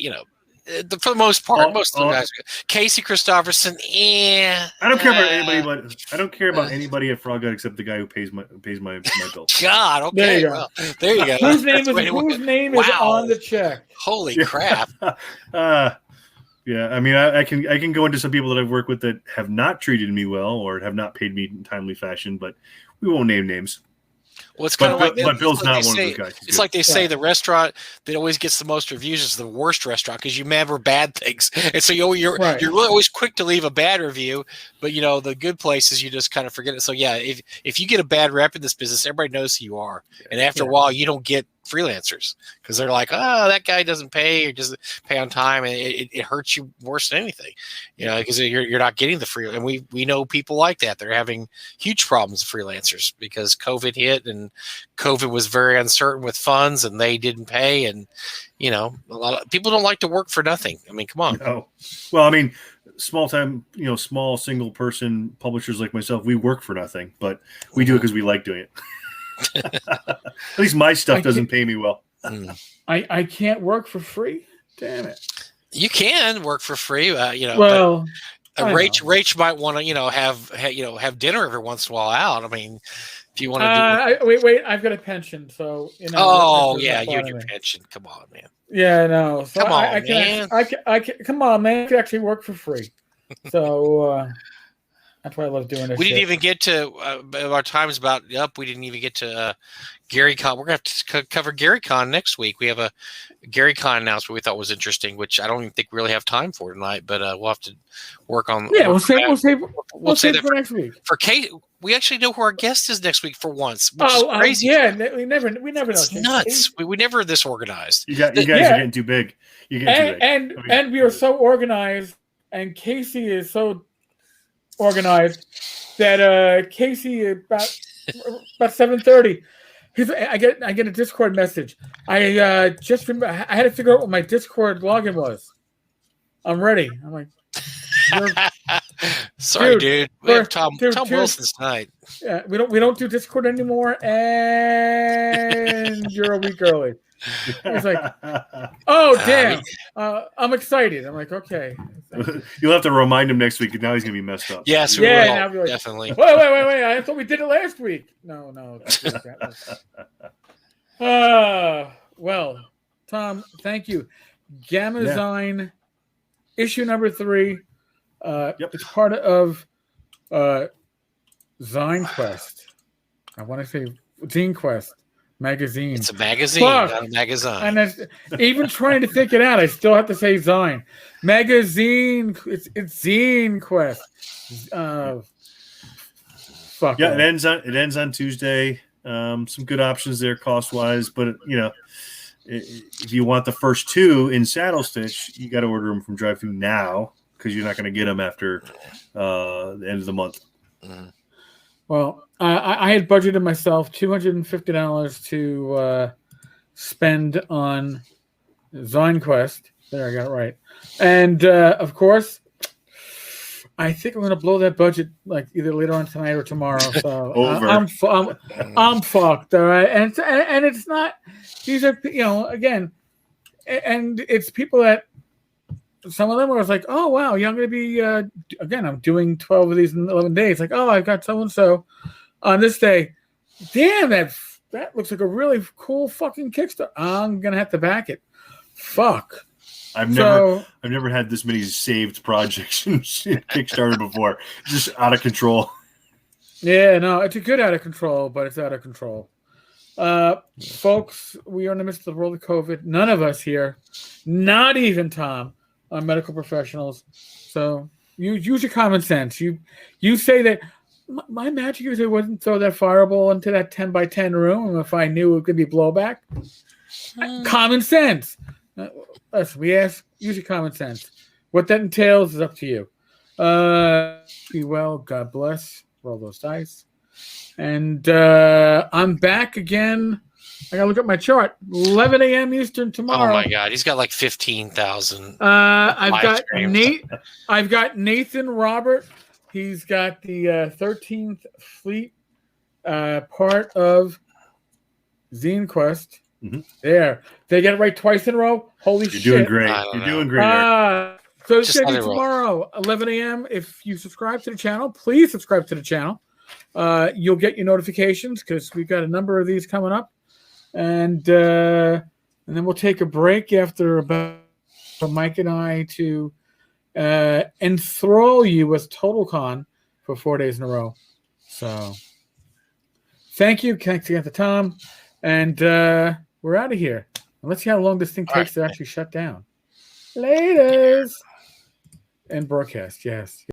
for the most part, most of the guys. Casey Christopherson, I don't care about anybody, but I don't care about anybody at Frog God except the guy who pays my bills. God, okay, there you go. Well, there you go. Whose name is on the check? Holy crap! Yeah, I mean, I can go into some people that I've worked with that have not treated me well or have not paid me in timely fashion, but we won't name names. Well, it's kind of like, but Bill's not one of those guys. It's like they say the restaurant that always gets the most reviews is the worst restaurant, because you remember bad things, and so you're really always quick to leave a bad review. But the good places you just kind of forget it. So yeah, if you get a bad rep in this business, everybody knows who you are, and after a while, you don't get freelancers because they're like, oh, that guy doesn't pay or doesn't pay on time, and it hurts you worse than anything, because you're not getting the free. And we know people like that. They're having huge problems with freelancers because COVID hit, and COVID was very uncertain with funds, and they didn't pay, and a lot of people don't like to work for nothing. I mean, come on. No. Well, I mean, small single person publishers like myself, we work for nothing, but we do it because we like doing it. At least my stuff doesn't pay me well. I can't work for free. Damn it! You can work for free, Well, Rach might want to, have dinner every once in a while out. I mean, if you want to wait, I've got a pension, so Oh yeah, you and your pension. Come on, man. Yeah, no. So come on, man. I can, come on, man. I can actually work for free. So that's why I love doing this. We didn't even get to our time is about up. We didn't even get to GaryCon. We're gonna have to cover GaryCon next week. We have a GaryCon announcement we thought was interesting, which I don't even think we really have time for tonight. But we'll have to work on. Yeah, we'll save that for next week. For Kate, we actually know who our guest is next week for once. Which is crazy. Yeah, we never know. It's nuts. We never this organized. You guys are getting too big. And we are so organized, and Casey is so organized that Casey about 7:30. I get a Discord message. I just remember I had to figure out what my Discord login was. I'm ready. I'm like, sorry, dude. We have Thom Wilson tonight. Yeah, we don't do Discord anymore, and you're a week early. It's like, oh damn! I'm excited. I'm like, okay. You'll have to remind him next week. Now he's gonna be messed up. Yes, yeah, like, definitely. Wait! I thought we did it last week. No. Well, Thom, thank you. Gamma Zine issue number 3. It's part of ZineQuest. I want to say ZineQuest magazine. It's a magazine, not a magazine. And even trying to think it out, I still have to say Zine magazine. It's ZineQuest. Fuck. Yeah, it ends on Tuesday. Some good options there cost wise, but if you want the first 2 in Saddle Stitch, you got to order them from Drive-Thru now, because you're not going to get them after the end of the month. Mm-hmm. Well, I had budgeted myself $250 to spend on ZineQuest. There, I got it right. And of course, I think I'm going to blow that budget like either later on tonight or tomorrow. So I'm fucked. All right, and it's not. These are again, and it's people that. Some of them was like, oh, wow, I'm going to be, again, I'm doing 12 of these in 11 days. Like, oh, I've got so-and-so on this day. Damn, that looks like a really cool fucking Kickstarter. I'm going to have to back it. Fuck. I've never had this many saved projects in Kickstarter before. Just out of control. Yeah, no, it's a good out of control, but it's out of control. Folks, we are in the midst of the world of COVID. None of us here, not even Thom, are medical professionals. So you use your common sense. You say that my magic user wouldn't throw that fireball into that 10 by 10 room if I knew it could be blowback. Common sense. Listen, we ask, use your common sense. What that entails is up to you. Be well. God bless. Roll those dice. And I'm back again. I gotta look at my chart. 11 a.m. Eastern tomorrow. Oh my God, he's got like 15,000. I've got Nathan Robert. He's got the 13th Fleet part of ZineQuest. Mm-hmm. There, they get it right twice in a row. Holy shit! You're doing great. You're doing great. So it's gonna be tomorrow, 11 a.m. If you subscribe to the channel, please subscribe to the channel. You'll get your notifications because we've got a number of these coming up, and then we'll take a break after about Mike and I to enthrall you with TotalCon for 4 days in a row. So thank you. Thanks again to Thom, and we're out of here. And let's see how long this thing takes to actually shut down. Laters and broadcast. Yes.